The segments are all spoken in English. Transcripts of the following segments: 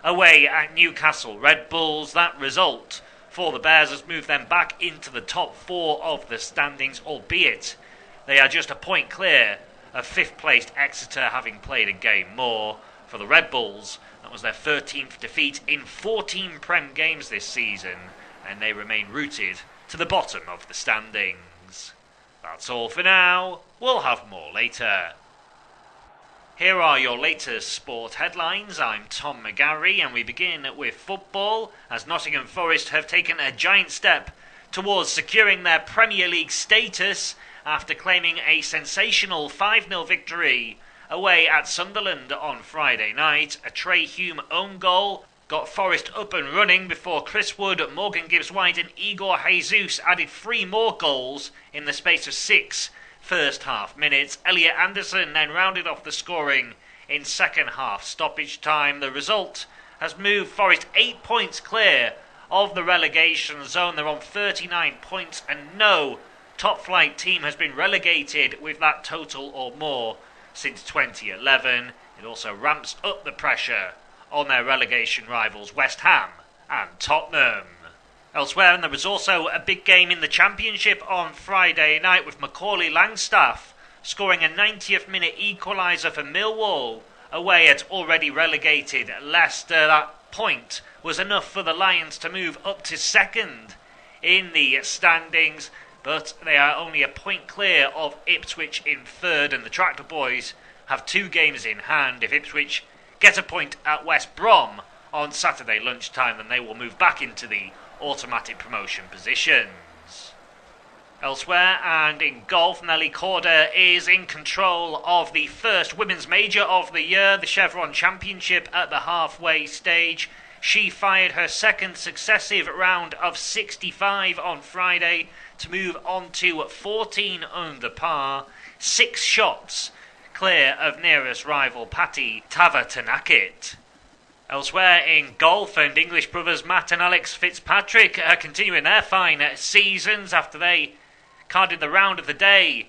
away at Newcastle Red Bulls. That result for the Bears has moved them back into the top four of the standings, albeit they are just a point clear of fifth placed Exeter, having played a game more. For the Red Bulls, that was their 13th defeat in 14 Prem games this season, and they remain rooted to the bottom of the standings. That's all for now. We'll have more later. Here are your latest sport headlines. I'm Tom McGarry, and we begin with football, as Nottingham Forest have taken a giant step towards securing their Premier League status after claiming a sensational 5-0 victory away at Sunderland on Friday night. A Trey Hume own goal got Forest up and running before Chris Wood, Morgan Gibbs-White and Igor Jesus added 3 more goals in the space of 6 first half minutes. Elliot Anderson then rounded off the scoring in second half stoppage time. The result has moved Forest 8 points clear of the relegation zone. They're on 39 points and no top flight team has been relegated with that total or more since 2011. It also ramps up the pressure on their relegation rivals West Ham and Tottenham. Elsewhere, and there was also a big game in the Championship on Friday night, with Macaulay Langstaff scoring a 90th minute equaliser for Millwall away at already relegated Leicester. That point was enough for the Lions to move up to second in the standings, but they are only a point clear of Ipswich in third, and the Tractor Boys have 2 games in hand. If Ipswich get a point at West Brom on Saturday lunchtime, then they will move back into the automatic promotion positions. Elsewhere, and in golf, Nelly Corder is in control of the first women's major of the year, the Chevron Championship, at the halfway stage. She fired her second successive round of 65 on Friday to move on to 14 under par, 6 shots clear of nearest rival Patti Tavatanakit. Elsewhere in golf, and English brothers Matt and Alex Fitzpatrick are continuing their fine seasons after they carded the round of the day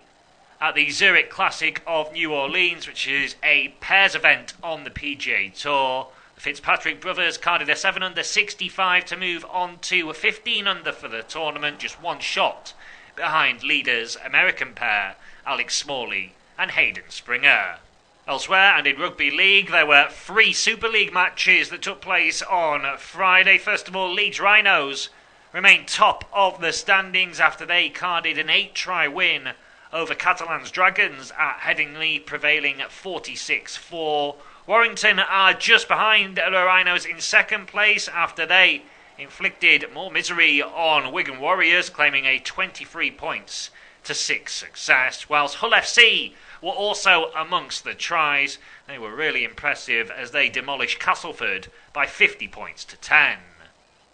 at the Zurich Classic of New Orleans, which is a pairs event on the PGA Tour. The Fitzpatrick brothers carded a 7 under 65 to move on to 15 under for the tournament, just 1 shot behind leaders American pair Alex Smalley and Hayden Springer. Elsewhere, and in Rugby League, there were 3 Super League matches that took place on Friday. First of all, Leeds Rhinos remain top of the standings after they carded an 8-try win over Catalan's Dragons at Headingley, prevailing at 46-4. Warrington are just behind the Rhinos in second place after they inflicted more misery on Wigan Warriors, claiming a 23 points to 6 success, whilst Hull FC were also amongst the tries. They were really impressive as they demolished Castleford by 50 points to 10.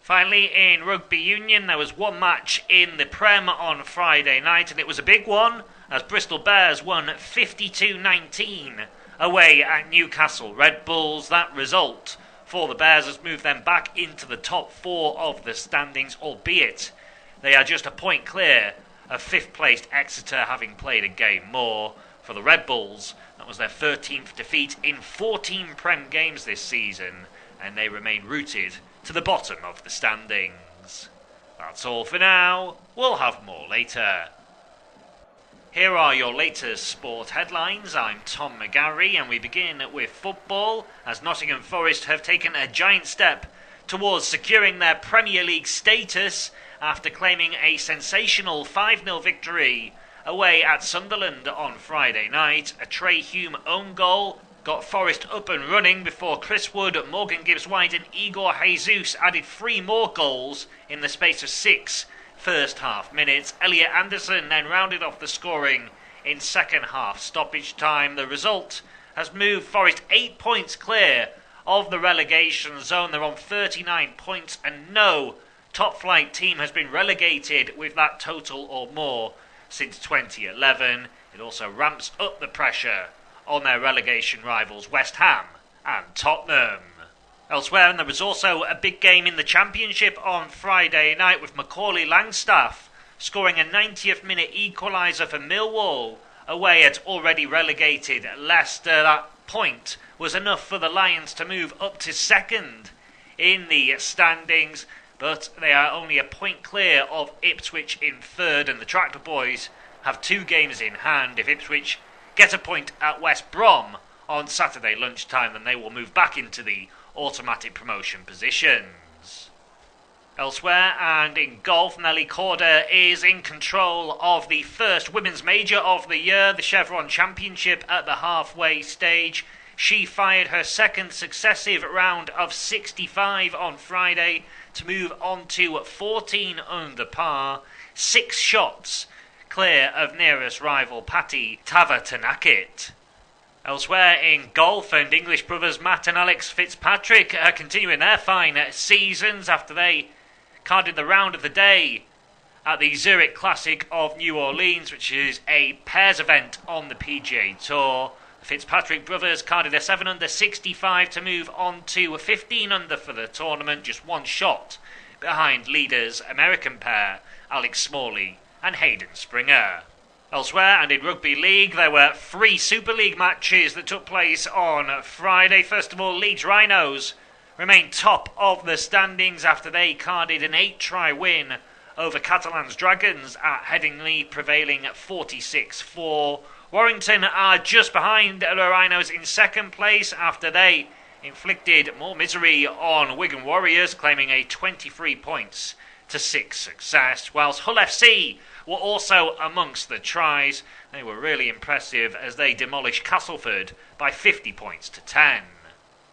Finally, in Rugby Union, there was 1 match in the Prem on Friday night, and it was a big one as Bristol Bears won 52-19 away at Newcastle Red Bulls. That result for the Bears has moved them back into the top 4 of the standings, albeit they are just a point clear of fifth placed Exeter, having played a game more. For the Red Bulls, that was their 13th defeat in 14 Prem games this season, and they remain rooted to the bottom of the standings. That's all for now. We'll have more later. Here are your latest sport headlines. I'm Tom McGarry, and we begin with football, as Nottingham Forest have taken a giant step towards securing their Premier League status after claiming a sensational 5-0 victory away at Sunderland on Friday night. A Trey Hume own goal got Forest up and running before Chris Wood, Morgan Gibbs-White and Igor Jesus added 3 more goals in the space of 6 first half minutes. Elliot Anderson then rounded off the scoring in second half stoppage time. The result has moved Forest 8 points clear of the relegation zone. They're on 39 points and no top flight team has been relegated with that total or more since 2011. It also ramps up the pressure on their relegation rivals West Ham and Tottenham. Elsewhere, and there was also a big game in the Championship on Friday night, with Macaulay Langstaff scoring a 90th minute equaliser for Millwall away at already relegated Leicester. That point was enough for the Lions to move up to second in the standings, but they are only a point clear of Ipswich in third, and the Tractor Boys have 2 games in hand. If Ipswich get a point at West Brom on Saturday lunchtime, then they will move back into the automatic promotion positions. Elsewhere, and in golf, Nelly Corder is in control of the first women's major of the year, the Chevron Championship, at the halfway stage. She fired her second successive round of 65 on Friday to move on to 14 under par, 6 shots clear of nearest rival Patty Tavatanakit. Elsewhere in golf, and English brothers Matt and Alex Fitzpatrick are continuing their fine seasons after they carded the round of the day at the Zurich Classic of New Orleans, which is a pairs event on the PGA Tour. The Fitzpatrick brothers carded a 7 under 65 to move on to 15 under for the tournament, just 1 shot behind leaders American pair Alex Smalley and Hayden Springer. Elsewhere, and in rugby league, there were 3 Super League matches that took place on Friday. First of all, Leeds Rhinos remain top of the standings after they carded an 8-try win over Catalan's Dragons at Headingley, prevailing at 46-4. Warrington are just behind the Rhinos in second place after they inflicted more misery on Wigan Warriors, claiming a 23 points to 6 success, whilst Hull FC were also amongst the tries. They were really impressive as they demolished Castleford by 50 points to 10.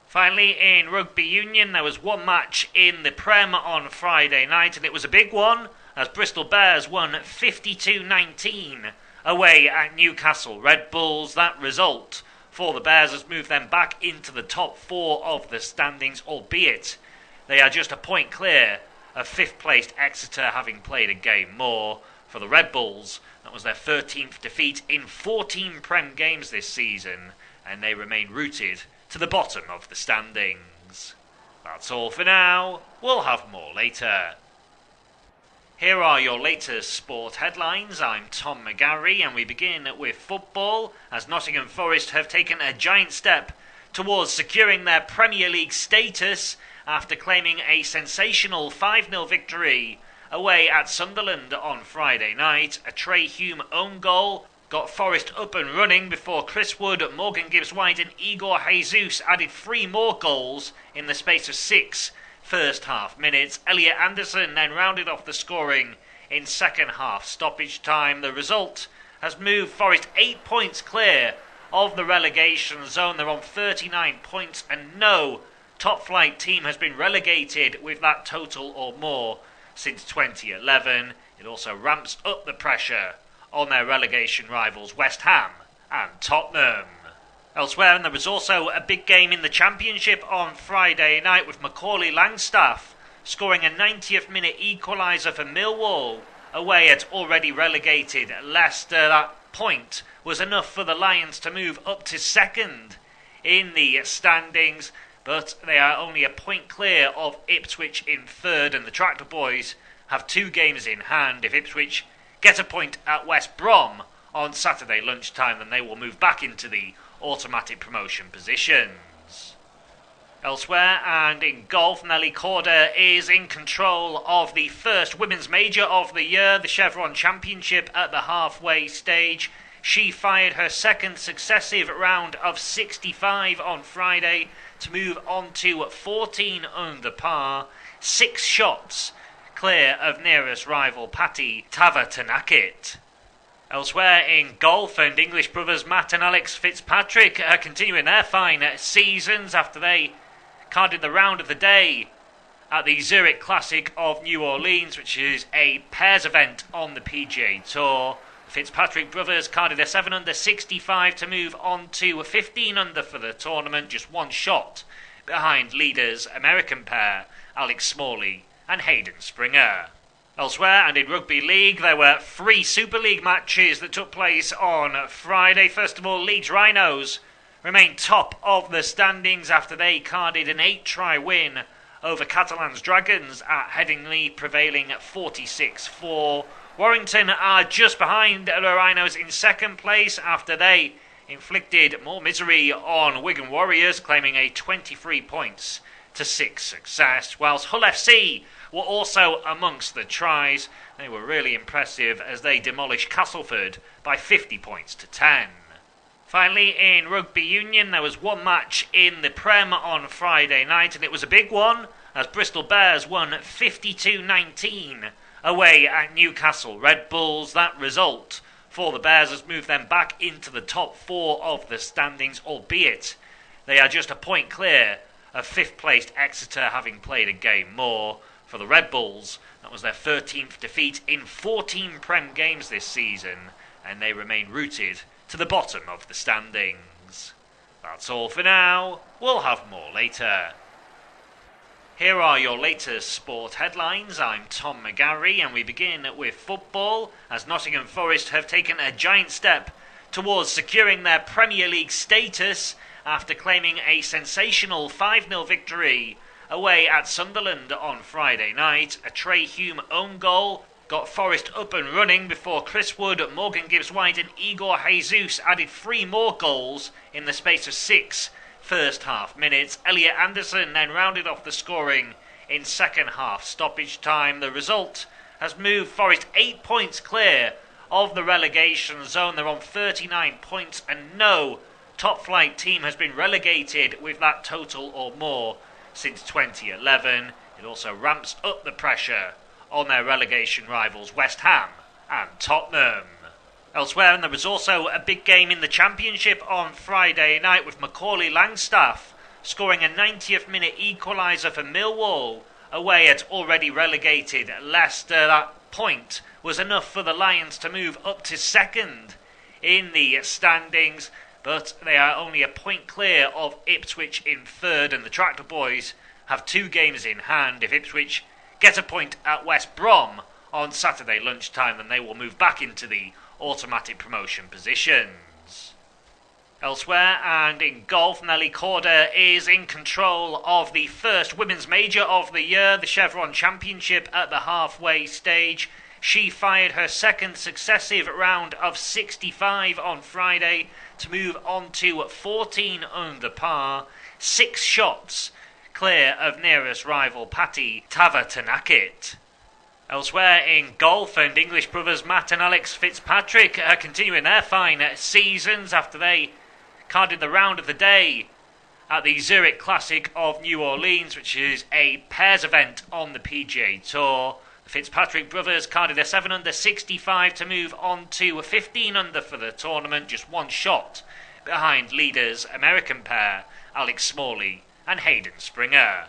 Finally, in rugby union, there was 1 match in the Prem on Friday night, and it was a big one as Bristol Bears won 52-19 away at Newcastle Red Bulls. That result for the Bears has moved them back into the top 4 of the standings, albeit they are just a point clear of 5th placed Exeter, having played a game more. For the Red Bulls, that was their 13th defeat in 14 Prem games this season, and they remain rooted to the bottom of the standings. That's all for now. We'll have more later. Here are your latest sport headlines. I'm Tom McGarry, and we begin with football, as Nottingham Forest have taken a giant step towards securing their Premier League status after claiming a sensational 5-0 victory away at Sunderland on Friday night. A Trey Hume own goal got Forest up and running before Chris Wood, Morgan Gibbs-White and Igor Jesus added 3 more goals in the space of 6 first half minutes. Elliot Anderson then rounded off the scoring in second half stoppage time. The result has moved Forest 8 points clear of the relegation zone. They're on 39 points, and no top flight team has been relegated with that total or more since 2011. It also ramps up the pressure on their relegation rivals West Ham and Tottenham. Elsewhere, and there was also a big game in the Championship on Friday night, with Macaulay Langstaff scoring a 90th minute equaliser for Millwall away at already relegated Leicester. That point was enough for the Lions to move up to second in the standings, but they are only a point clear of Ipswich in third, and the Tractor Boys have 2 games in hand. If Ipswich get a point at West Brom on Saturday lunchtime, then they will move back into the automatic promotion positions. Elsewhere, and in golf, Nelly Corder is in control of the first women's major of the year, the Chevron Championship, at the halfway stage. She fired her second successive round of 65 on Friday to move on to 14 under par, 6 shots clear of nearest rival Patty Tavatanakit. Elsewhere in golf, and English brothers Matt and Alex Fitzpatrick are continuing their fine seasons after they carded the round of the day at the Zurich Classic of New Orleans, which is a pairs event on the PGA Tour. The Fitzpatrick brothers carded a 7 under 65 to move on to 15 under for the tournament, just 1 shot behind leaders American pair Alex Smalley and Hayden Springer. Elsewhere, and in rugby league, there were 3 Super League matches that took place on Friday. First of all, Leeds Rhinos remain top of the standings after they carded an 8-try win over Catalan's Dragons at Headingley, prevailing at 46-4. Warrington are just behind the Rhinos in second place after they inflicted more misery on Wigan Warriors, claiming a 23 points to 6 success, whilst Hull FC were also amongst the tries. They were really impressive as they demolished Castleford by 50 points to 10. Finally, in Rugby Union, there was one match in the Prem on Friday night, and it was a big one, as Bristol Bears won 52-19 away at Newcastle Red Bulls. That result for the Bears has moved them back into the top 4 of the standings, albeit they are just a point clear of 5th placed Exeter, having played a game more. For the Red Bulls, that was their 13th defeat in 14 Prem games this season, and they remain rooted to the bottom of the standings. That's all for now. We'll have more later. Here are your latest sport headlines. I'm Tom McGarry, and we begin with football, as Nottingham Forest have taken a giant step towards securing their Premier League status after claiming a sensational 5-0 victory away at Sunderland on Friday night. A Trey Hume own goal got Forest up and running before Chris Wood, Morgan Gibbs-White and Igor Jesus added 3 more goals in the space of 6 first half minutes. Elliot Anderson then rounded off the scoring in second half stoppage time. The result has moved Forest 8 points clear of the relegation zone. They're on 39 points, and no top flight team has been relegated with that total or more since 2011. It also ramps up the pressure on their relegation rivals West Ham and Tottenham. Elsewhere, and there was also a big game in the Championship on Friday night, with Macaulay Langstaff scoring a 90th minute equaliser for Millwall away at already relegated Leicester. That point was enough for the Lions to move up to second in the standings, but they are only a point clear of Ipswich in third, and the Tractor Boys have 2 games in hand. If Ipswich get a point at West Brom on Saturday lunchtime, then they will move back into the automatic promotion positions. Elsewhere, and in golf, Nelly Corder is in control of the first women's major of the year, the Chevron Championship, at the halfway stage. She fired her second successive round of 65 on Friday to move on to 14 under par, 6 shots clear of nearest rival Patty Tavatanakit. Elsewhere in golf, and English brothers Matt and Alex Fitzpatrick are continuing their fine seasons after they carded the round of the day at the Zurich Classic of New Orleans, which is a pairs event on the PGA Tour. The Fitzpatrick brothers carded a 7 under 65 to move on to 15 under for the tournament, just 1 shot behind leaders American pair Alex Smalley and Hayden Springer.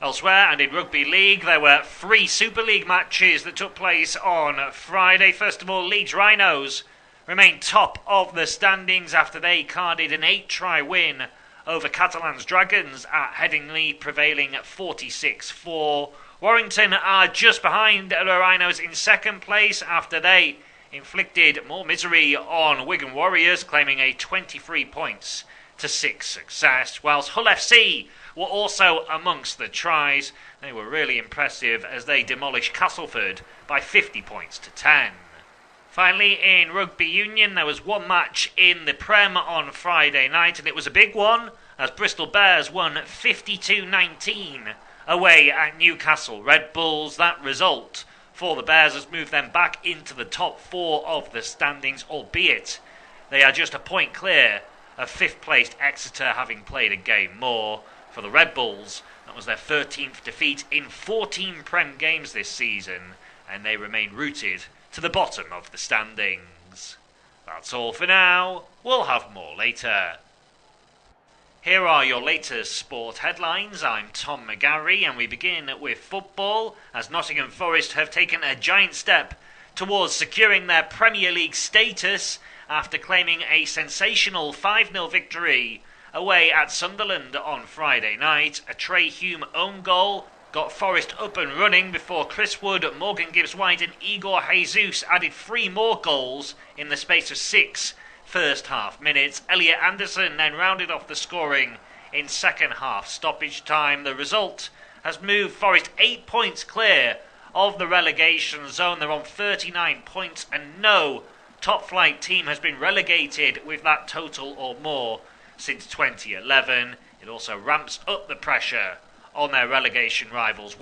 Elsewhere, and in Rugby League, there were 3 Super League matches that took place on Friday. First of all, Leeds Rhinos remain top of the standings after they carded an 8-try win over Catalan's Dragons at Headingley, prevailing at 46-4. Warrington are just behind the Rhinos in second place after they inflicted more misery on Wigan Warriors, claiming a 23 points to 6 success, whilst Hull FC were also amongst the tries. They were really impressive as they demolished Castleford by 50 points to 10. Finally, in Rugby Union, there was one match in the Prem on Friday night, and it was a big one, as Bristol Bears won 52-19 away at Newcastle Red Bulls. That result for the Bears has moved them back into the top 4 of the standings, albeit they are just a point clear of 5th placed Exeter, having played a game more. For the Red Bulls, that was their 13th defeat in 14 Prem games this season, and they remain rooted to the bottom of the standings. That's all for now. We'll have more later. Here are your latest sport headlines. I'm Tom McGarry, and we begin with football, as Nottingham Forest have taken a giant step towards securing their Premier League status after claiming a sensational 5-0 victory away at Sunderland on Friday night. A Trey Hume own goal got Forest up and running before Chris Wood, Morgan Gibbs-White and Igor Jesus added 3 more goals in the space of 6 first half minutes. Elliot Anderson then rounded off the scoring in second half stoppage time. The result has moved Forest 8 points clear of the relegation zone. They're on 39 points, and no top flight team has been relegated with that total or more since 2011. It also ramps up the pressure on their relegation rivals.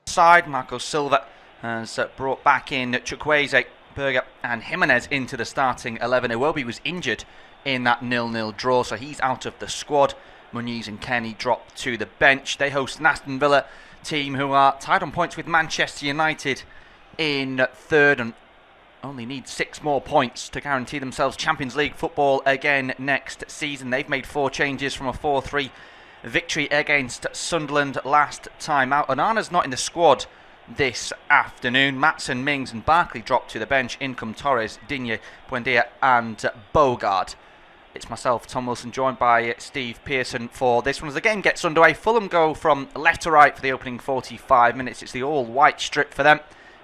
Side, Marco Silva has brought back in Chukwueze, Berger and Jimenez into the starting 11. Iwobi was injured in that 0-0 draw, so he's out of the squad. Muniz and Kenny drop to the bench. They host an Aston Villa team who are tied on points with Manchester United in third and only need 6 more points to guarantee themselves Champions League football again next season. They've made 4 changes from a 4-3 victory against Sunderland last time out. Onana's not in the squad this afternoon. Maatsen, Mings and Barkley drop to the bench. In come Torres, Digne, Buendia and Bogard. It's myself, Tom Wilson, joined by Steve Pearson for this one as the game gets underway. Fulham go from left to right for the opening 45 minutes. It's the all-white strip for them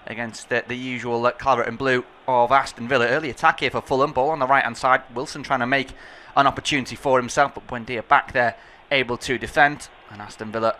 against the usual claret and blue of Aston Villa. Early attack here for Fulham. Ball on the right-hand side. Wilson trying to make an opportunity for himself, but Buendia back there able to defend, and Aston Villa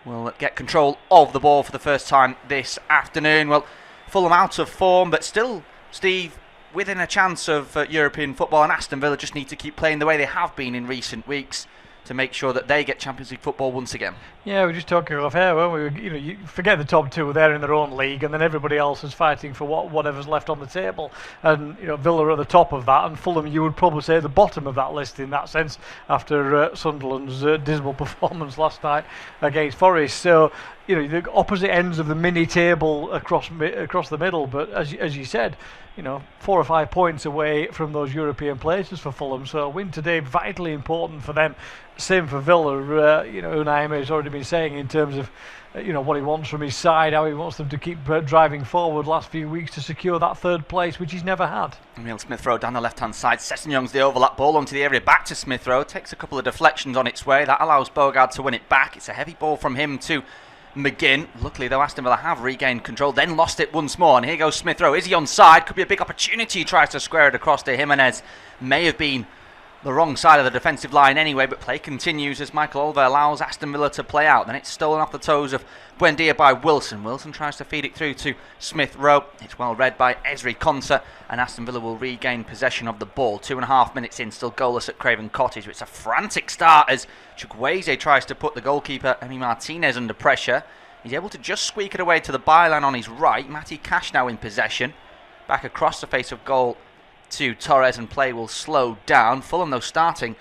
will get control of the ball for the first time this afternoon. Well, Fulham out of form, but still, Steve, within a chance of European football, and Aston Villa just need to keep playing the way they have been in recent weeks to make sure that they get Champions League football once again. Yeah, we're just talking off air, weren't we? You forget the top 2 are there in their own league, and then everybody else is fighting for whatever's left on the table. And Villa are at the top of that, and Fulham, you would probably say, at the bottom of that list in that sense after Sunderland's dismal performance last night against Forest. So the opposite ends of the mini table across the middle. But as you said, 4 or 5 points away from those European places for Fulham. So a win today vitally important for them. Same for Villa. Unai Emery has already been saying in terms of what he wants from his side, how he wants them to keep driving forward last few weeks to secure that 3rd place, which he's never had. Emile Smith-Rowe down the left-hand side. Sessegnon the overlap ball onto the area, back to Smith-Rowe. Takes a couple of deflections on its way. That allows Bogard to win it back. It's a heavy ball from him to McGinn. Luckily though, Aston Villa have regained control, then lost it once more, and here goes Smith-Rowe. Is he onside? Could be a big opportunity. He tries to square it across to Jimenez. May have been the wrong side of the defensive line anyway, but play continues as Michael Oliver allows Aston Villa to play out. Then it's stolen off the toes of Buendia by Wilson. Wilson tries to feed it through to Smith-Rowe. It's well read by Ezri Konsa, and Aston Villa will regain possession of the ball. 2.5 minutes in, still goalless at Craven Cottage. It's a frantic start as Chukwueze tries to put the goalkeeper, Emi Martinez, under pressure. He's able to just squeak it away to the byline on his right. Matty Cash now in possession. Back across the face of goal to Torres, and play will slow down. Fulham though starting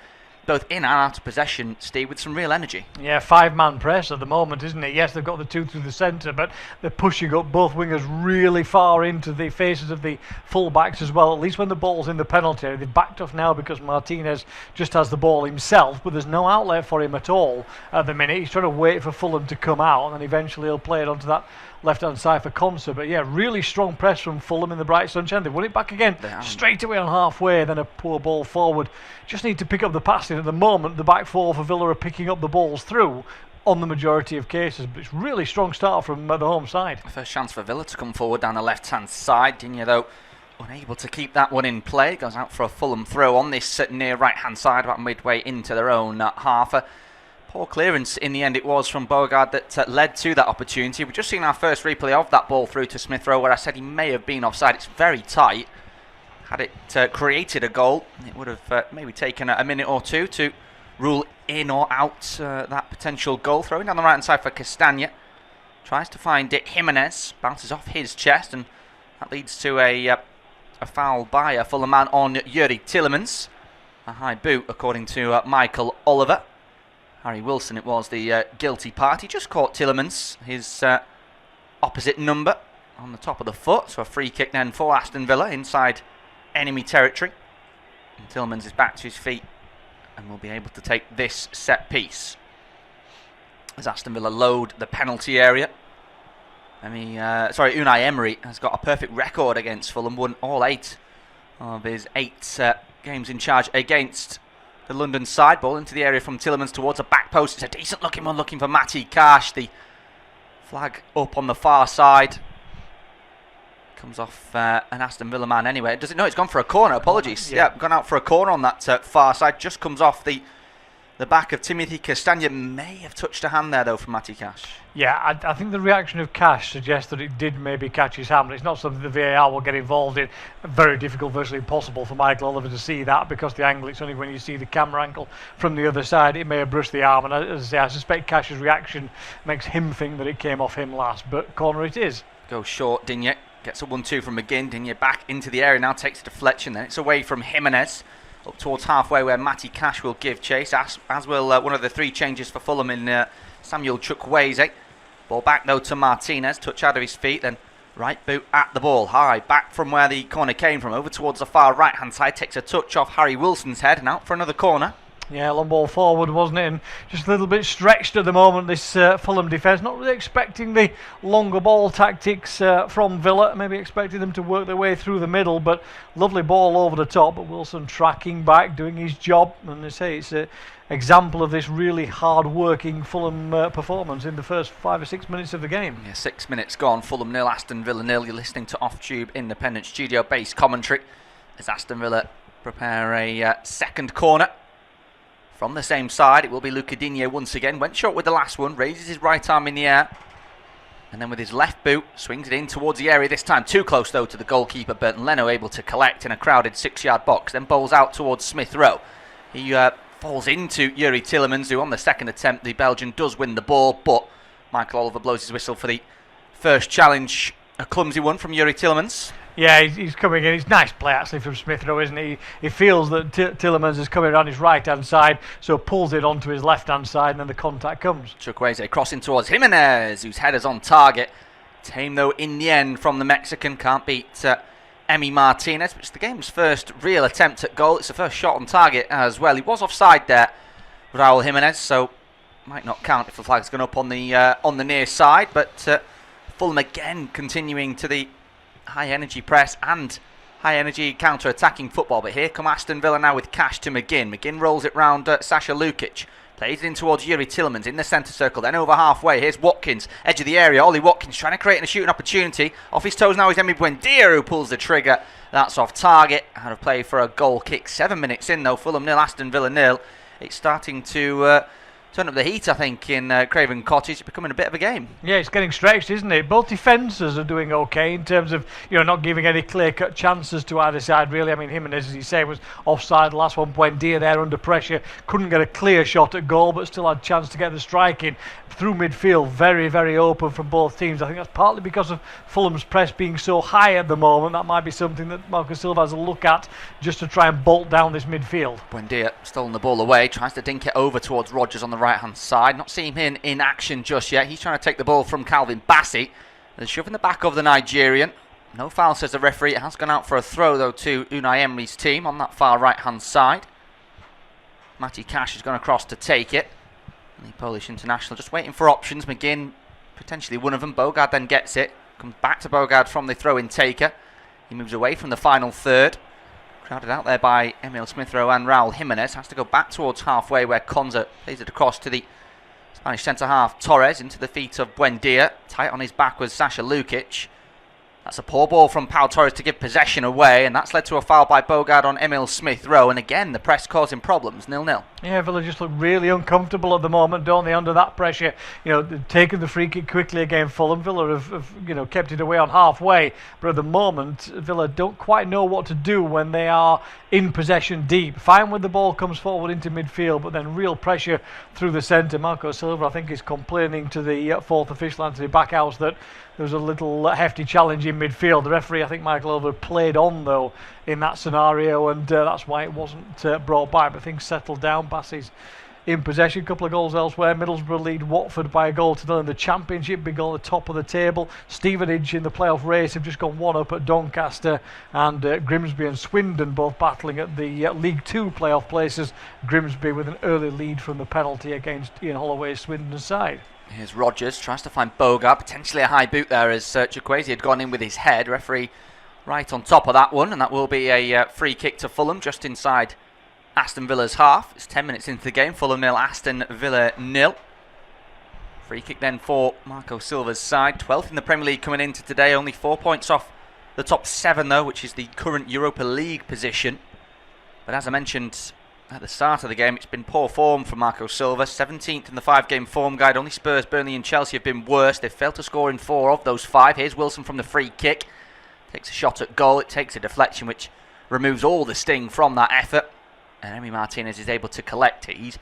both in and out of possession, Steve, with some real energy. Yeah, 5-man press at the moment, isn't it? Yes, they've got the 2 through the centre, but they're pushing up both wingers really far into the faces of the full-backs as well. At least when the ball's in the penalty area. They've backed off now because Martinez just has the ball himself, but there's no outlet for him at all at the minute. He's trying to wait for Fulham to come out, and then eventually he'll play it onto that left-hand side for Konsa. But yeah, really strong press from Fulham in the bright sunshine. They won it back again straight away on halfway, then a poor ball forward. Just need to pick up the passing. At the moment, the back 4 for Villa are picking up the balls through on the majority of cases, but it's really strong start from the home side. First chance for Villa to come forward down the left-hand side. Digne though unable to keep that one in play. Goes out for a Fulham throw on this near right-hand side, about midway into their own half. Poor clearance in the end it was from Bogard that led to that opportunity. We've just seen our first replay of that ball through to Smith-Rowe, where I said he may have been offside. It's very tight. had it created a goal, it would have maybe taken a minute or two to rule in or out that potential goal. Throwing down the right hand side for Castagna. Tries to find it. Jimenez bounces off his chest, and that leads to a foul by a Fulham man on Yuri Tielemans. A high boot, according to Michael Oliver. Harry Wilson, it was the guilty party. Just caught Tielemans, his opposite number, on the top of the foot. So a free kick then for Aston Villa inside enemy territory. And Tielemans is back to his feet and will be able to take this set piece as Aston Villa load the penalty area. Unai Emery has got a perfect record against Fulham, won all 8 of his 8 games in charge against the London side. Ball into the area from Tielemans towards the back post. It's a decent looking one, looking for Matty Cash. The flag up on the far side. Comes off an Aston Villa man anyway. Does it? No, it's gone for a corner. Apologies. Yeah, gone out for a corner on that far side. Just comes off the back of Timothy Castagna. May have touched a hand there though from Matty Cash. Yeah, I think the reaction of Cash suggests that it did maybe catch his hand, but it's not something the VAR will get involved in. Very difficult, virtually impossible for Michael Oliver to see that, because the angle, it's only when you see the camera angle from the other side, it may have brushed the arm, and as I say, I suspect Cash's reaction makes him think that it came off him last, but corner it is. Goes short, Digne. Gets a 1-2 from McGinn. Digne back into the area now, takes a deflection, then it's away from Jimenez. Up towards halfway where Matty Cash will give chase, as will one of the 3 changes for Fulham in Samuel Chukwueze. Ball back though to Martinez, touch out of his feet, then right boot at the ball, high, back from where the corner came from, over towards the far right hand side, takes a touch off Harry Wilson's head and out for another corner. Yeah, long ball forward, wasn't it? And just a little bit stretched at the moment, this Fulham defence. Not really expecting the longer ball tactics from Villa. Maybe expecting them to work their way through the middle, but lovely ball over the top. But Wilson tracking back, doing his job. And they say it's an example of this really hard-working Fulham performance in the first 5 or 6 minutes of the game. Yeah, 6 minutes gone. Fulham 0, Aston Villa 0. You're listening to Off-Tube Independent Studio-based commentary as Aston Villa prepare a second corner. From the same side, it will be Luca Digne once again. Went short with the last one, raises his right arm in the air. And then with his left boot, swings it in towards the area this time. Too close though to the goalkeeper, Burton Leno able to collect in a crowded 6-yard box. Then bowls out towards Smith Rowe. He falls into Yuri Tielemans, who on the second attempt, the Belgian does win the ball. But Michael Oliver blows his whistle for the first challenge. A clumsy one from Yuri Tielemans. Yeah, he's coming in. It's nice play actually from Smith Rowe, isn't he? He feels that Tielemans is coming around his right hand side, so pulls it onto his left hand side, and then the contact comes. Chukwueze crossing towards Jimenez, whose header's on target. Tame though in the end from the Mexican, can't beat Emi Martinez, which is the game's first real attempt at goal. It's the first shot on target as well. He was offside there, Raul Jimenez, so might not count if the flag's gone up on the near side. But Fulham again continuing to the high energy press and high energy counter attacking football. But here come Aston Villa now with Cash to McGinn. McGinn rolls it round Sasha Lukic. Plays it in towards Yuri Tielemans in the centre circle, then over halfway. Here's Watkins, edge of the area. Ollie Watkins trying to create a shooting opportunity. Off his toes now is Emi Buendia, who pulls the trigger. That's off target. Out of play for a goal kick. 7 minutes in though, Fulham 0, Aston Villa 0. It's starting to turn up the heat, I think, in Craven Cottage. It's becoming a bit of a game. Yeah, it's getting stretched, isn't it? Both defences are doing okay in terms of, not giving any clear-cut chances to either side, really. I mean, Jimenez, as you say, was offside. The last one, Buendia there under pressure. Couldn't get a clear shot at goal, but still had a chance to get the strike in. Through midfield, very, very open from both teams. I think that's partly because of Fulham's press being so high at the moment. That might be something that Marcus Silva has a look at, just to try and bolt down this midfield. Buendia stolen the ball away, tries to dink it over towards Rodgers on the right-hand side. Not seeing him in action just yet. He's trying to take the ball from Calvin Bassey. They're shoving the back of the Nigerian. No foul, says the referee. It has gone out for a throw, though, to Unai Emery's team on that far right-hand side. Matty Cash has gone across to take it. The Polish international just waiting for options. McGinn, potentially one of them. Bogard then gets it. Comes back to Bogard from the throw-in taker. He moves away from the final third. Crowded out there by Emil Smith-Rowe and Raul Jimenez. Has to go back towards halfway where Konza plays it across to the Spanish centre-half Torres into the feet of Buendia. Tight on his back was Sasha Lukic. That's a poor ball from Pau Torres to give possession away, and that's led to a foul by Bogard on Emil Smith-Rowe, and again the press causing problems, 0-0. Yeah, Villa just look really uncomfortable at the moment, don't they, under that pressure. They've taken the free kick quickly again. Fulham. Villa have kept it away on halfway, but at the moment Villa don't quite know what to do when they are in possession deep. Fine when the ball comes forward into midfield, but then real pressure through the centre. Marco Silva, I think, is complaining to the fourth official, Anthony Backhouse, that there was a little hefty challenge in midfield. The referee, I think Michael Over, played on though in that scenario, and that's why it wasn't brought back. But things settled down. Bassey's in possession. A couple of goals elsewhere. Middlesbrough lead Watford by a goal to nil in the Championship. Big goal at the top of the table. Stevenage in the playoff race have just gone one up at Doncaster, and Grimsby and Swindon both battling at the League Two playoff places. Grimsby with an early lead from the penalty against Ian Holloway's Swindon side. Here's Rodgers, tries to find Bogart, potentially a high boot there as Chukwueze had gone in with his head. Referee right on top of that one, and that will be a free kick to Fulham just inside Aston Villa's half. It's 10 minutes into the game. Fulham 0, Aston Villa 0. Free kick then for Marco Silva's side. 12th in the Premier League coming into today. Only 4 points off the top 7 though, which is the current Europa League position. But as I mentioned at the start of the game, it's been poor form for Marco Silva. 17th in the 5-game form guide. Only Spurs, Burnley and Chelsea have been worse. They've failed to score in 4 of those 5. Here's Wilson from the free kick. Takes a shot at goal. It takes a deflection which removes all the sting from that effort. And Emi Martinez is able to collect it. He's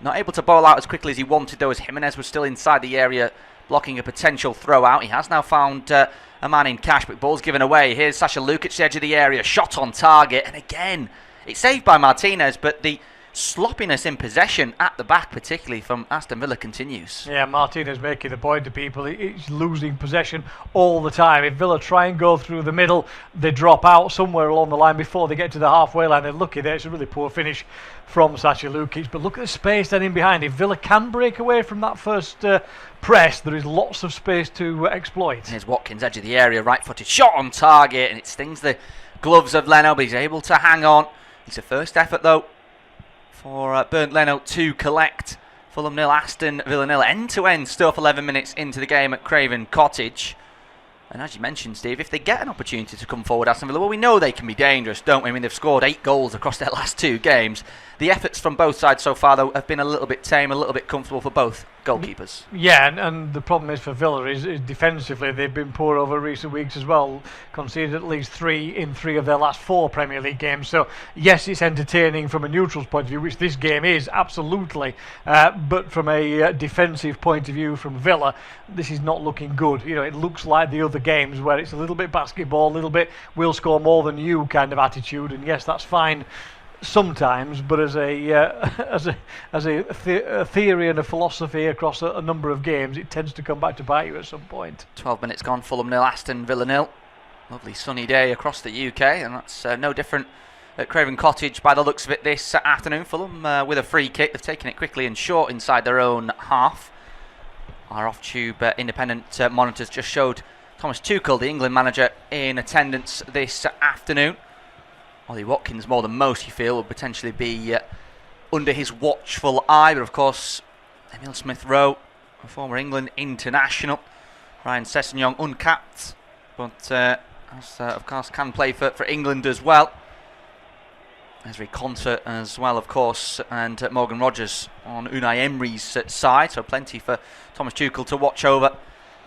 not able to bowl out as quickly as he wanted though, as Jimenez was still inside the area blocking a potential throw out. He has now found a man in cash, but ball's given away. Here's Sasha Lukic, the edge of the area. Shot on target. And again, it's saved by Martinez, but the sloppiness in possession at the back, particularly from Aston Villa, continues. Yeah, Martinez making the point to people. He's losing possession all the time. If Villa try and go through the middle, they drop out somewhere along the line before they get to the halfway line. They're lucky there. It's a really poor finish from Sasha Lukic. But look at the space then in behind. If Villa can break away from that first press, there is lots of space to exploit. Here's Watkins, edge of the area, right-footed shot on target, and it stings the gloves of Leno, but he's able to hang on. It's a first effort though for Bernd Leno to collect. Fulham 0, Aston Villa 0. End-to-end stuff 11 minutes into the game at Craven Cottage. And as you mentioned, Steve, if they get an opportunity to come forward, Aston Villa, well, we know they can be dangerous, don't we? I mean, they've scored 8 goals across their last 2 games. The efforts from both sides so far, though, have been a little bit tame, a little bit comfortable for both goalkeepers. Yeah, and the problem is for Villa is defensively they've been poor over recent weeks as well. Conceded at least 3 in 3 of their last 4 Premier League games. So yes, it's entertaining from a neutral's point of view, which this game is absolutely. But from a defensive point of view from Villa, this is not looking good. It looks like the other games where it's a little bit basketball, a little bit we'll score more than you kind of attitude. And yes, that's fine sometimes, but as a theory and a philosophy across a number of games, it tends to come back to bite you at some point. 12 minutes gone, Fulham 0, Aston Villa 0. Lovely sunny day across the UK, and that's no different at Craven Cottage by the looks of it this afternoon. Fulham with a free kick. They've taken it quickly and short inside their own half. Our off-tube independent monitors just showed Thomas Tuchel, the England manager, in attendance this afternoon. Ollie Watkins, more than most, you feel, will potentially be under his watchful eye. But of course, Emil Smith-Rowe, a former England international. Ryan Sessegnon, uncapped, but of course can play for England as well. Ezri Konsa as well, of course, and Morgan Rogers on Unai Emery's side. So plenty for Thomas Tuchel to watch over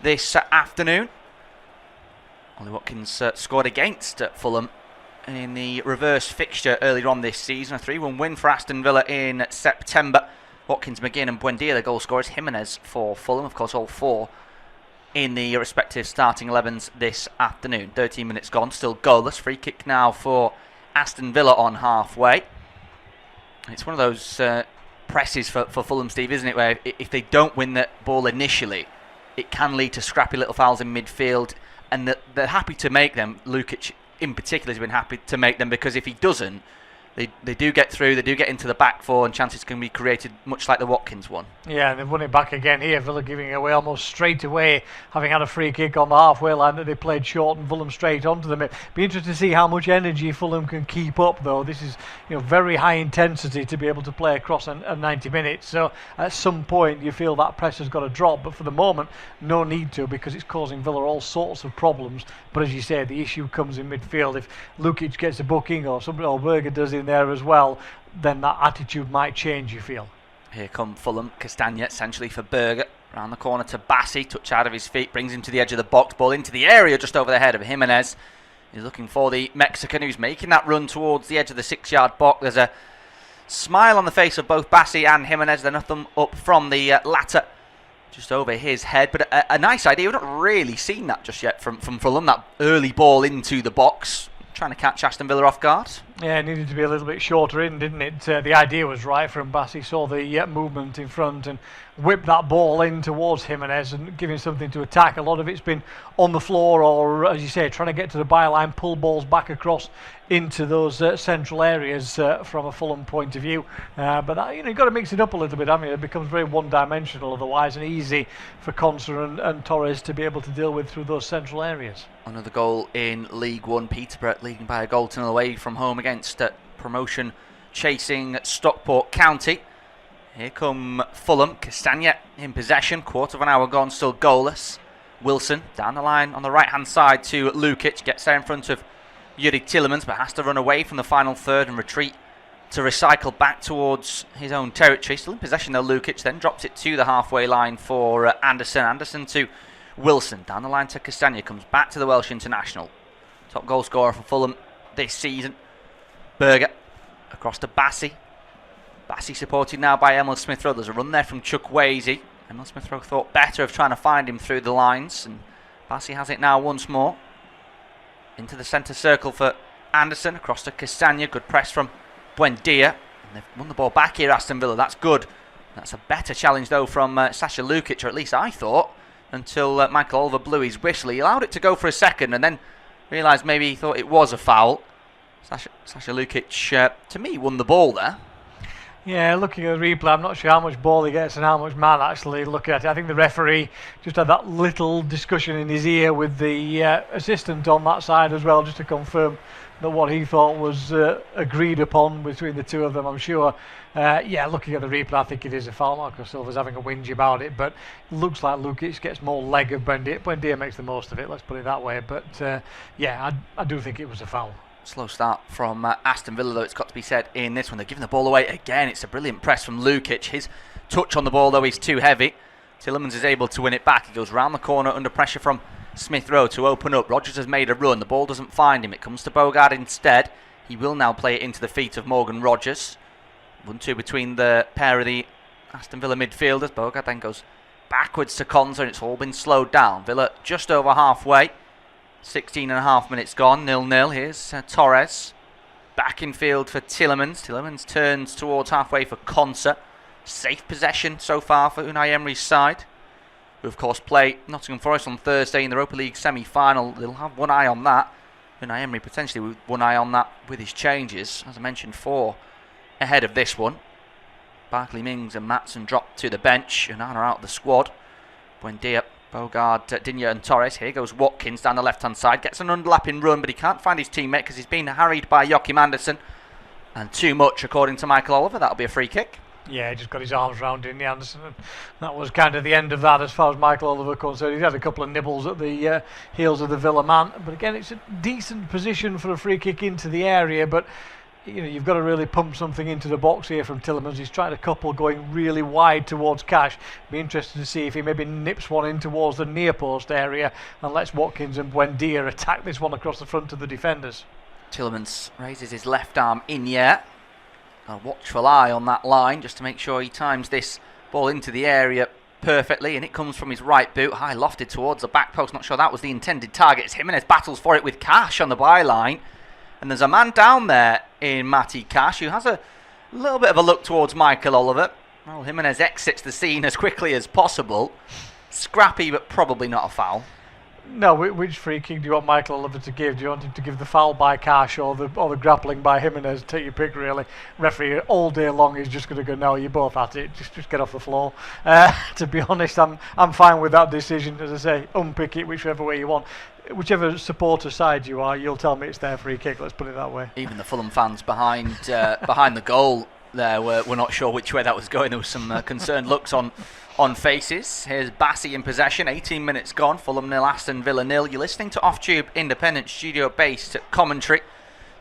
this afternoon. Ollie Watkins scored against Fulham in the reverse fixture earlier on this season. A 3-1 win for Aston Villa in September. Watkins, McGinn and Buendia, the goal scorers. Jimenez for Fulham, of course, all 4 in the respective starting 11s this afternoon. 13 minutes gone, still goalless. Free kick now for Aston Villa on halfway. It's one of those presses for Fulham, Steve, isn't it, where if they don't win the ball initially, it can lead to scrappy little fouls in midfield, and they're happy to make them. Lukic in particular has been happy to make them, because if he doesn't, they do get through, they do get into the back four, and chances can be created much like the Watkins one. Yeah, and they've won it back again here. Villa giving it away almost straight away, having had a free kick on the halfway line that they played short and Fulham straight onto them. Be interested to see how much energy Fulham can keep up, though. This is very high intensity to be able to play across a 90 minutes. So at some point you feel that pressure's got to drop, but for the moment, no need to, because it's causing Villa all sorts of problems. But as you say, the issue comes in midfield. If Lukic gets a booking or somebody, or Berger does in there as well, then that attitude might change, you feel. Here come Fulham. Castagna essentially for Berger. Round the corner to Bassi. Touch out of his feet. Brings him to the edge of the box. Ball into the area just over the head of Jimenez. He's looking for the Mexican who's making that run towards the edge of the 6-yard box. There's a smile on the face of both Bassi and Jimenez. They're nothing up from the latter just over his head. But a nice idea. We've not really seen that just yet from Fulham. That early ball into the box, trying to catch Aston Villa off guard. Yeah, it needed to be a little bit shorter in, didn't it? The idea was right from Bassi. Saw the movement in front and whipped that ball in towards Jimenez and give him something to attack. A lot of it's been on the floor or, as you say, trying to get to the byline, pull balls back across into those central areas from a Fulham point of view. But that, you've got to mix it up a little bit, haven't you? It becomes very one-dimensional otherwise, and easy for Konsa and Torres to be able to deal with through those central areas. Another goal in League One. Peterborough leading by a goal to nil away from home against promotion chasing Stockport County. Here come Fulham. Castagna in possession. Quarter of an hour gone, still goalless. Wilson down the line on the right hand side to Lukic. Gets there in front of Yuri Tielemans, but has to run away from the final third and retreat to recycle back towards his own territory. Still in possession though, Lukic then drops it to the halfway line for Anderson. Anderson to Wilson. Down the line to Castagna. Comes back to the Welsh international. Top goal scorer for Fulham this season. Berger across to Bassi. Bassi supported now by Emil Smith-Rowe. There's a run there from Chukwueze. Emil Smith-Rowe thought better of trying to find him through the lines, and Bassi has it now once more. Into the centre circle for Anderson. Across to Castagna. Good press from Buendia. And they've won the ball back here, Aston Villa. That's good. That's a better challenge though from Sasha Lukic, or at least I thought, until Michael Oliver blew his whistle. He allowed it to go for a second and then realised maybe he thought it was a foul. Sasha Lukic, to me, won the ball there. Yeah, looking at the replay, I'm not sure how much ball he gets and how much man actually looking at it. I think the referee just had that little discussion in his ear with the assistant on that side as well, just to confirm that what he thought was agreed upon between the two of them, I'm sure. Looking at the replay, I think it is a foul. Marco Silva's having a whinge about it, but it looks like Lukic gets more leg of Buendia. Buendia makes the most of it, let's put it that way. But I do think it was a foul. Slow start from Aston Villa, though, it's got to be said, in this one. They're giving the ball away again. It's a brilliant press from Lukic. His touch on the ball, though, is too heavy. Tielemans is able to win it back. He goes round the corner under pressure from Smith-Rowe to open up. Rodgers has made a run. The ball doesn't find him. It comes to Bogard instead. He will now play it into the feet of Morgan Rodgers. 1-2 between the pair of the Aston Villa midfielders. Bogard then goes backwards to Konsa, and it's all been slowed down. Villa just over halfway. 16.5 minutes gone, 0-0. Here's Torres. Back in field for Tielemans. Tielemans turns towards halfway for Konsa. Safe possession so far for Unai Emery's side, who of course play Nottingham Forest on Thursday in the Europa League semi-final. They'll have one eye on that. Unai Emery potentially with one eye on that with his changes. As I mentioned, 4 ahead of this one. Barkley, Mings and Maatsen drop to the bench. Unai are out of the squad. Buendia, Bogard, Digne and Torres. Here goes Watkins down the left-hand side. Gets an underlapping run, but he can't find his teammate because he's been harried by Joachim Anderson. And too much, according to Michael Oliver. That'll be a free kick. Yeah, he just got his arms round in the Anderson, and that was kind of the end of that as far as Michael Oliver concerned. He had a couple of nibbles at the heels of the Villa man, but again, it's a decent position for a free kick into the area, but you've got to really pump something into the box here from Tielemans. He's tried a couple going really wide towards Cash. Be interested to see if he maybe nips one in towards the near post area and lets Watkins and Buendia attack this one across the front of the defenders. Tielemans raises his left arm in the air. A watchful eye on that line just to make sure he times this ball into the area perfectly, and it comes from his right boot, high lofted towards the back post. Not sure that was the intended target. As Jimenez battles for it with Cash on the byline, and there's a man down there in Matty Cash who has a little bit of a look towards Michael Oliver. Well, Jimenez exits the scene as quickly as possible. Scrappy, but probably not a foul. No, which free kick do you want Michael Oliver to give? Do you want him to give the foul by Cash or the grappling by Jimenez? Take your pick, really. Referee all day long is just going to go, no, you're both at it. Just get off the floor. To be honest, I'm fine with that decision. As I say, unpick it whichever way you want. Whichever supporter side you are, you'll tell me it's their free kick. Let's put it that way. Even the Fulham fans behind the goal there were not sure which way that was going. There was some concerned looks on faces. Here's Bassey in possession. 18 minutes gone. Fulham 0, Aston Villa 0. You're listening to Off Tube Independent Studio-based commentary.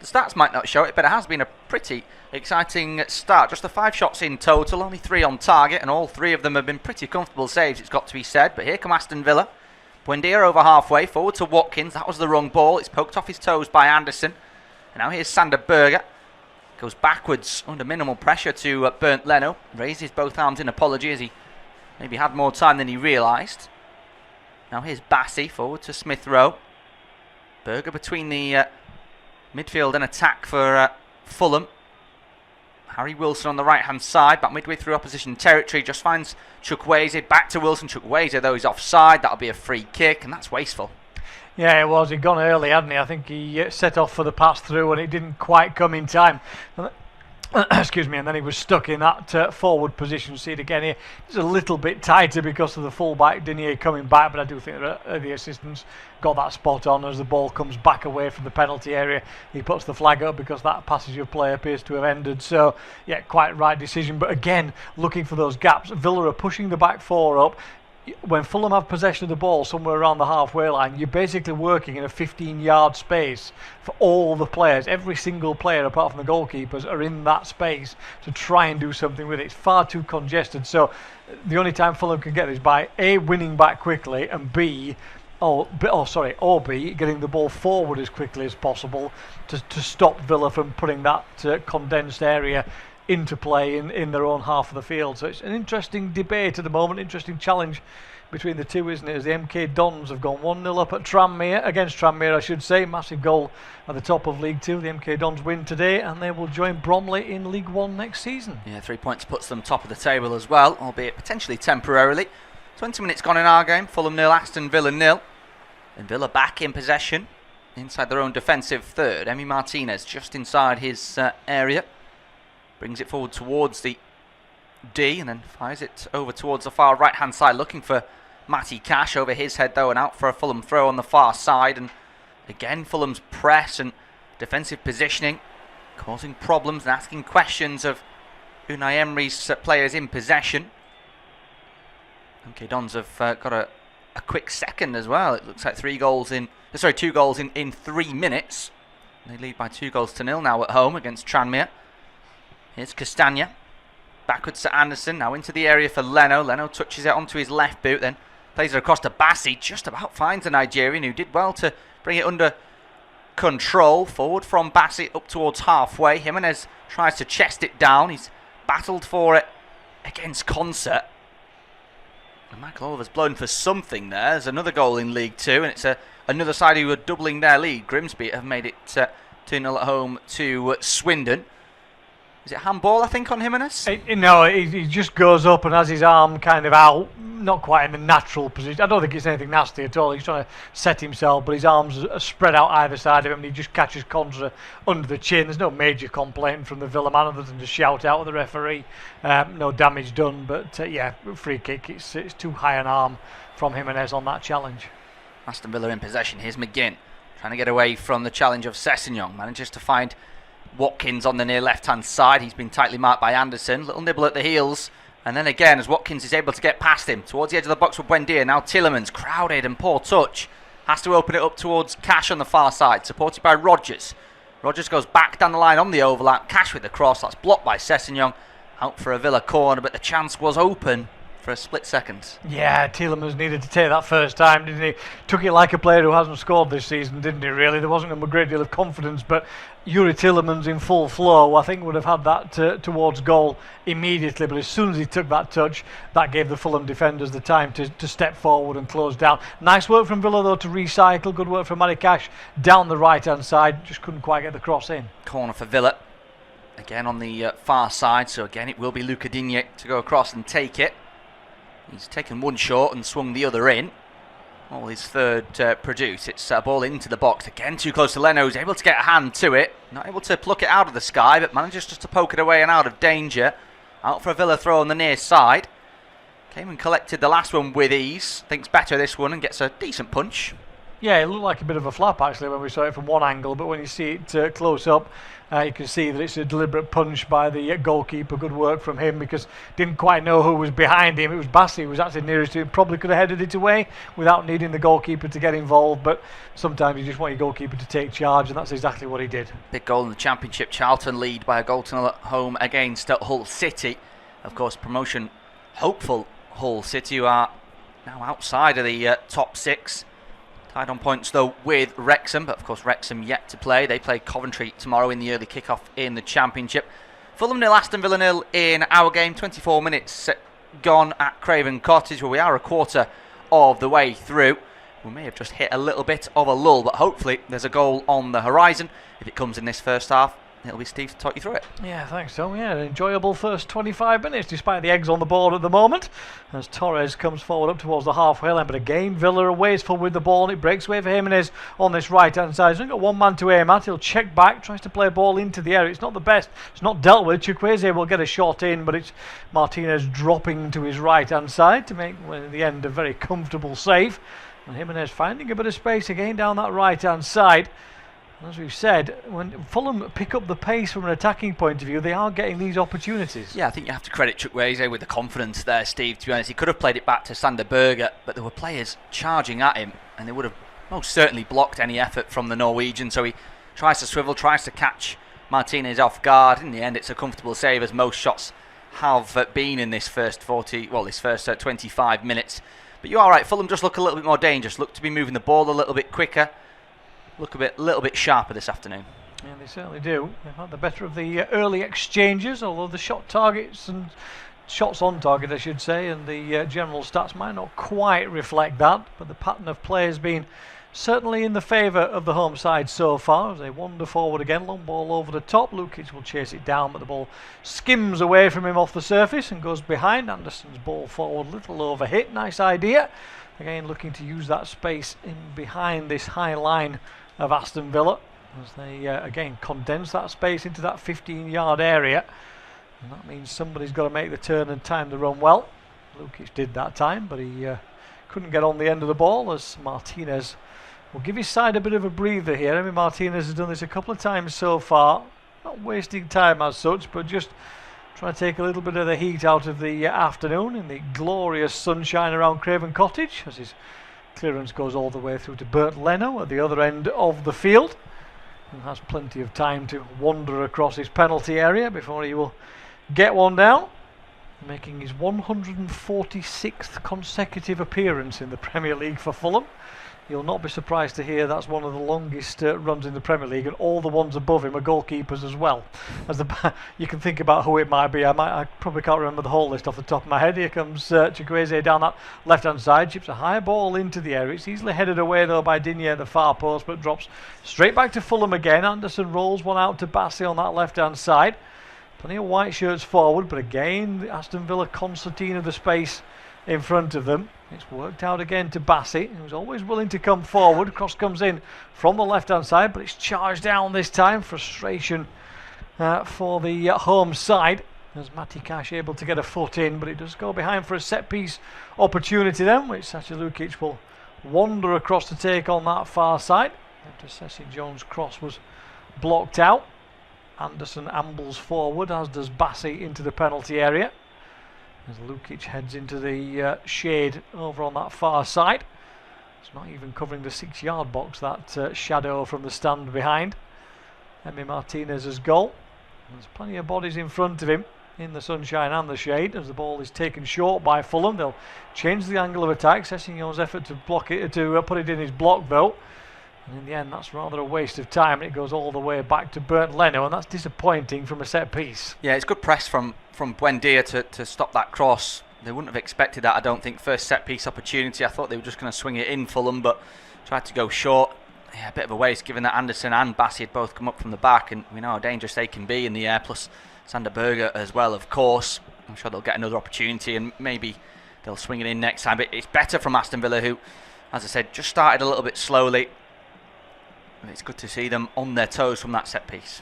The stats might not show it, but it has been a pretty exciting start. Just the 5 shots in total, only 3 on target, and all 3 of them have been pretty comfortable saves, it's got to be said. But here come Aston Villa. Buendia over halfway, forward to Watkins. That was the wrong ball. It's poked off his toes by Anderson. And now here's Sander Berger. Goes backwards under minimal pressure to Bernd Leno. Raises both arms in apology as he maybe had more time than he realised. Now here's Bassey, forward to Smith Rowe. Berger between the midfield and attack for Fulham. Harry Wilson on the right-hand side, back midway through opposition territory, just finds Chukwueze, back to Wilson. Chukwueze, though, is offside. That'll be a free kick, and that's wasteful. Yeah, it was. He'd gone early, hadn't he? I think he set off for the pass-through, and it didn't quite come in time. Excuse me, and then he was stuck in that forward position. See it again here. It's a little bit tighter because of the full-back Dinier coming back, but I do think that the assistants got that spot on as the ball comes back away from the penalty area. He puts the flag up because that passage of play appears to have ended. So, yeah, quite right decision. But again, looking for those gaps. Villa are pushing the back 4 up. When Fulham have possession of the ball somewhere around the halfway line, you're basically working in a 15-yard space for all the players. Every single player, apart from the goalkeepers, are in that space to try and do something with it. It's far too congested. So the only time Fulham can get it is by A, winning back quickly, and B, or B, getting the ball forward as quickly as possible to stop Villa from putting that condensed area into play in their own half of the field. So it's an interesting debate at the moment, interesting challenge between the two, isn't it? As the MK Dons have gone 1-0 up at Tranmere, against Tranmere I should say, massive goal at the top of League 2. The MK Dons win today and they will join Bromley in League 1 next season. Yeah, 3 points puts them top of the table as well, albeit potentially temporarily. 20 minutes gone in our game, Fulham 0, Aston Villa 0. And Villa back in possession, inside their own defensive third. Emi Martinez just inside his area. Brings it forward towards the D and then fires it over towards the far right-hand side, looking for Matty Cash over his head though, and out for a Fulham throw on the far side. And again, Fulham's press and defensive positioning causing problems and asking questions of Unai Emery's players in possession. MK Dons have got a quick second as well. It looks like 2 goals in 3 minutes. They lead by 2-0 now at home against Tranmere. Here's Castagna, backwards to Anderson, now into the area for Leno. Leno touches it onto his left boot, then plays it across to Bassey, just about finds the Nigerian, who did well to bring it under control. Forward from Bassey up towards halfway. Jimenez tries to chest it down. He's battled for it against Concert. And Michael Oliver's blown for something there. There's another goal in League 2, and it's another side who are doubling their lead. Grimsby have made it 2-0 at home to Swindon. Is it handball, I think, on Jimenez? No, he just goes up and has his arm kind of out, not quite in the natural position. I don't think it's anything nasty at all. He's trying to set himself, but his arms are spread out either side of him and he just catches Contra under the chin. There's no major complaint from the Villa man other than to shout out at the referee. No damage done, but yeah, free kick. It's too high an arm from Jimenez on that challenge. Aston Villa in possession. Here's McGinn trying to get away from the challenge of Sessegnon. Manages to find Watkins on the near left-hand side. He's been tightly marked by Anderson. Little nibble at the heels. And then again, as Watkins is able to get past him, towards the edge of the box with Buendia. Now Tielemans, crowded and poor touch. Has to open it up towards Cash on the far side, supported by Rodgers. Rodgers goes back down the line on the overlap. Cash with the cross. That's blocked by Sessegnon. Out for a Villa corner, but the chance was open for a split second. Yeah, Tielemans needed to take that first time, didn't he? Took it like a player who hasn't scored this season, didn't he, really? There wasn't a great deal of confidence, but Yuri Tielemans in full flow, I think, would have had that towards goal immediately, but as soon as he took that touch, that gave the Fulham defenders the time to step forward and close down. Nice work from Villa, though, to recycle. Good work from Matty Cash down the right-hand side. Just couldn't quite get the cross in. Corner for Villa. Again on the far side, so again it will be Luca Digne to go across and take it. He's taken one short and swung the other in. Well, his third produce. It's a ball into the box. Again, too close to Leno, who's able to get a hand to it. Not able to pluck it out of the sky, but manages just to poke it away and out of danger. Out for a Villa throw on the near side. Came and collected the last one with ease. Thinks better this one and gets a decent punch. Yeah, it looked like a bit of a flap actually when we saw it from one angle, but when you see it close up, you can see that it's a deliberate punch by the goalkeeper. Good work from him, because didn't quite know who was behind him. It was Bassey who was actually nearest to him. Probably could have headed it away without needing the goalkeeper to get involved, but sometimes you just want your goalkeeper to take charge, and that's exactly what he did. Big goal in the Championship. Charlton lead by a goal to nil at home against Hull City. Of course, promotion hopeful Hull City, who are now outside of the top 6. Tied on points though with Wrexham, but of course Wrexham yet to play. They play Coventry tomorrow in the early kick-off in the Championship. Fulham 0, Aston Villa 0 in our game. 24 minutes gone at Craven Cottage, where we are a quarter of the way through. We may have just hit a little bit of a lull, but hopefully there's a goal on the horizon. If it comes in this first half, it'll be Steve to talk you through it. Yeah, thanks, Tom. Yeah, an enjoyable first 25 minutes, despite the eggs on the board at the moment, as Torres comes forward up towards the halfway line. But again, Villa are wasteful with the ball, and it breaks away for Jimenez on this right-hand side. He's only got one man to aim at. He'll check back, tries to play a ball into the area. It's not the best. It's not dealt with. Chukwueze will get a shot in, but it's Martinez dropping to his right-hand side to make, well, in the end, a very comfortable save. And Jimenez finding a bit of space again down that right-hand side. As we've said, when Fulham pick up the pace from an attacking point of view, they are getting these opportunities. Yeah, I think you have to credit Chukwueze with the confidence there, Steve, to be honest. He could have played it back to Sander Berge, but there were players charging at him, and they would have most certainly blocked any effort from the Norwegian. So he tries to swivel, tries to catch Martinez off guard. In the end, it's a comfortable save, as most shots have been in this first 25 minutes. But you're all right, Fulham just look a little bit more dangerous, look to be moving the ball a little bit quicker. Look a little bit sharper this afternoon. Yeah, they certainly do. They've had the better of the early exchanges, although the shot targets and shots on target, I should say, and the general stats might not quite reflect that. But the pattern of play has been certainly in the favour of the home side so far, as they wander forward again. Long ball over the top. Lukic will chase it down, but the ball skims away from him off the surface and goes behind. Anderson's ball forward, little overhit. Nice idea. Again, looking to use that space in behind this high line of Aston Villa, as they again condense that space into that 15-yard area, and that means somebody's got to make the turn and time the run well. Lukic did that time, but he couldn't get on the end of the ball, as Martinez will give his side a bit of a breather here. I mean, Martinez has done this a couple of times so far, not wasting time as such, but just trying to take a little bit of the heat out of the afternoon in the glorious sunshine around Craven Cottage, as his clearance goes all the way through to Bernd Leno at the other end of the field, and has plenty of time to wander across his penalty area before he will get one down, making his 146th consecutive appearance in the Premier League for Fulham. You'll not be surprised to hear that's one of the longest runs in the Premier League, and all the ones above him are goalkeepers as well. As you can think about who it might be. I probably can't remember the whole list off the top of my head. Here comes Chukwueze down that left-hand side, chips a high ball into the area. It's easily headed away though by Digne at the far post, but drops straight back to Fulham again. Anderson rolls one out to Bassey on that left-hand side. Plenty of white shirts forward, but again, Aston Villa concertina the space in front of them. It's worked out again to Bassey, who's always willing to come forward. Cross comes in from the left-hand side, but it's charged down this time. Frustration for the home side, as Matty Cash able to get a foot in, but it does go behind for a set-piece opportunity then, which Sacha Lukic will wander across to take on that far side. After Sessi Jones' cross was blocked out. Anderson ambles forward, as does Bassey into the penalty area, as Lukic heads into the shade over on that far side. It's not even covering the 6-yard box, that shadow from the stand behind Emi Martinez's goal. There's plenty of bodies in front of him in the sunshine and the shade, as the ball is taken short by Fulham. They'll change the angle of attack. Sessigno's effort to block it, to put it in his block though, and in the end that's rather a waste of time, and it goes all the way back to Bernd Leno, and that's disappointing from a set piece. Yeah, it's good press from Buendia to stop that cross. They wouldn't have expected that, I don't think. First set piece opportunity, I thought they were just going to swing it in, Fulham, but tried to go short. Yeah, a bit of a waste, given that Anderson and Bassey had both come up from the back, and we know how dangerous they can be in the air, plus Sander Berge as well, of course. I'm sure they'll get another opportunity, and maybe they'll swing it in next time. But it's better from Aston Villa, who as I said, just started a little bit slowly. It's good to see them on their toes from that set piece.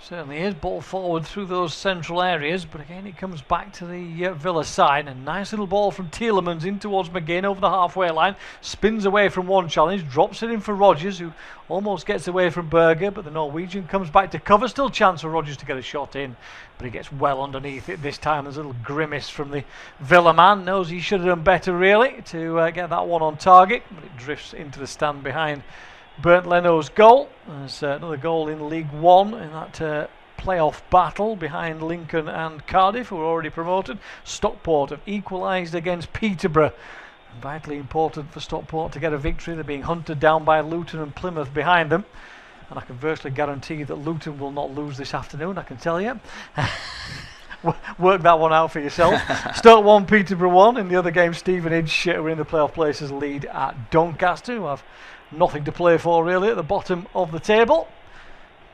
Certainly is. Ball forward through those central areas, but again it comes back to the Villa side. A nice little ball from Tielemans in towards McGinn over the halfway line. Spins away from one challenge, drops it in for Rodgers, who almost gets away from Berger, but the Norwegian comes back to cover. Still chance for Rodgers to get a shot in, but he gets well underneath it this time. There's a little grimace from the Villa man. Knows he should have done better really to get that one on target, but it drifts into the stand behind Bernd Leno's goal. There's another goal in League One in that playoff battle behind Lincoln and Cardiff, who are already promoted. Stockport have equalised against Peterborough. Vitally important for Stockport to get a victory. They're being hunted down by Luton and Plymouth behind them. And I can virtually guarantee that Luton will not lose this afternoon, I can tell you. Work that one out for yourself. Stoke 1, Peterborough 1. In the other game, Stevenage were in the playoff places lead at Doncaster, who have nothing to play for really at the bottom of the table.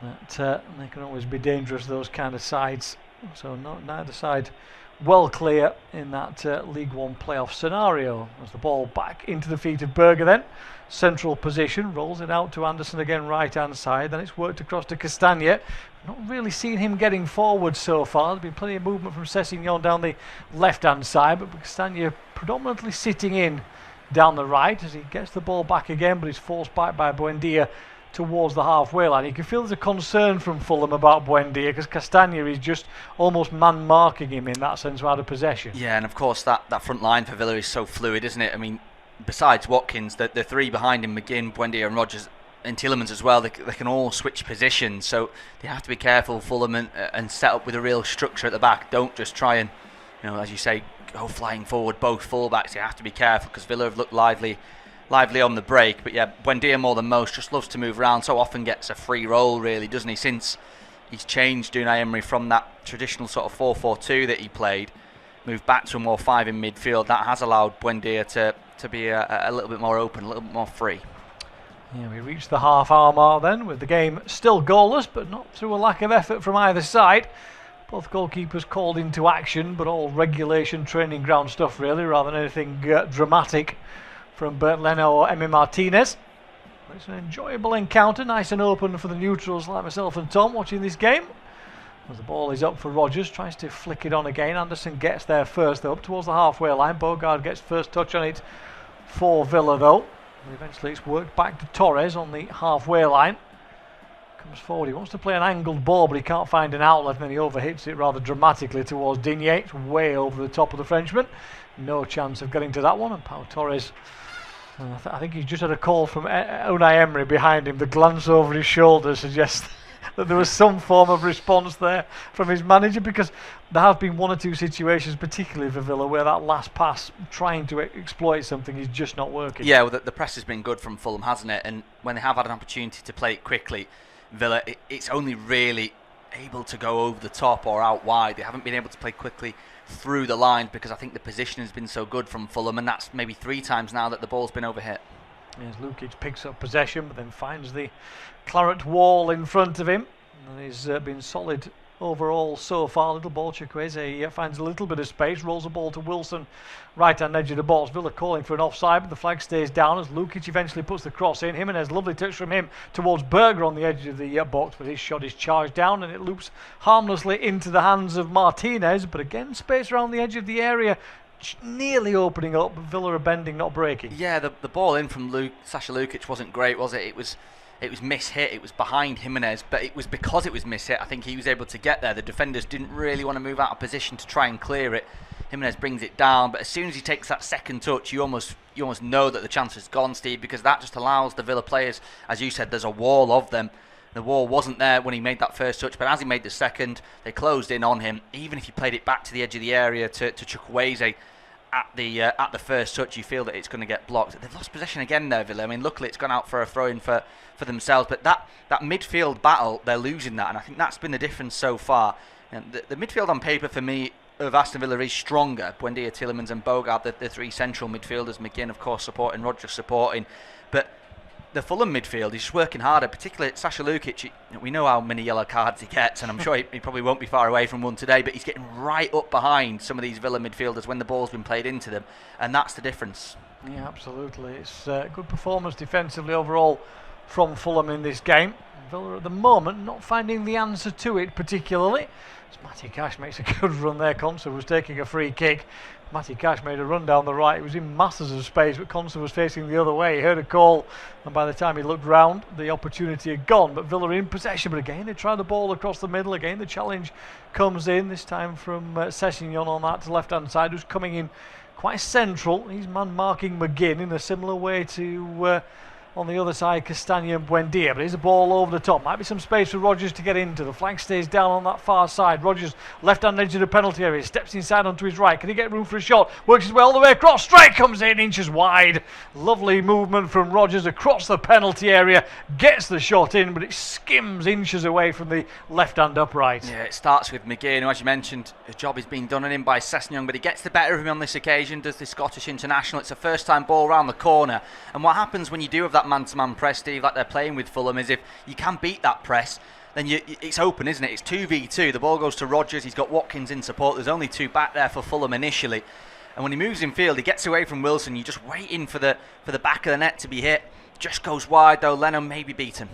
But they can always be dangerous, those kind of sides. So neither side well clear in that League One playoff scenario. As the ball back into the feet of Berger then. Central position, rolls it out to Anderson again, right hand side. Then it's worked across to Castagna. Not really seen him getting forward so far. There's been plenty of movement from Sessegnon down the left hand side, but Castagna predominantly sitting in down the right as he gets the ball back again, but he's forced back by Buendia towards the halfway line. You can feel there's a concern from Fulham about Buendia because Castagna is just almost man-marking him in that sense out of possession. Yeah, and of course that front line for Villa is so fluid, isn't it? I mean, besides Watkins, the three behind him, McGinn, Buendia and Rodgers and Tielemans as well, they can all switch positions, so they have to be careful, Fulham, and set up with a real structure at the back. Don't just try and, as you say, go flying forward, both fullbacks. You have to be careful because Villa have looked lively on the break. But yeah, Buendia more than most just loves to move around, so often gets a free roll really, doesn't he? Since he's changed Unai Emery from that traditional sort of 4-4-2 that he played, moved back to a more 5 in midfield, that has allowed Buendia to be a little bit more open, a little bit more free. Yeah, we reached the half-hour mark then, with the game still goalless, but not through a lack of effort from either side. Both goalkeepers called into action, but all regulation training ground stuff really, rather than anything dramatic from Bernd Leno or Emi Martinez. But it's an enjoyable encounter, nice and open for the neutrals like myself and Tom watching this game. As the ball is up for Rodgers, tries to flick it on again. Anderson gets there first, though, up towards the halfway line. Bogard gets first touch on it for Villa, though. And eventually it's worked back to Torres on the halfway line. Comes forward, he wants to play an angled ball, but he can't find an outlet, and then he overhits it rather dramatically towards Digne. It's way over the top of the Frenchman. No chance of getting to that one, and Pau Torres, I think he just had a call from Unai Emery behind him. The glance over his shoulder suggests that there was some form of response there from his manager, because there have been one or two situations, particularly for Villa, where that last pass, trying to exploit something, is just not working. Yeah, well, the press has been good from Fulham, hasn't it? And when they have had an opportunity to play it quickly, Villa, it's only really able to go over the top or out wide. They haven't been able to play quickly through the line because I think the position has been so good from Fulham, and that's maybe 3 times now that the ball's been overhit. Yes, Lukic picks up possession, but then finds the claret wall in front of him, and he's been solid overall so far. Little ball, Chukwueze finds a little bit of space, rolls the ball to Wilson, right hand edge of the box. Villa calling for an offside, but the flag stays down as Lukic eventually puts the cross in. Jimenez, lovely touch from him towards Berger on the edge of the box, but his shot is charged down and it loops harmlessly into the hands of Martinez, but again space around the edge of the area, nearly opening up. Villa are bending, not breaking. Yeah, the ball in from Sasha Lukic wasn't great, was it? It was mishit, it was behind Jimenez, but it was because it was mishit, I think he was able to get there. The defenders didn't really want to move out of position to try and clear it. Jimenez brings it down, but as soon as he takes that second touch, you almost know that the chance is gone, Steve, because that just allows the Villa players, as you said, there's a wall of them. The wall wasn't there when he made that first touch, but as he made the second, they closed in on him. Even if he played it back to the edge of the area to Chukwueze at the first touch, you feel that it's going to get blocked. They've lost possession again there, Villa. I mean, luckily it's gone out for a throw-in for themselves, but that midfield battle, they're losing that, and I think that's been the difference so far. And the midfield on paper for me of Aston Villa is stronger. Buendia, Tielemans and Bogard, the 3 central midfielders, McGinn of course supporting, Rodgers supporting, but the Fulham midfield is just working harder, particularly Sasha Lukic. We know how many yellow cards he gets, and I'm sure he probably won't be far away from one today, but he's getting right up behind some of these Villa midfielders when the ball's been played into them, and that's the difference. Yeah, absolutely. It's a good performance defensively overall from Fulham in this game. Villa at the moment not finding the answer to it particularly. As Matty Cash makes a good run there, Conser was taking a free kick. Matty Cash made a run down the right. He was in masses of space, but Conser was facing the other way. He heard a call, and by the time he looked round, the opportunity had gone. But Villa in possession, but again they try the ball across the middle. Again the challenge comes in, this time from Sessegnon on that left-hand side, who's coming in quite central. He's man-marking McGinn in a similar way to on the other side Castagne and Buendia, but here's a ball over the top. Might be some space for Rodgers to get into. The flag stays down on that far side. Rodgers left-hand edge of the penalty area, steps inside onto his right. Can he get room for a shot? Works his way all the way across. Strike comes in, inches wide. Lovely movement from Rodgers across the penalty area. Gets the shot in, but it skims inches away from the left-hand upright. Yeah, it starts with McGinn, who, as you mentioned, the job is being done on him by Sessegnon, but he gets the better of him on this occasion, does the Scottish international. It's a first-time ball round the corner, and what happens when you do have that man-to-man press, Steve, like they're playing with Fulham, is if you can beat that press, then it's open, isn't it? It's 2v2. The ball goes to Rodgers. He's got Watkins in support. There's only two back there for Fulham initially, and when he moves in field, he gets away from Wilson. You're just waiting for the back of the net to be hit. Just goes wide though. Leno may be beaten.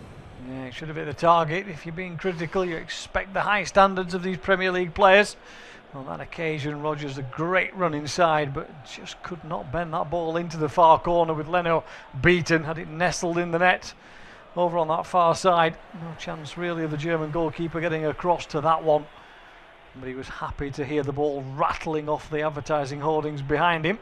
Yeah, it should have hit the target. If you're being critical, you expect the high standards of these Premier League players. On that occasion, Rodgers a great run inside, but just could not bend that ball into the far corner with Leno beaten. Had it nestled in the net over on that far side. No chance really of the German goalkeeper getting across to that one. But he was happy to hear the ball rattling off the advertising hoardings behind him.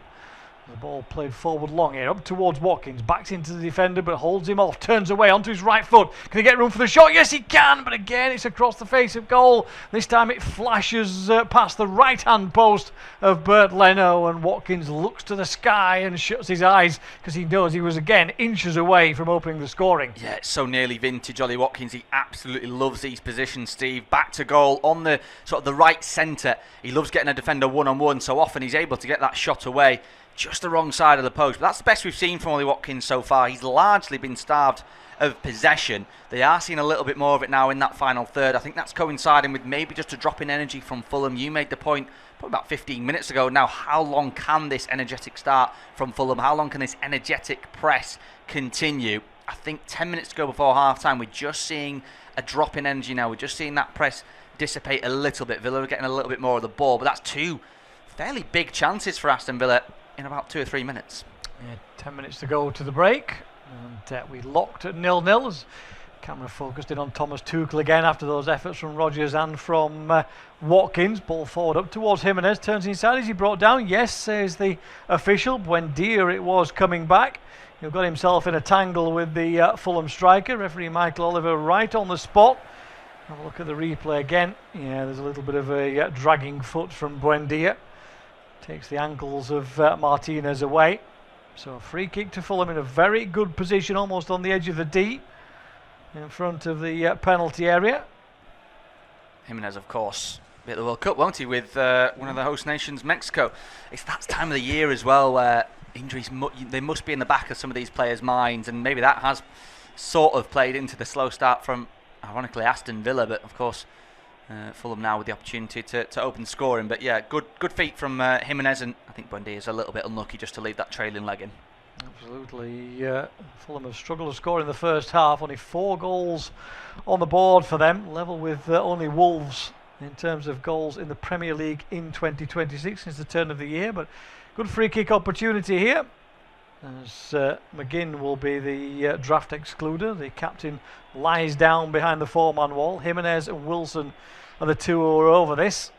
The ball played forward long here, up towards Watkins, backs into the defender but holds him off, turns away onto his right foot. Can he get room for the shot? Yes he can, but again it's across the face of goal. This time it flashes past the right hand post of Bert Leno, and Watkins looks to the sky and shuts his eyes because he knows he was again inches away from opening the scoring. Yeah, it's so nearly vintage Ollie Watkins. He absolutely loves these positions, Steve. Back to goal on the sort of the right centre. He loves getting a defender one-on-one, so often he's able to get that shot away. Just the wrong side of the post. But that's the best we've seen from Ollie Watkins so far. He's largely been starved of possession. They are seeing a little bit more of it now in that final third. I think that's coinciding with maybe just a drop in energy from Fulham. You made the point probably about 15 minutes ago. Now, how long can this energetic start from Fulham? How long can this energetic press continue? I think 10 minutes to go before half-time, we're just seeing a drop in energy now. We're just seeing that press dissipate a little bit. Villa are getting a little bit more of the ball, but that's two fairly big chances for Aston Villa in about 2 or 3 minutes. Yeah, 10 minutes to go to the break, and we locked at 0-0 as camera focused in on Thomas Tuchel again after those efforts from Rodgers and from Watkins. Ball forward up towards Jimenez, turns inside. Is he brought down? Yes, says the official. Buendia it was coming back. He got himself in a tangle with the Fulham striker. Referee Michael Oliver right on the spot. Have a look at the replay again. Yeah, there's a little bit of a dragging foot from Buendia. Takes the ankles of Martinez away. So a free kick to Fulham in a very good position, almost on the edge of the D, in front of the penalty area. Jimenez, of course, be at the World Cup, won't he, with one of the host nations, Mexico. It's that time of the year as well where injuries, they must be in the back of some of these players' minds, and maybe that has sort of played into the slow start from, ironically, Aston Villa, but of course Fulham now with the opportunity to open scoring. But yeah, good feat from Jimenez, and I think Buendia is a little bit unlucky just to leave that trailing leg in. Absolutely. Fulham have struggled to score in the first half. Only 4 goals on the board for them, level with only Wolves in terms of goals in the Premier League in 2026 since the turn of the year. But good free kick opportunity here, as McGinn will be the draft excluder. The captain lies down behind the 4-man wall. Jimenez and Wilson are the two who are over this.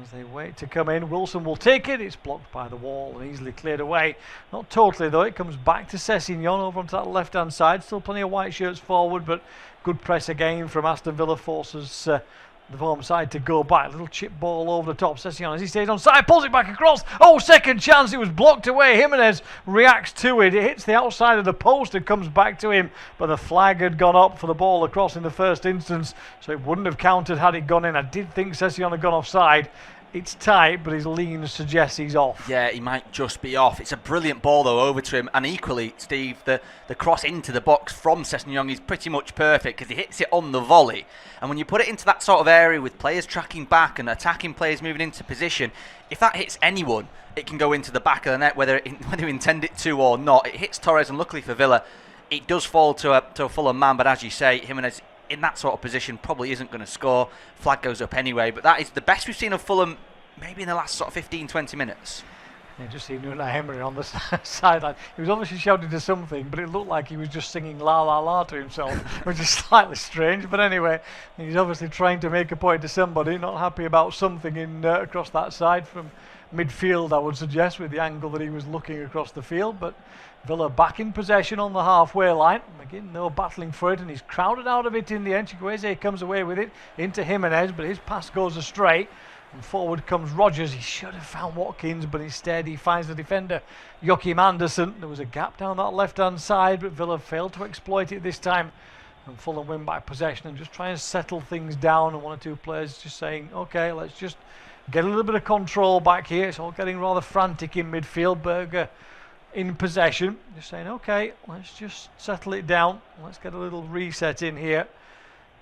As they wait to come in, Wilson will take it. It's blocked by the wall and easily cleared away. Not totally though. It comes back to Sessegnon over onto that left-hand side. Still plenty of white shirts forward, but good press again from Aston Villa forces the home side to go back. Little chip ball over the top. Sessegnon, as he stays on side, pulls it back across. Oh, second chance. It was blocked away. Jimenez reacts to it. It hits the outside of the post and comes back to him. But the flag had gone up for the ball across in the first instance, so it wouldn't have counted had it gone in. I did think Sessegnon had gone offside. It's tight, but his lean suggests he's off. Yeah, he might just be off. It's a brilliant ball, though, over to him. And equally, Steve, the cross into the box from Sessegnon is pretty much perfect because he hits it on the volley. And when you put it into that sort of area with players tracking back and attacking players moving into position, if that hits anyone, it can go into the back of the net, whether you intend it to or not. It hits Torres, and luckily for Villa, it does fall to a Fulham man. But as you say, Jimenez in that sort of position probably isn't going to score. Flag goes up anyway, but that is the best we've seen of Fulham maybe in the last sort of 15-20 minutes. Yeah, just seen Unai Emery on the sideline. He was obviously shouting to something, but it looked like he was just singing la la la to himself, which is slightly strange. But anyway, he's obviously trying to make a point to somebody, not happy about something in across that side from midfield, I would suggest, with the angle that he was looking across the field. But Villa back in possession on the halfway line. Again, no battling for it, and he's crowded out of it in the end. Chukwueze comes away with it into Jimenez, but his pass goes astray. And forward comes Rodgers. He should have found Watkins, but instead he finds the defender, Joachim Andersen. There was a gap down that left-hand side, but Villa failed to exploit it this time. And Fulham win by possession and just try and settle things down. And one or two players just saying, OK, let's just get a little bit of control back here. It's all getting rather frantic in midfield. Berger in possession, just saying, OK, let's just settle it down. Let's get a little reset in here.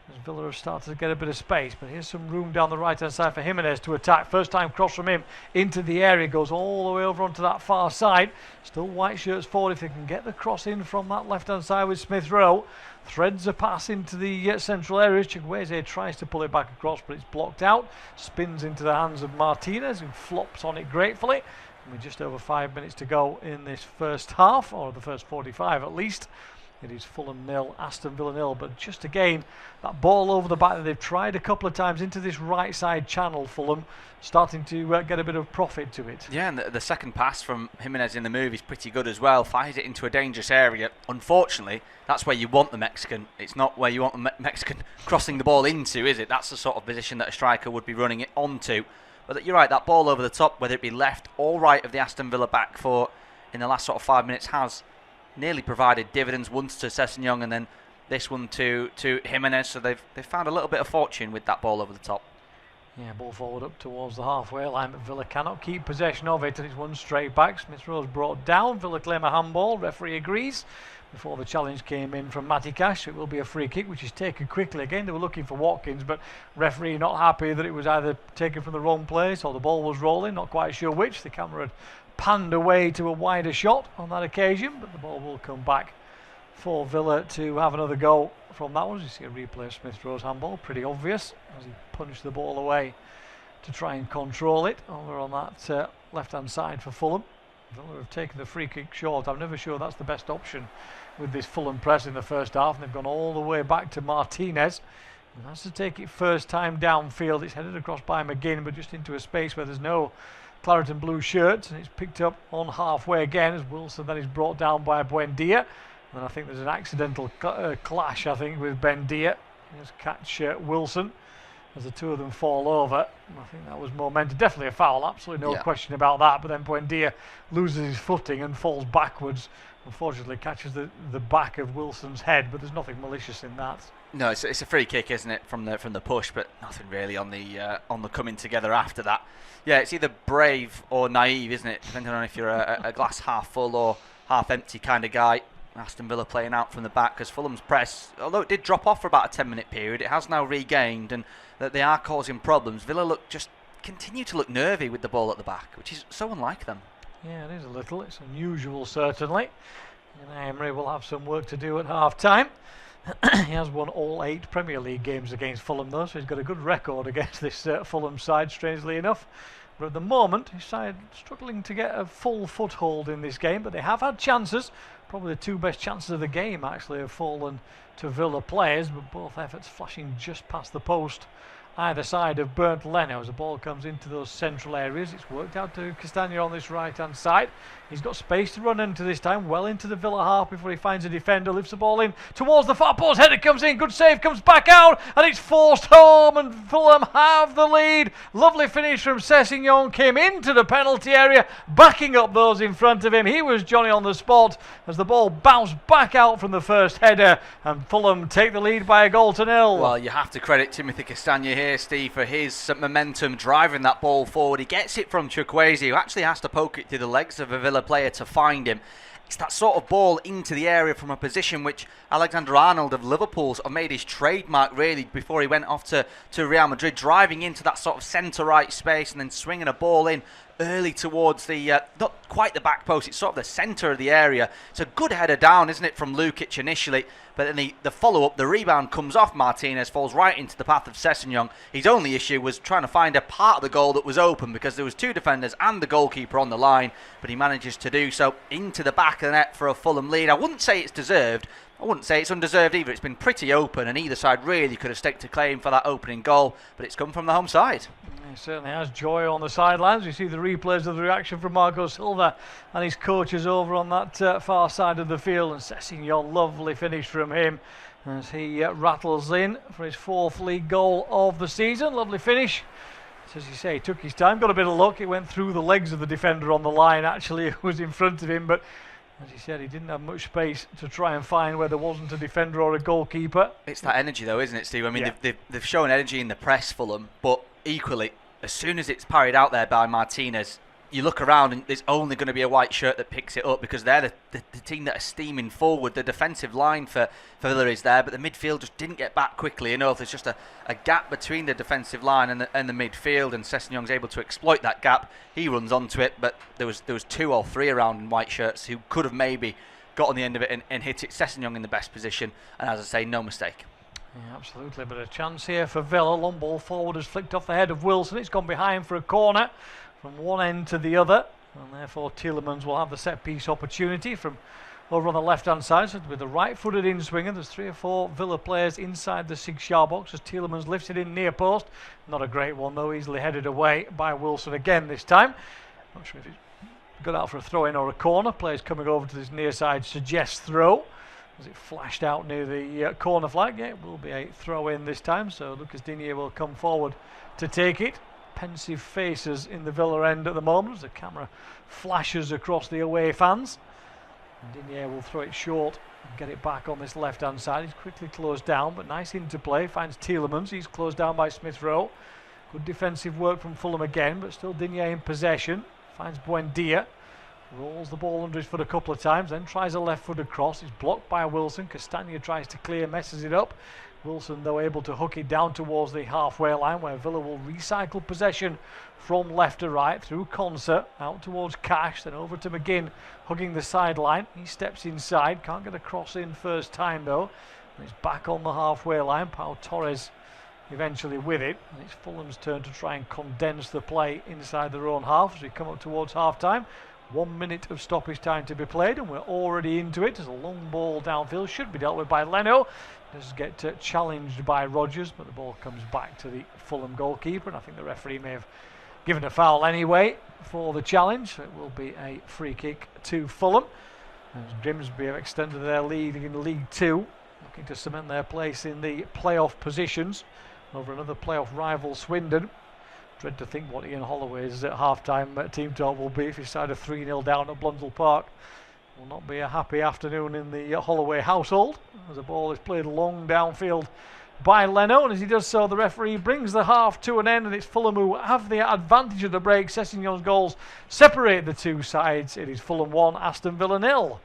As Villa have started to get a bit of space, but here's some room down the right-hand side for Jimenez to attack. First time cross from him into the area, goes all the way over onto that far side. Still white shirts forward if they can get the cross in from that left-hand side with Smith Rowe. Threads a pass into the central areas. Chukwueze tries to pull it back across, but it's blocked out. Spins into the hands of Martinez, who flops on it gratefully. And with just over 5 minutes to go in this first half, or the first 45 at least. It is Fulham 0, Aston Villa 0, but just again, that ball over the back that they've tried a couple of times into this right side channel, Fulham, starting to get a bit of profit to it. Yeah, and the second pass from Jimenez in the move is pretty good as well. Fires it into a dangerous area. Unfortunately, that's where you want the Mexican. It's not where you want the Mexican crossing the ball into, is it? That's the sort of position that a striker would be running it onto. But you're right, that ball over the top, whether it be left or right of the Aston Villa back four in the last sort of 5 minutes, has nearly provided dividends, once to Sessegnon and then this one to Jimenez. So they've found a little bit of fortune with that ball over the top. Yeah, ball forward up towards the halfway line, but Villa cannot keep possession of it, and it's one straight back. Smith Rowe's brought down. Villa claim a handball. Referee agrees. Before the challenge came in from Matty Cash, it will be a free kick, which is taken quickly. Again, they were looking for Watkins, but referee not happy that it was either taken from the wrong place or the ball was rolling. Not quite sure which. The camera had panned away to a wider shot on that occasion, but the ball will come back for Villa to have another go from that one. As you see a replay of Smith Rowe's handball, pretty obvious as he punched the ball away to try and control it over on that left hand side for Fulham. Villa have taken the free kick short. I'm never sure that's the best option with this Fulham press in the first half, and they've gone all the way back to Martinez. And has to take it first time downfield. It's headed across by McGinn, but just into a space where there's no claret and blue shirts, and it's picked up on halfway again as Wilson then is brought down by Buendia. And I think there's an accidental clash, I think, with Buendia. Just catch Wilson as the two of them fall over. And I think that was momentum. Definitely a foul, absolutely no question about that. But then Buendia loses his footing and falls backwards. Unfortunately, catches the back of Wilson's head, but there's nothing malicious in that. No, it's a free kick, isn't it, from the push, but nothing really on the coming together after that. Yeah, it's either brave or naive, isn't it? Depending on if you're a glass half full or half empty kind of guy. Aston Villa playing out from the back, because Fulham's press, although it did drop off for about a 10-minute period, it has now regained, and that they are causing problems. Villa continue to look nervy with the ball at the back, which is so unlike them. Yeah, it is a little. It's unusual, certainly. And Emery will have some work to do at half-time. He has won all 8 Premier League games against Fulham, though, so he's got a good record against this Fulham side, strangely enough. But at the moment, his side struggling to get a full foothold in this game, but they have had chances. Probably the 2 best chances of the game, actually, have fallen to Villa players, but both efforts flashing just past the post either side of Bernd Leno. As the ball comes into those central areas, it's worked out to Castagna on this right hand side. He's got space to run into this time, well into the Villa half before he finds a defender, lifts the ball in towards the far post, header comes in, good save, comes back out, and it's forced home, and Fulham have the lead. Lovely finish from Sessegnon, came into the penalty area, backing up those in front of him. He was Johnny on the spot as the ball bounced back out from the first header, and Fulham take the lead by 1-0. Well, you have to credit Timothy Castagna here. here, Steve, for his momentum driving that ball forward. He gets it from Chukwueze, who actually has to poke it through the legs of a Villa player to find him. It's that sort of ball into the area from a position which Alexander-Arnold of Liverpool sort of made his trademark, really, before he went off to Real Madrid, driving into that sort of centre-right space and then swinging a ball in early towards the, not quite the back post, it's sort of the centre of the area. It's a good header down, isn't it, from Lukic initially, but then the follow-up, the rebound comes off Martinez, falls right into the path of Sessegnon. His only issue was trying to find a part of the goal that was open because there was two defenders and the goalkeeper on the line, but he manages to do so into the back of the net for a Fulham lead. I wouldn't say it's deserved. I wouldn't say it's undeserved either. It's been pretty open and either side really could have staked a claim for that opening goal, but it's come from the home side. He certainly has joy on the sidelines. You see the replays of the reaction from Marco Silva and his coaches over on that far side of the field. And Sessegnon, lovely finish from him as he rattles in for his 4th league goal of the season. Lovely finish. As you say, he took his time, got a bit of luck. It went through the legs of the defender on the line, actually, who was in front of him. But as he said, he didn't have much space to try and find where there wasn't a defender or a goalkeeper. It's that energy, though, isn't it, Steve? I mean, Yeah. they've shown energy in the press, Fulham, but equally, as soon as it's parried out there by Martinez, you look around and there's only going to be a white shirt that picks it up because they're the team that are steaming forward. The defensive line for Villa is there, but the midfield just didn't get back quickly enough. There's just a gap between the defensive line and the midfield, and Sessegnon's able to exploit that gap. He runs onto it, but there was 2 or 3 around in white shirts who could have maybe got on the end of it and hit it. Sessegnon in the best position, and as I say, no mistake. Yeah, absolutely, but a chance here for Villa. Long ball forward has flicked off the head of Wilson. It's gone behind for a corner from one end to the other, and therefore Tielemans will have the set piece opportunity from over on the left hand side. So with the right footed in swinger, there's 3 or 4 Villa players inside the 6-yard box as Tielemans lifts it in near post. Not a great one though, easily headed away by Wilson again this time. Not sure if it's got out for a throw in or a corner. Players coming over to this near side suggests throw as it flashed out near the corner flag. Yeah, it will be a throw in this time, so Lucas Digne will come forward to take it. Pensive faces in the Villa end at the moment as the camera flashes across the away fans. And Digne will throw it short and get it back on this left hand side. He's quickly closed down, but nice interplay. Finds Tielemans. He's closed down by Smith Rowe. Good defensive work from Fulham again, but still Digne in possession. Finds Buendia. Rolls the ball under his foot a couple of times, then tries a left-footed cross. It's blocked by Wilson. Castagna tries to clear, messes it up. Wilson, though, able to hook it down towards the halfway line, where Villa will recycle possession from left to right through Concert, out towards Cash, then over to McGinn, hugging the sideline. He steps inside, can't get a cross in first time though. And it's back on the halfway line. Pau Torres eventually with it. And it's Fulham's turn to try and condense the play inside their own half as we come up towards half-time. 1 minute of stoppage time to be played, and we're already into it. There's a long ball downfield, should be dealt with by Leno. Does get challenged by Rodgers, but the ball comes back to the Fulham goalkeeper, and I think the referee may have given a foul anyway for the challenge. So it will be a free kick to Fulham. As Grimsby have extended their lead in League 2, looking to cement their place in the playoff positions over another playoff rival, Swindon. Dread to think what Ian Holloway's at half-time team talk will be if he started 3-0 down at Blundell Park. Will not be a happy afternoon in the Holloway household as the ball is played long downfield by Leno, and as he does so the referee brings the half to an end, and it's Fulham who have the advantage of the break. Sessegnon's goals separate the two sides. It is Fulham 1, Aston Villa 0.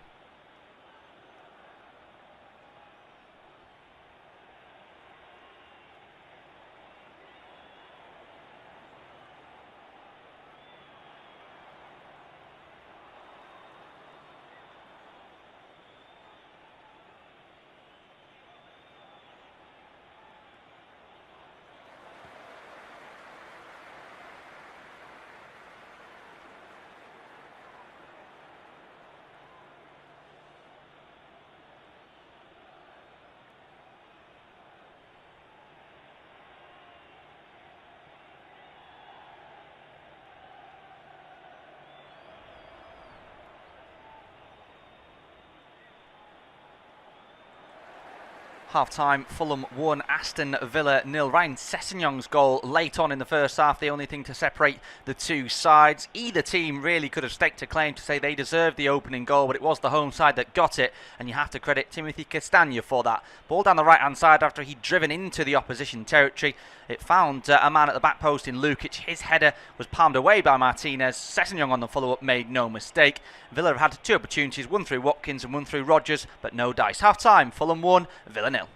Half-time, Fulham 1, Aston Villa 0. Ryan Sessegnong's goal late on in the first half, the only thing to separate the two sides. Either team really could have staked a claim to say they deserved the opening goal, but it was the home side that got it, and you have to credit Timothy Castagna for that. Ball down the right-hand side after he'd driven into the opposition territory. It found a man at the back post in Lukic. His header was palmed away by Martinez. Sessegnong on the follow-up made no mistake. Villa have had two opportunities, one through Watkins and one through Rodgers, but no dice. Half-time, Fulham 1, Villa 0.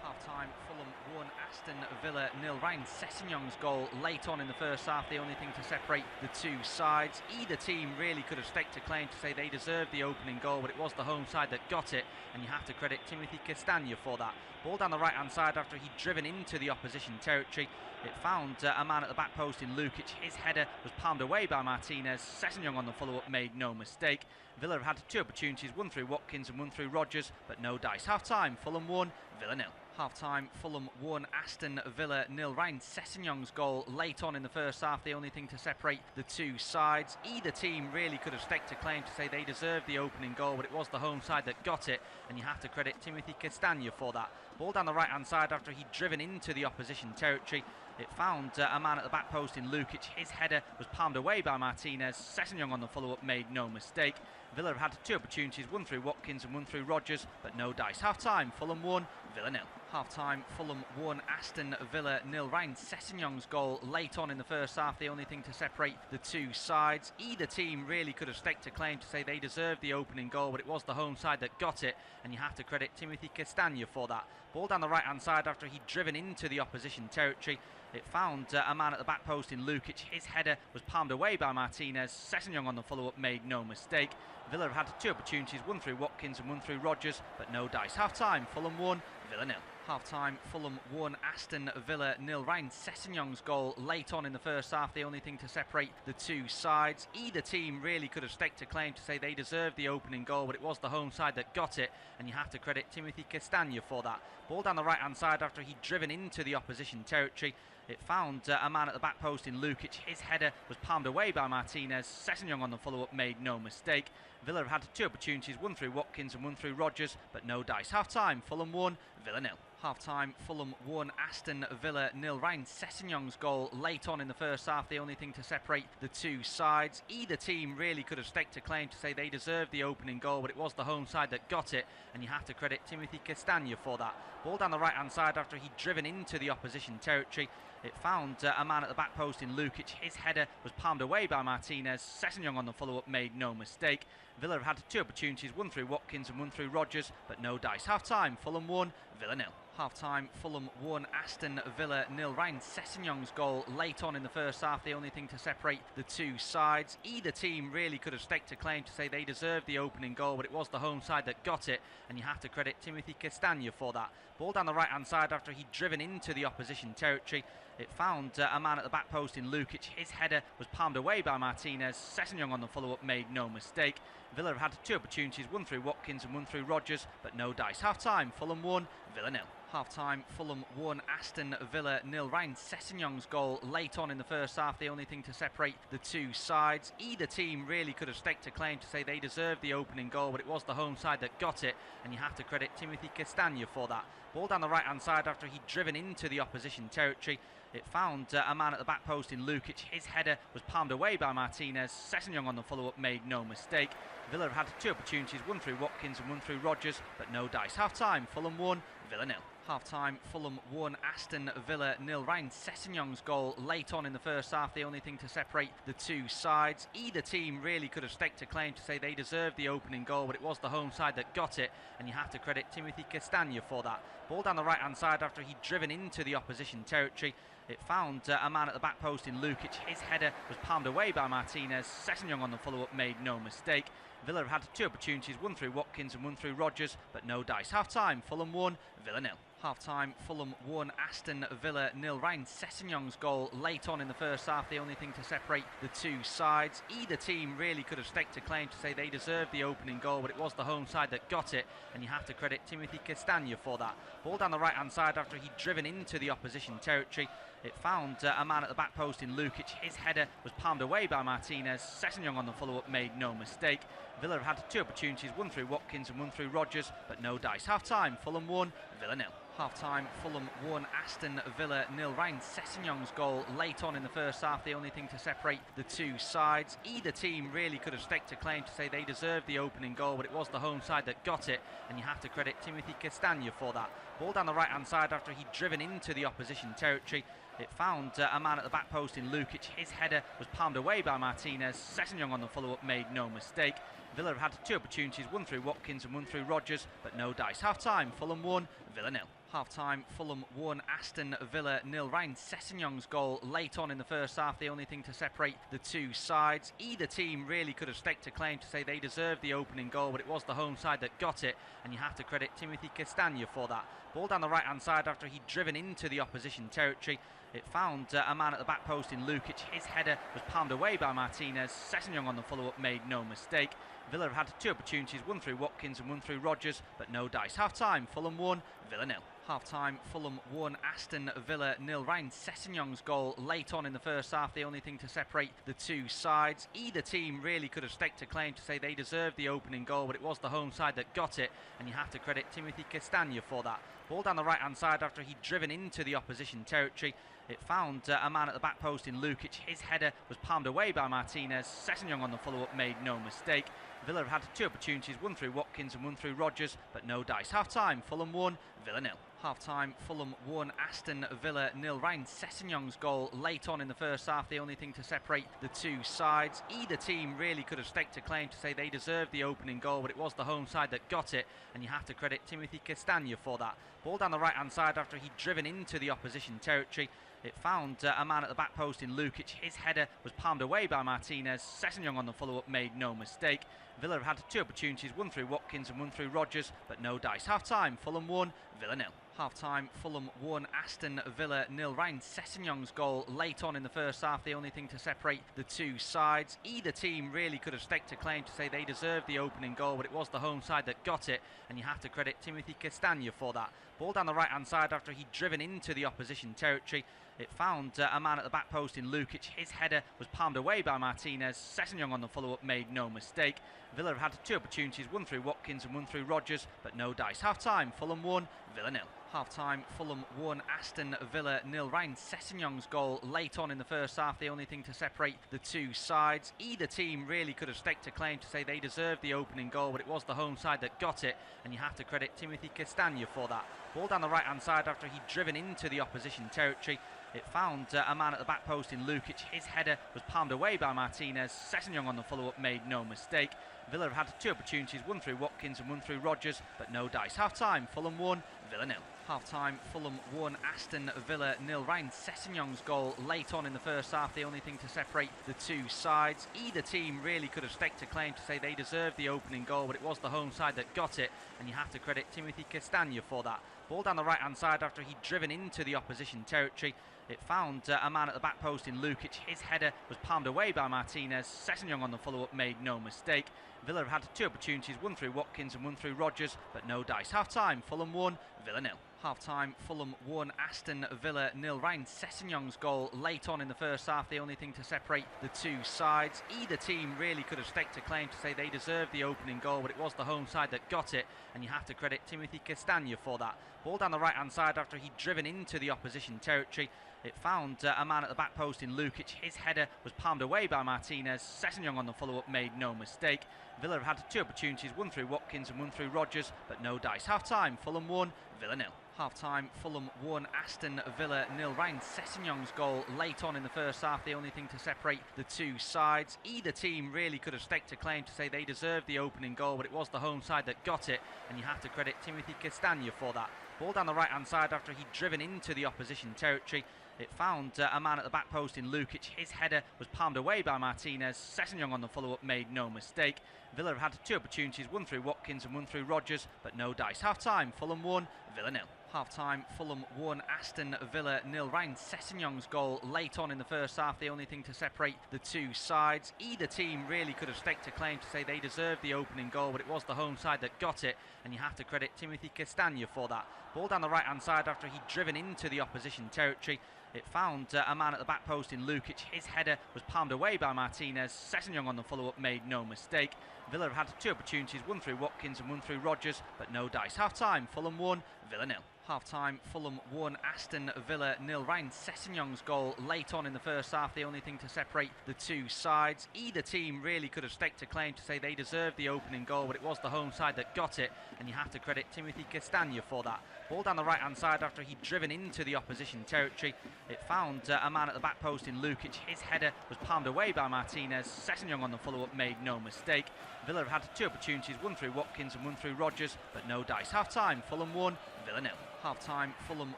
Half-time, Fulham 1, Aston Villa 0. Ryan Sessegnong's goal late on in the first half, the only thing to separate the two sides. Either team really could have staked a claim to say they deserved the opening goal, but it was the home side that got it, and you have to credit Timothy Castagna for that. Ball down the right-hand side after he'd driven into the opposition territory. It found a man at the back post in Lukic. His header was palmed away by Martinez. Sessegnong on the follow-up made no mistake. Villa have had two opportunities, one through Watkins and one through Rodgers, but no dice. Half-time, Fulham 1, Villa 0. Half-time, Fulham 1, Aston Villa 0. Ryan Sessegnong's goal late on in the first half, the only thing to separate the two sides. Either team really could have staked a claim to say they deserved the opening goal, but it was the home side that got it, and you have to credit Timothy Castagna for that. Ball down the right-hand side after he'd driven into the opposition territory. It found a man at the back post in Lukic. His header was palmed away by Martinez. Sessegnong on the follow-up made no mistake. Villa have had two opportunities, one through Watkins and one through Rodgers, but no dice. Half-time, Fulham 1, Villa 0. Half-time, Fulham 1, Aston Villa 0. Ryan Sessegnong's goal late on in the first half, the only thing to separate the two sides. Either team really could have staked a claim to say they deserved the opening goal, but it was the home side that got it, and you have to credit Timothy Castagna for that. Ball down the right-hand side after he'd driven into the opposition territory. It found a man at the back post in Lukic. His header was palmed away by Martinez. Sessegnong on the follow-up made no mistake. Villa have had two opportunities, one through Watkins and one through Rodgers, but no dice. Half-time, Fulham 1, Villa 0. Half-time, Fulham 1, Aston Villa 0. Ryan Sessegnong's goal late on in the first half, the only thing to separate the two sides. Either team really could have staked a claim to say they deserved the opening goal, but it was the home side that got it, and you have to credit Timothy Castagna for that. Ball down the right-hand side after he'd driven into the opposition territory. It found a man at the back post in Lukic. His header was palmed away by Martinez. Sessegnong on the follow-up made no mistake. Villa have had two opportunities, one through Watkins and one through Rodgers, but no dice. Half-time, Fulham 1, Villa 0. Half-time, Fulham 1, Aston Villa 0. Ryan Sessegnong's goal late on in the first half, the only thing to separate the two sides. Either team really could have staked a claim to say they deserved the opening goal, but it was the home side that got it, and you have to credit Timothy Castagna for that. Ball down the right-hand side after he'd driven into the opposition territory. It found a man at the back post in Lukic. His header was palmed away by Martinez. Sessegnong on the follow-up made no mistake. Villa have had two opportunities, one through Watkins and one through Rodgers, but no dice. Half-time, Fulham 1, Villa 0. Half-time, Fulham 1, Aston Villa 0. Ryan Sessegnong's goal late on in the first half, the only thing to separate the two sides. Either team really could have staked a claim to say they deserved the opening goal, but it was the home side that got it, and you have to credit Timothy Castagna for that. Ball down the right-hand side after he'd driven into the opposition territory. It found a man at the back post in Lukic. His header was palmed away by Martinez. Sessegnong on the follow-up made no mistake. Villa have had two opportunities, one through Watkins and one through Rodgers, but no dice. Half-time, Fulham 1, Villa 0. Half-time, Fulham 1, Aston Villa 0. Ryan Sessegnong's goal late on in the first half, the only thing to separate the two sides. Either team really could have staked a claim to say they deserved the opening goal, but it was the home side that got it, and you have to credit Timothy Castagna for that. Ball down the right-hand side after he'd driven into the opposition territory. It found a man at the back post in Lukic. His header was palmed away by Martinez. Sessegnong on the follow-up made no mistake. Villa have had two opportunities, one through Watkins and one through Rodgers, but no dice. Half-time, Fulham 1, Villa 0. Half-time, Fulham 1, Aston Villa 0. Ryan Sessegnong's goal late on in the first half, the only thing to separate the two sides. Either team really could have staked a claim to say they deserved the opening goal, but it was the home side that got it, and you have to credit Timothy Castagna for that. Ball down the right-hand side after he'd driven into the opposition territory. It found a man at the back post in Lukic. His header was palmed away by Martinez. Sessegnon on the follow-up made no mistake. Villa have had 2 opportunities, one through Watkins and one through Rodgers, but no dice. Half-time, Fulham 1, Villa 0. Half-time, Fulham 1, Aston Villa 0. Ryan Sessegnon's goal late on in the first half, the only thing to separate the two sides. Either team really could have staked a claim to say they deserved the opening goal, but it was the home side that got it, and you have to credit Timothy Castagna for that. Ball down the right-hand side after he'd driven into the opposition territory. It found a man at the back post in Lukic. His header was palmed away by Martinez. Sessegnon on the follow-up made no mistake. Villa have had 2 opportunities, one through Watkins and one through Rodgers, but no dice. Half-time, Fulham 1, Villa 0. Half-time, Fulham 1, Aston Villa 0. Ryan Sessegnon's goal late on in the first half, the only thing to separate the two sides. Either team really could have staked a claim to say they deserved the opening goal, but it was the home side that got it, and you have to credit Timothy Castagna for that. Ball down the right-hand side after he'd driven into the opposition territory. It found a man at the back post in Lukic. His header was palmed away by Martinez. Sessegnon on the follow-up made no mistake. Villa have had 2 opportunities, one through Watkins and one through Rodgers, but no dice. Half-time, Fulham 1, Villa 0. Half-time, Fulham 1, Aston Villa 0. Ryan Sessegnon's goal late on in the first half, the only thing to separate the two sides. Either team really could have staked a claim to say they deserved the opening goal, but it was the home side that got it, and you have to credit Timothy Castagna for that. Ball down the right-hand side after he'd driven into the opposition territory. It found a man at the back post in Lukic. His header was palmed away by Martinez. Sessegnon on the follow-up made no mistake. Villa have had 2 opportunities, one through Watkins and one through Rodgers, but no dice. Half-time, Fulham 1, Villa 0. Half-time, Fulham 1, Aston Villa 0. Ryan Sessegnon's goal late on in the first half, the only thing to separate the two sides. Either team really could have staked a claim to say they deserved the opening goal, but it was the home side that got it, and you have to credit Timothy Castagna for that. Ball down the right-hand side after he'd driven into the opposition territory. It found a man at the back post in Lukic. His header was palmed away by Martinez. Sessegnon on the follow-up made no mistake. Villa have had 2 opportunities, one through Watkins and one through Rodgers, but no dice. Half-time, Fulham 1, Villa 0. Half-time, Fulham 1, Aston Villa 0. Ryan Sessegnon's goal late on in the first half, the only thing to separate the two sides. Either team really could have staked a claim to say they deserved the opening goal, but it was the home side that got it, and you have to credit Timothy Castagna for that. Ball down the right-hand side after he'd driven into the opposition territory. It found a man at the back post in Lukic. His header was palmed away by Martinez. Sessegnon on the follow-up made no mistake. Villa have had 2 opportunities, one through Watkins and one through Rodgers, but no dice. Half-time, Fulham 1, Villa 0. Half-time, Fulham 1, Aston Villa 0. Ryan Sessegnon's goal late on in the first half, the only thing to separate the two sides. Either team really could have staked a claim to say they deserved the opening goal, but it was the home side that got it, and you have to credit Timothy Castagna for that. Ball down the right-hand side after he'd driven into the opposition territory. It found a man at the back post in Lukic. His header was palmed away by Martinez. Sessegnon on the follow-up made no mistake. Villa have had 2 opportunities, one through Watkins and one through Rodgers, but no dice. Half-time, Fulham 1, Villa 0. Half-time, Fulham 1, Aston Villa 0. Ryan Sessegnon's goal late on in the first half, the only thing to separate the two sides. Either team really could have staked a claim to say they deserved the opening goal, but it was the home side that got it, and you have to credit Timothy Castagna for that. Ball down the right-hand side after he'd driven into the opposition territory. It found a man at the back post in Lukic. His header was palmed away by Martinez. Sessegnon on the follow-up made no mistake. Villa have had 2 opportunities, one through Watkins and one through Rodgers, but no dice. Half-time, Fulham 1, Villa 0. Half-time, Fulham 1, Aston Villa 0. Ryan Sessegnon's goal late on in the first half, the only thing to separate the two sides. Either team really could have staked a claim to say they deserved the opening goal, but it was the home side that got it, and you have to credit Timothy Castagna for that. Ball down the right-hand side after he'd driven into the opposition territory. It found a man at the back post in Lukic. His header was palmed away by Martinez. Sessegnon on the follow-up made no mistake. Villa have had 2 opportunities, one through Watkins and one through Rodgers, but no dice. Half-time, Fulham 1, Villa 0. Half-time, Fulham 1, Aston Villa 0. Ryan Sessegnon's goal late on in the first half, the only thing to separate the two sides. Either team really could have staked a claim to say they deserved the opening goal, but it was the home side that got it, and you have to credit Timothy Castagna for that. Ball down the right-hand side after he'd driven into the opposition territory. It found a man at the back post in Lukic. His header was palmed away by Martinez. Sessegnon on the follow-up made no mistake. Villa have had 2 opportunities, one through Watkins and one through Rodgers, but no dice. Half-time, Fulham 1, Villa 0. Half-time, Fulham 1, Aston Villa 0. Ryan Sessegnon's goal late on in the first half, the only thing to separate the two sides. Either team really could have staked a claim to say they deserved the opening goal, but it was the home side that got it, and you have to credit Timothy Castagna for that. Ball down the right-hand side after he'd driven into the opposition territory. It found a man at the back post in Lukic. His header was palmed away by Martinez. Sessegnon on the follow-up made no mistake. Villa have had two opportunities, one through Watkins and one through Rodgers, but no dice. Half-time, Fulham 1, Villa 0. Half-time, Fulham 1, Aston Villa 0. Ryan Sessegnon's goal late on in the first half, the only thing to separate the two sides. Either team really could have staked a claim to say they deserved the opening goal, but it was the home side that got it, and you have to credit Timothy Castagna for that. Ball down the right-hand side after he'd driven into the opposition territory. It found a man at the back post in Lukic. His header was palmed away by Martinez. Sessegnon on the follow-up made no mistake. Villa have had two opportunities, one through Watkins and one through Rodgers, but no dice. Half-time, Fulham 1, Villa 0. Half-time, Fulham 1, Aston Villa 0. Ryan Sessegnon's goal late on in the first half, the only thing to separate the two sides. Either team really could have staked a claim to say they deserved the opening goal, but it was the home side that got it, and you have to credit Timothy Castagna for that. Ball down the right-hand side after he'd driven into the opposition territory. It found a man at the back post in Lukic. His header was palmed away by Martinez. Sessegnon on the follow-up made no mistake. Villa have had two opportunities, one through Watkins and one through Rodgers, but no dice. Half-time, Fulham 1, Villa 0. Half-time, Fulham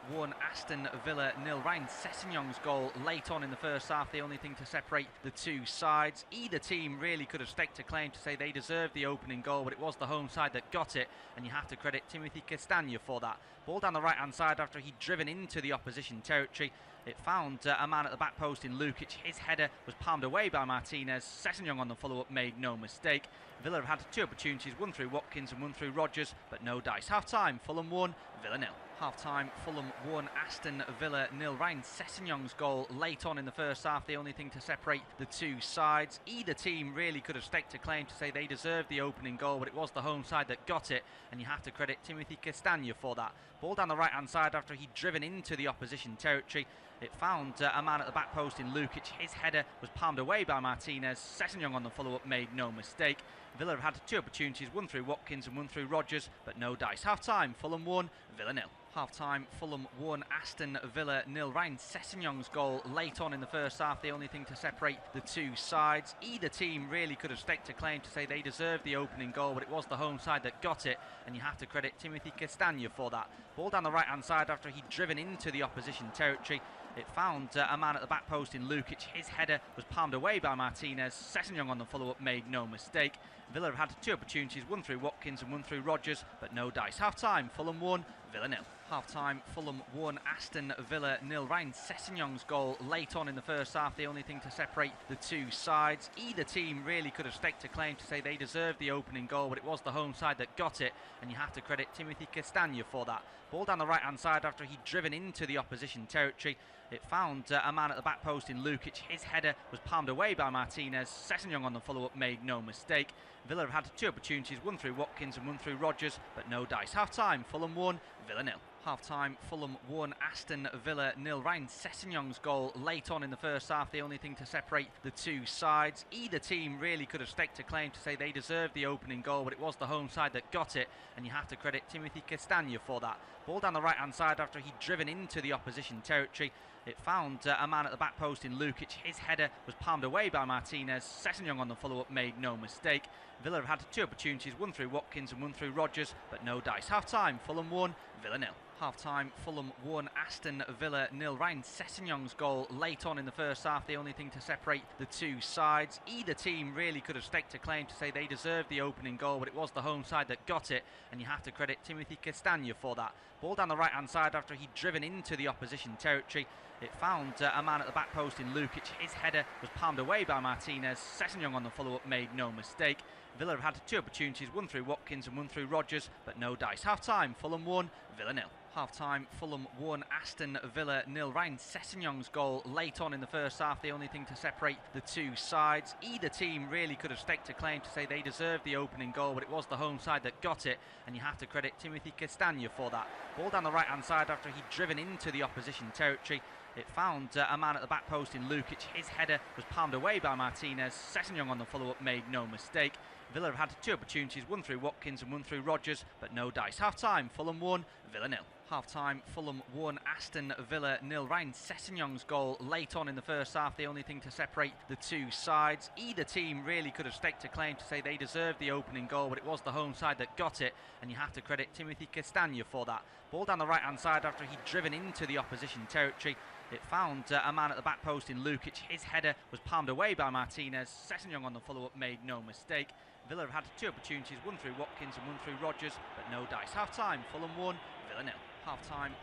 1, Aston Villa 0. Ryan Sessegnon's goal late on in the first half, the only thing to separate the two sides. Either team really could have staked a claim to say they deserved the opening goal, but it was the home side that got it, and you have to credit Timothy Castagna for that. Ball down the right-hand side after he'd driven into the opposition territory. It found a man at the back post in Lukic. His header was palmed away by Martinez. Sessegnon on the follow-up made no mistake. Villa have had two opportunities, one through Watkins and one through Rodgers, but no dice. Half-time, Fulham 1, Villa 0. Half-time, Fulham 1, Aston Villa 0. Ryan Sessegnon's goal late on in the first half, the only thing to separate the two sides. Either team really could have staked a claim to say they deserved the opening goal, but it was the home side that got it, and you have to credit Timothy Castagna for that. Ball down the right-hand side after he'd driven into the opposition territory. It found a man at the back post in Lukic. His header was palmed away by Martinez. Sessegnon on the follow-up made no mistake. Villa have had two opportunities, one through Watkins and one through Rodgers, but no dice. Half-time, Fulham 1, Villa 0. Half-time, Fulham 1, Aston Villa 0. Ryan Sessegnon's goal late on in the first half, the only thing to separate the two sides. Either team really could have staked a claim to say they deserved the opening goal, but it was the home side that got it, and you have to credit Timothy Castagna for that. Ball down the right-hand side after he'd driven into the opposition territory. It found a man at the back post in Lukic. His header was palmed away by Martinez. Sessegnon on the follow-up made no mistake. Villa have had two opportunities, one through Watkins and one through Rodgers, but no dice. Half-time, Fulham 1, Villa 0. Half-time, Fulham 1, Aston Villa 0. Ryan Sessegnon's goal late on in the first half, the only thing to separate the two sides. Either team really could have staked a claim to say they deserved the opening goal, but it was the home side that got it, and you have to credit Timothy Castagna for that. Ball down the right-hand side after he'd driven into the opposition territory. It found a man at the back post in Lukic. His header was palmed away by Martinez. Sessegnon on the follow-up made no mistake. Villa have had two opportunities, one through Watkins and one through Rodgers, but no dice. Half-time, Fulham 1, Villa 0. Half-time, Fulham 1, Aston Villa 0. Ryan Sessegnon's goal late on in the first half, the only thing to separate the two sides. Either team really could have staked a claim to say they deserved the opening goal, but it was the home side that got it, and you have to credit Timothy Castagna for that. Ball down the right-hand side after he'd driven into the opposition territory. It found a man at the back post in Lukic. His header was palmed away by Martinez. Sessegnon on the follow-up made no mistake. Villa have had two opportunities, one through Watkins and one through Rodgers, but no dice. Half-time, Fulham 1, Villa 0. Half-time, Fulham 1, Aston Villa 0. Ryan Sessegnon's goal late on in the first half, the only thing to separate the two sides. Either team really could have staked a claim to say they deserved the opening goal, but it was the home side that got it, and you have to credit Timothy Castagna for that. Ball down the right-hand side after he'd driven into the opposition territory. It found a man at the back post in Lukic. His header was palmed away by Martinez. Sessegnon on the follow-up made no mistake. Villa have had two opportunities, one through Watkins and one through Rodgers, but no dice. Half-time, Fulham 1, Villa 0. Half-time, Fulham 1, Aston Villa 0. Ryan Sessegnon's goal late on in the first half, the only thing to separate the two sides. Either team really could have staked a claim to say they deserved the opening goal, but it was the home side that got it, and you have to credit Timothy Castagna for that. Ball down the right-hand side after he'd driven into the opposition territory. It found a man at the back post in Lukic. His header was palmed away by Martinez. Sessegnon on the follow-up made no mistake. Villa have had two opportunities, one through Watkins and one through Rodgers, but no dice. Half-time, Fulham 1, Villa 0. Half-time, Fulham 1, Aston Villa 0. Ryan Sessegnon's goal late on in the first half, the only thing to separate the two sides. Either team really could have staked a claim to say they deserved the opening goal, but it was the home side that got it, and you have to credit Timothy Castagna for that. Ball down the right-hand side after he'd driven into the opposition territory. It found a man at the back post in Lukic. His header was palmed away by Martinez. Sessegnon on the follow-up made no mistake. Villa have had 2 opportunities, one through Watkins and one through Rodgers, but no dice. Half-time, Fulham 1, Villa 0. Half-time.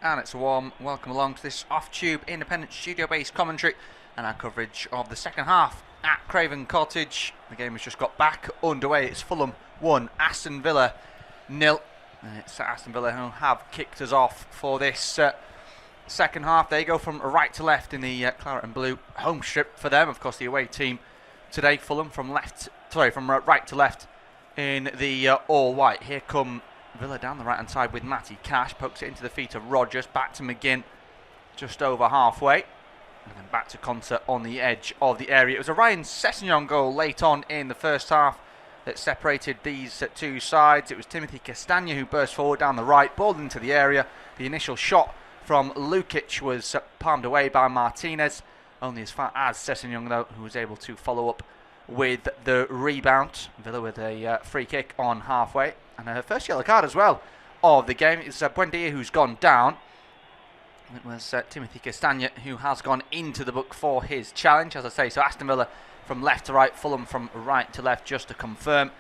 And it's a warm welcome along to this off-tube independent studio-based commentary and our coverage of the second half at Craven Cottage. The game has just got back underway. It's Fulham 1, Aston Villa 0. And it's Aston Villa who have kicked us off for this second half. They go from right to left in the claret and blue home strip for them. Of course, the away team today, Fulham, from right to left in the all white. Here come Villa down the right hand side with Matty Cash, pokes it into the feet of Rodgers, back to McGinn just over halfway, and then back to Concert on the edge of the area. It was a Ryan Sessegnon goal late on in the first half that separated these 2 sides. It was Timothy Castagna who burst forward down the right, balled into the area. The initial shot from Lukic was palmed away by Martinez, only as far as Sessegnon though, who was able to follow up with the rebound. Villa with a free kick on halfway, and her first yellow card as well of the game. It's Buendia who's gone down. It was Timothy Castagna who has gone into the book for his challenge, as I say. So Aston Villa from left to right, Fulham from right to left, just to confirm.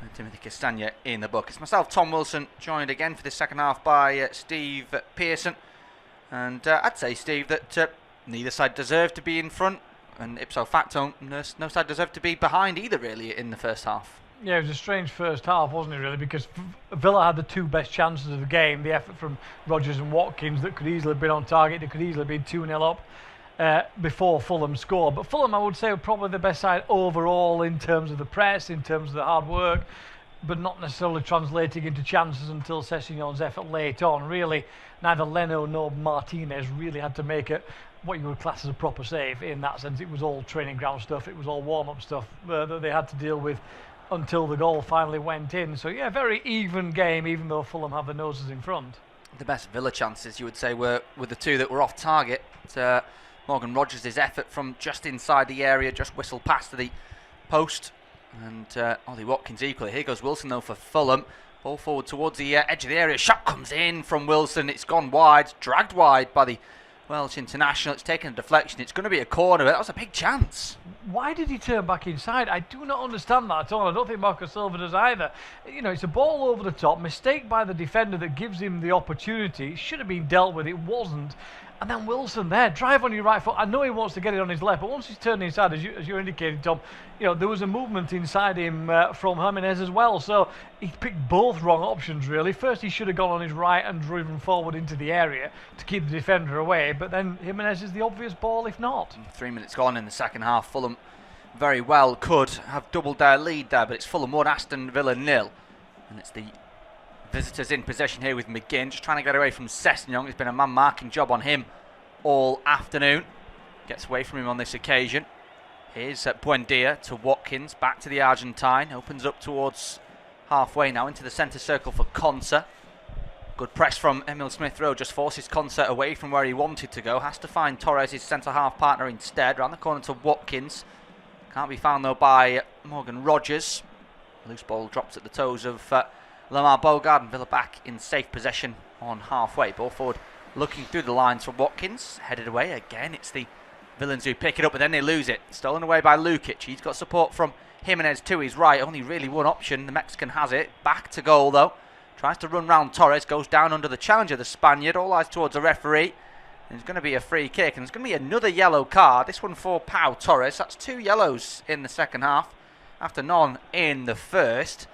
And Timothy Castagna in the book. It's myself, Tom Wilson, joined again for this second half by Steve Pearson. And I'd say, Steve, that neither side deserved to be in front, and ipso facto, no side deserved to be behind either, really, in the first half. Yeah, it was a strange first half, wasn't it, really, because Villa had the 2 best chances of the game. The effort from Rodgers and Watkins that could easily have been on target, that could easily have been 2-0 up before Fulham scored. But Fulham, I would say, were probably the best side overall in terms of the press, in terms of the hard work, but not necessarily translating into chances until Sessegnon's effort late on. Really, neither Leno nor Martinez really had to make it what you would class as a proper save in that sense. It was all training ground stuff, it was all warm-up stuff that they had to deal with until the goal finally went in. So yeah, very even game, even though Fulham have the noses in front. The best Villa chances, you would say, were the 2 that were off target. Morgan Rodgers' effort from just inside the area, just whistled past to the post, and Ollie Watkins equally. Here goes Wilson though for Fulham. Ball forward towards the edge of the area. Shot comes in from Wilson. It's gone wide, dragged wide by the Welsh international. It's taken a deflection. It's going to be a corner. That was a big chance. Why did he turn back inside? I do not understand that at all. I don't think Marco Silva does either. You know, it's a ball over the top, mistake by the defender that gives him the opportunity. It should have been dealt with. It wasn't. And then Wilson there, drive on your right foot. I know he wants to get it on his left, but once he's turned inside, as you're indicating, Tom, you know, there was a movement inside him from Jimenez as well. So he picked both wrong options, really. First, he should have gone on his right and driven forward into the area to keep the defender away. But then Jimenez is the obvious ball, if not. 3 minutes gone in the second half. Fulham very well could have doubled their lead there, but it's Fulham 1, Aston Villa 0. And it's the visitors in possession here with McGinn, just trying to get away from Sessegnon. It's been a man-marking job on him all afternoon. Gets away from him on this occasion. Here's Buendia to Watkins, back to the Argentine. Opens up towards halfway now into the centre circle for Conser. Good press from Emil Smith-Rowe, just forces Conser away from where he wanted to go. Has to find Torres, his centre-half partner, instead. Round the corner to Watkins. Can't be found though by Morgan Rodgers. Loose ball drops at the toes of Lamar Bogard, and Villa back in safe possession on halfway. Ball forward looking through the lines for Watkins. Headed away again. It's the Villains who pick it up, but then they lose it. Stolen away by Lukic. He's got support from Jimenez to his right. Only really one option. The Mexican has it. Back to goal though. Tries to run round Torres. Goes down under the challenge of the Spaniard. All eyes towards the referee. There's going to be a free kick, and there's going to be another yellow card. This one for Pau Torres. That's 2 yellows in the second half, after none in the first.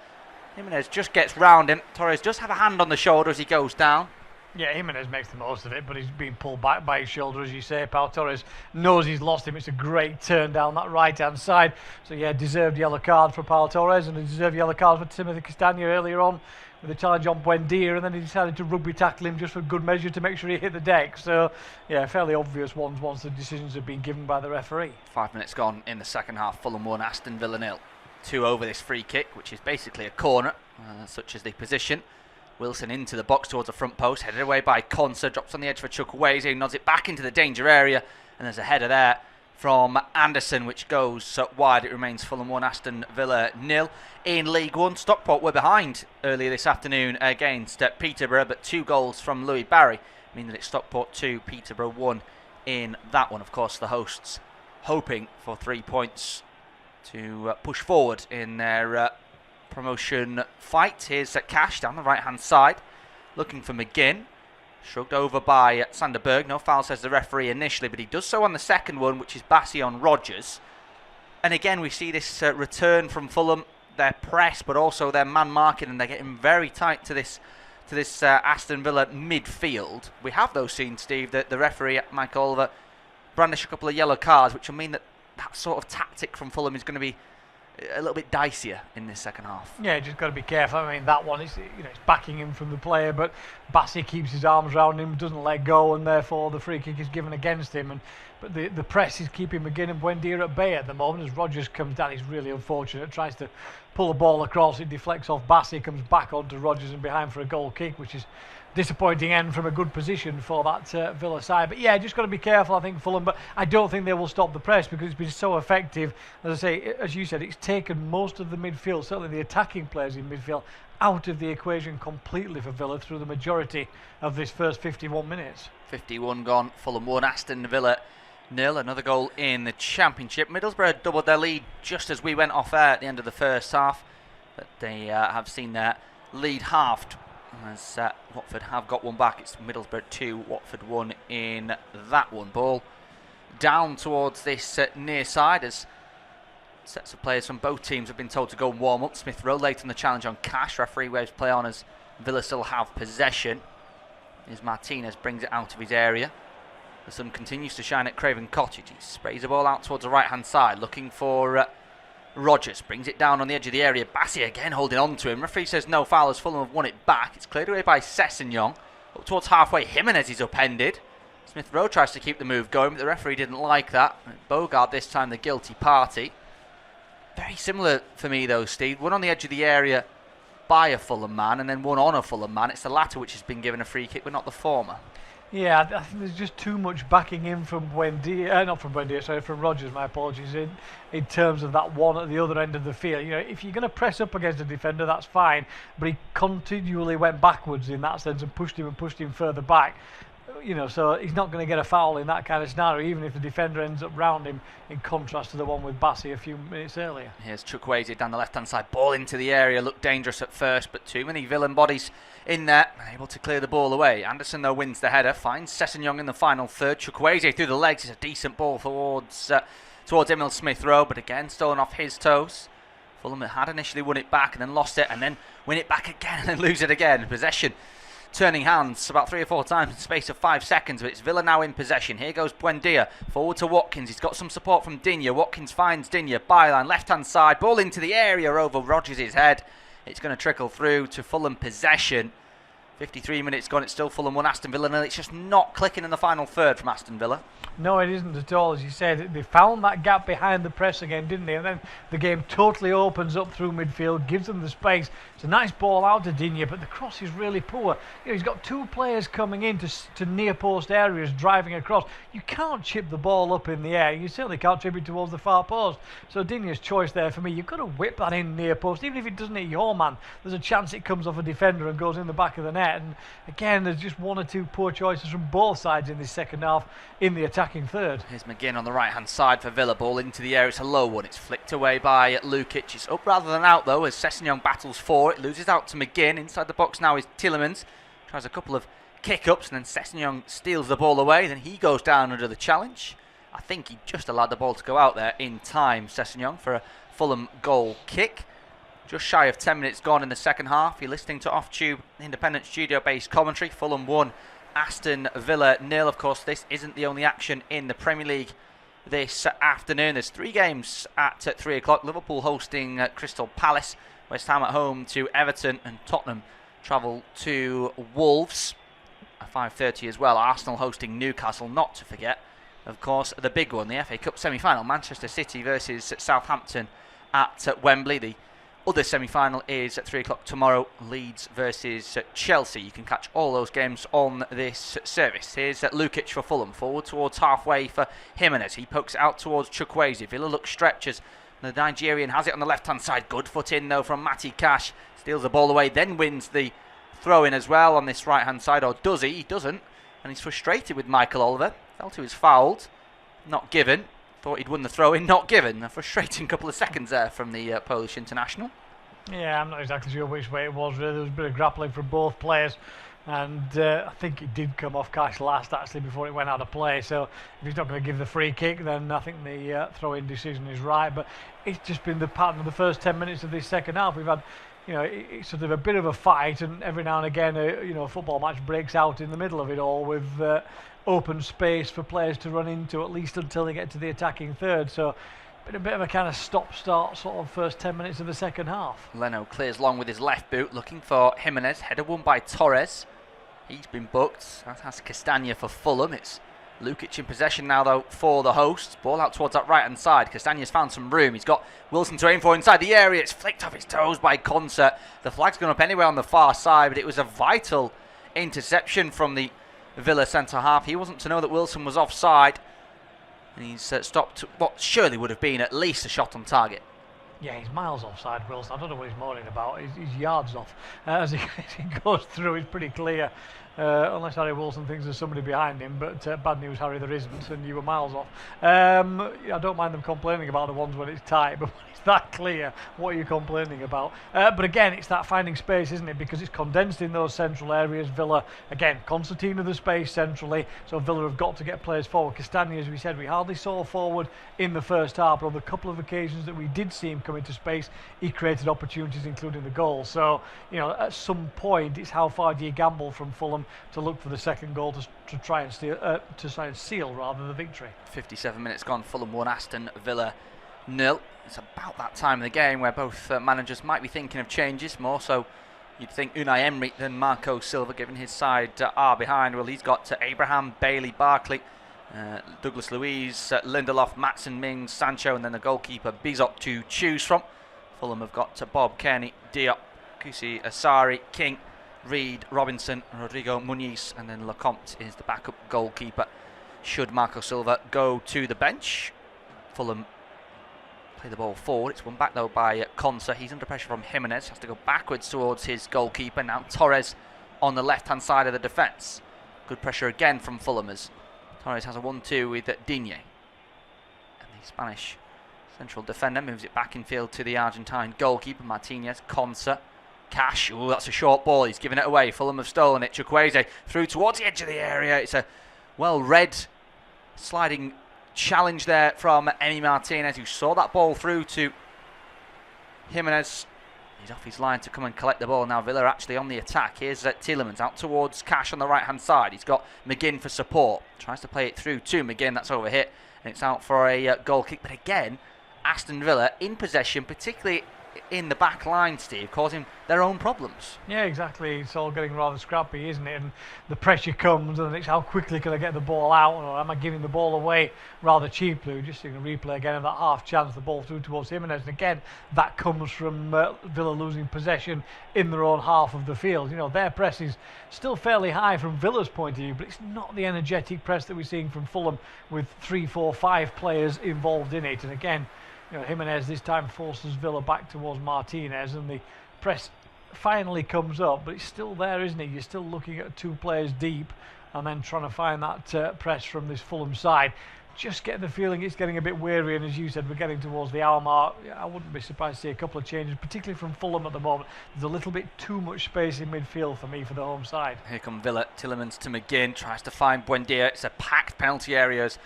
Jimenez just gets round him. Torres does have a hand on the shoulder as he goes down. Yeah, Jimenez makes the most of it, but he's being pulled back by his shoulder, as you say. Pau Torres knows he's lost him. It's a great turn down that right-hand side. So, yeah, deserved yellow card for Pau Torres, and a deserved yellow card for Timothy Castagna earlier on with a challenge on Buendia, and then he decided to rugby tackle him just for good measure to make sure he hit the deck. So, yeah, fairly obvious ones once the decisions have been given by the referee. 5 minutes gone in the second half. Fulham 1, Aston Villa 0. 2 over this free kick, which is basically a corner, such as the position. Wilson into the box towards the front post, headed away by Conser, drops on the edge for Chukwueze, nods it back into the danger area, and there's a header there from Anderson, which goes wide. It remains Fulham 1, Aston Villa 0. In League 1, Stockport were behind earlier this afternoon against Peterborough, but 2 goals from Louis Barry mean that it's Stockport 2, Peterborough 1 in that one. Of course, the hosts hoping for 3 points to push forward in their promotion fight. Here's Cash down the right-hand side, looking for McGinn. Shrugged over by Sander Berg. No foul, says the referee initially, but he does so on the second one, which is Bassey on Rodgers. And again, we see this return from Fulham, their press, but also their man marking, and they're getting very tight to this Aston Villa midfield. We have though seen, Steve, that the referee, Mike Oliver, brandish a couple of yellow cards, which will mean that sort of tactic from Fulham is going to be a little bit dicier in this second half. Yeah, just got to be careful. I mean, that one is, it's backing him from the player, but Bassey keeps his arms around him, doesn't let go, and therefore the free kick is given against him. But the press is keeping McGinn and Buendia at bay at the moment. As Rodgers comes down, he's really unfortunate. Tries to pull the ball across, it deflects off Bassey, comes back onto Rodgers and behind for a goal kick, which is disappointing end from a good position for that Villa side. But yeah, just got to be careful, I think, Fulham. But I don't think they will stop the press because it's been so effective. As I say, as you said, it's taken most of the midfield, certainly the attacking players in midfield, out of the equation completely for Villa through the majority of this first 51 minutes. 51 gone, Fulham 1, Aston Villa 0. Another goal in the Championship. Middlesbrough doubled their lead just as we went off air at the end of the first half, but they have seen their lead halved as Watford have got one back. It's Middlesbrough 2, Watford 1 in that one. Ball down towards this near side as sets of players from both teams have been told to go and warm up. Smith Rowe late on the challenge on Cash. Referee waves play on as Villa still have possession. As Martinez brings it out of his area. The sun continues to shine at Craven Cottage. He sprays the ball out towards the right hand side, looking for Rodgers. Brings it down on the edge of the area. Bassey again holding on to him. Referee says no foul as Fulham have won it back. It's cleared away by Sessegnon. Up towards halfway, Jimenez is upended. Smith Rowe tries to keep the move going, but the referee didn't like that. Bogard this time the guilty party. Very similar for me though, Steve. One on the edge of the area by a Fulham man, and then one on a Fulham man. It's the latter which has been given a free kick, but not the former. Yeah, I think there's just too much backing in from from Rodgers, my apologies, in terms of that one at the other end of the field. If you're going to press up against a defender, that's fine, but he continually went backwards in that sense and pushed him further back. So he's not going to get a foul in that kind of scenario, even if the defender ends up round him, in contrast to the one with Bassey a few minutes earlier. Here's Chukwueze down the left-hand side, ball into the area, looked dangerous at first, but too many villain bodies in there, able to clear the ball away. Anderson, though, wins the header, finds Sessegnon in the final third. Chukwueze through the legs, it's a decent ball towards Emil Smith-Rowe, but again, stolen off his toes. Fulham had initially won it back and then lost it, and then win it back again and then lose it again. Possession turning hands about 3 or 4 times in the space of 5 seconds, but it's Villa now in possession. Here goes Buendia, forward to Watkins. He's got some support from Digne. Watkins finds Digne, byline, left-hand side, ball into the area over Rodgers' head. It's going to trickle through to Fulham possession. 53 minutes gone, it's still Fulham 1, Aston Villa 0. It's just not clicking in the final third from Aston Villa. No, it isn't at all. As you said, they found that gap behind the press again, didn't they? And then the game totally opens up through midfield, gives them the space. It's a nice ball out to Digne, but the cross is really poor. He's got 2 players coming in to near post areas, driving across. You can't chip the ball up in the air. You certainly can't chip it towards the far post. So Digne's choice there for me. You've got to whip that in near post. Even if it doesn't hit your man, there's a chance it comes off a defender and goes in the back of the net. And again, there's just 1 or 2 poor choices from both sides in this second half in the attacking third. Here's McGinn on the right hand side for Villa, ball into the air, it's a low one, it's flicked away by Lukic. It's up rather than out though as Sessegnon battles for it, loses out to McGinn. Inside the box now is Tielemans, tries a couple of kick-ups and then Sessegnon steals the ball away, then he goes down under the challenge. I think he just allowed the ball to go out there in time, Sessegnon, for a Fulham goal kick. Just shy of 10 minutes gone in the second half. You're listening to Off-Tube Independent Studio-based commentary. Fulham 1, Aston Villa 0. Of course, this isn't the only action in the Premier League this afternoon. There's 3 games at 3 o'clock. Liverpool hosting Crystal Palace, West Ham at home to Everton, and Tottenham travel to Wolves at 5:30 as well. Arsenal hosting Newcastle, not to forget. Of course, the big one, the FA Cup semi-final, Manchester City versus Southampton at Wembley. The other semi-final is at 3 o'clock tomorrow, Leeds versus Chelsea. You can catch all those games on this service. Here's Lukic for Fulham, forward towards halfway for Jimenez. He pokes it out towards Chukwueze. Villa looks stretches. The Nigerian has it on the left-hand side. Good foot in though from Matty Cash. Steals the ball away, then wins the throw-in as well on this right-hand side, or does he? He doesn't. and he's frustrated with Michael Oliver. Felt he was fouled, not given. Thought he'd won the throw-in, not given. A frustrating couple of seconds there from the Polish international. Yeah, I'm not exactly sure which way it was, really. There was a bit of grappling from both players. And I think it did come off Cash last, actually, before it went out of play. So if he's not going to give the free kick, then I think the throw-in decision is right. But it's just been the pattern of the first 10 minutes of this second half. We've had, it's sort of a bit of a fight, and every now and again, a football match breaks out in the middle of it all with open space for players to run into, at least until they get to the attacking third. So been a bit of a kind of stop-start sort of first 10 minutes of the second half. Leno clears long with his left boot, looking for Jimenez. Header won by Torres. He's been booked. That has Castagna for Fulham. It's Lukic in possession now, though, for the hosts. Ball out towards that right-hand side. Castagna's found some room. He's got Wilson to aim for inside the area. It's flicked off his toes by Concert. The flag's gone up anyway on the far side, but it was a vital interception from the Villa centre-half. He wasn't to know that Wilson was offside. And he's stopped what surely would have been at least a shot on target. Yeah, he's miles offside, Wilson. I don't know what he's moaning about. He's yards off. As he goes through, it's pretty clear. Unless Harry Wilson thinks there's somebody behind him, but bad news, Harry, there isn't, and you were miles off. I don't mind them complaining about the ones when it's tight, but when it's that clear, what are you complaining about? But again, it's that finding space, isn't it? Because it's condensed in those central areas. Villa, again, concertina the space centrally, so Villa have got to get players forward. Castagna, as we said, we hardly saw forward in the first half, but on the couple of occasions that we did see him come into space, he created opportunities, including the goal. So, at some point, it's how far do you gamble from Fulham to look for the second goal to try and seal the victory. 57 minutes gone. Fulham 1, Aston Villa 0. It's about that time of the game where both managers might be thinking of changes. More so, you'd think Unai Emery than Marco Silva, given his side are behind. Well, he's got Abraham, Bailey, Barkley, Douglas Luiz, Lindelof, Maatsen, Mings, Sancho, and then the goalkeeper Bizot to choose from. Fulham have got Bob, Kearney, Diop, Kusi, Asari, King, Reed, Robinson, Rodrigo Muniz, and then Lecomte is the backup goalkeeper should Marco Silva go to the bench. Fulham play the ball forward. It's won back though by Consa. He's under pressure from Jimenez. Has to go backwards towards his goalkeeper. Now Torres on the left hand side of the defence. Good pressure again from Fulham as Torres has a 1-2 with Digne. And the Spanish central defender moves it back in field to the Argentine goalkeeper Martinez. Consa. Cash, oh, that's a short ball. He's given it away. Fulham have stolen it. Chukwueze through towards the edge of the area. It's a well-read sliding challenge there from Emi Martinez, who saw that ball through to Jimenez. He's off his line to come and collect the ball. Now Villa are actually on the attack. Here's Tielemans out towards Cash on the right-hand side. He's got McGinn for support. Tries to play it through to McGinn. That's overhit. And it's out for a goal kick. But again, Aston Villa in possession, particularly in the back line, Steve, causing their own problems. Yeah, exactly. It's all getting rather scrappy, isn't it? And the pressure comes, and it's how quickly can I get the ball out, or am I giving the ball away rather cheaply? Just seeing a replay again of that half chance, the ball through towards Jimenez, and again that comes from Villa losing possession in their own half of the field. Their press is still fairly high from Villa's point of view, but it's not the energetic press that we're seeing from Fulham with 3, 4, 5 players involved in it. And again, Jimenez this time forces Villa back towards Martinez, and the press finally comes up, but it's still there, isn't it? You're still looking at 2 players deep and then trying to find that press from this Fulham side. Just get the feeling it's getting a bit weary, and as you said, we're getting towards the hour mark. I wouldn't be surprised to see a couple of changes, particularly from Fulham at the moment. There's a little bit too much space in midfield for me for the home side. Here come Villa. Tielemans to McGinn, tries to find Buendia. It's a packed penalty areas.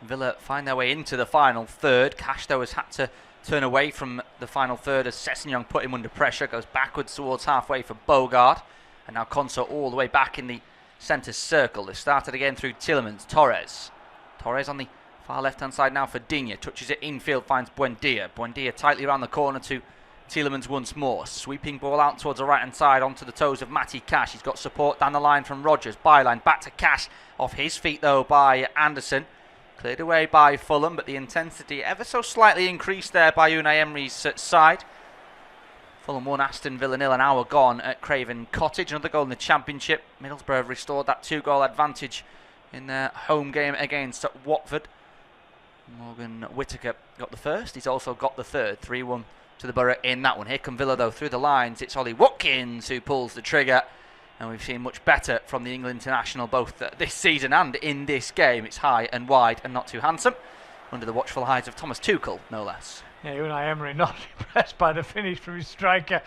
Villa find their way into the final third. Cash, though, has had to turn away from the final third as Sessegnon put him under pressure. Goes backwards towards halfway for Bogard. And now Conso all the way back in the centre circle. They started again through Tielemans. Torres on the far left-hand side now for Digne. Touches it infield, finds Buendia. Buendia tightly around the corner to Tielemans once more. Sweeping ball out towards the right-hand side onto the toes of Matty Cash. He's got support down the line from Rodgers. Byline back to Cash. Off his feet, though, by Anderson. Cleared away by Fulham, but the intensity ever so slightly increased there by Unai Emery's side. Fulham 1, Aston Villa 0, an hour gone at Craven Cottage. Another goal in the Championship. Middlesbrough have restored that 2-goal advantage in their home game against Watford. Morgan Whittaker got the first. He's also got the third. 3-1 to the Borough in that one. Here come Villa, though, through the lines. It's Ollie Watkins who pulls the trigger. And we've seen much better from the England international both this season and in this game. It's high and wide and not too handsome, under the watchful eyes of Thomas Tuchel, no less. Yeah, Unai Emery not impressed by the finish from his striker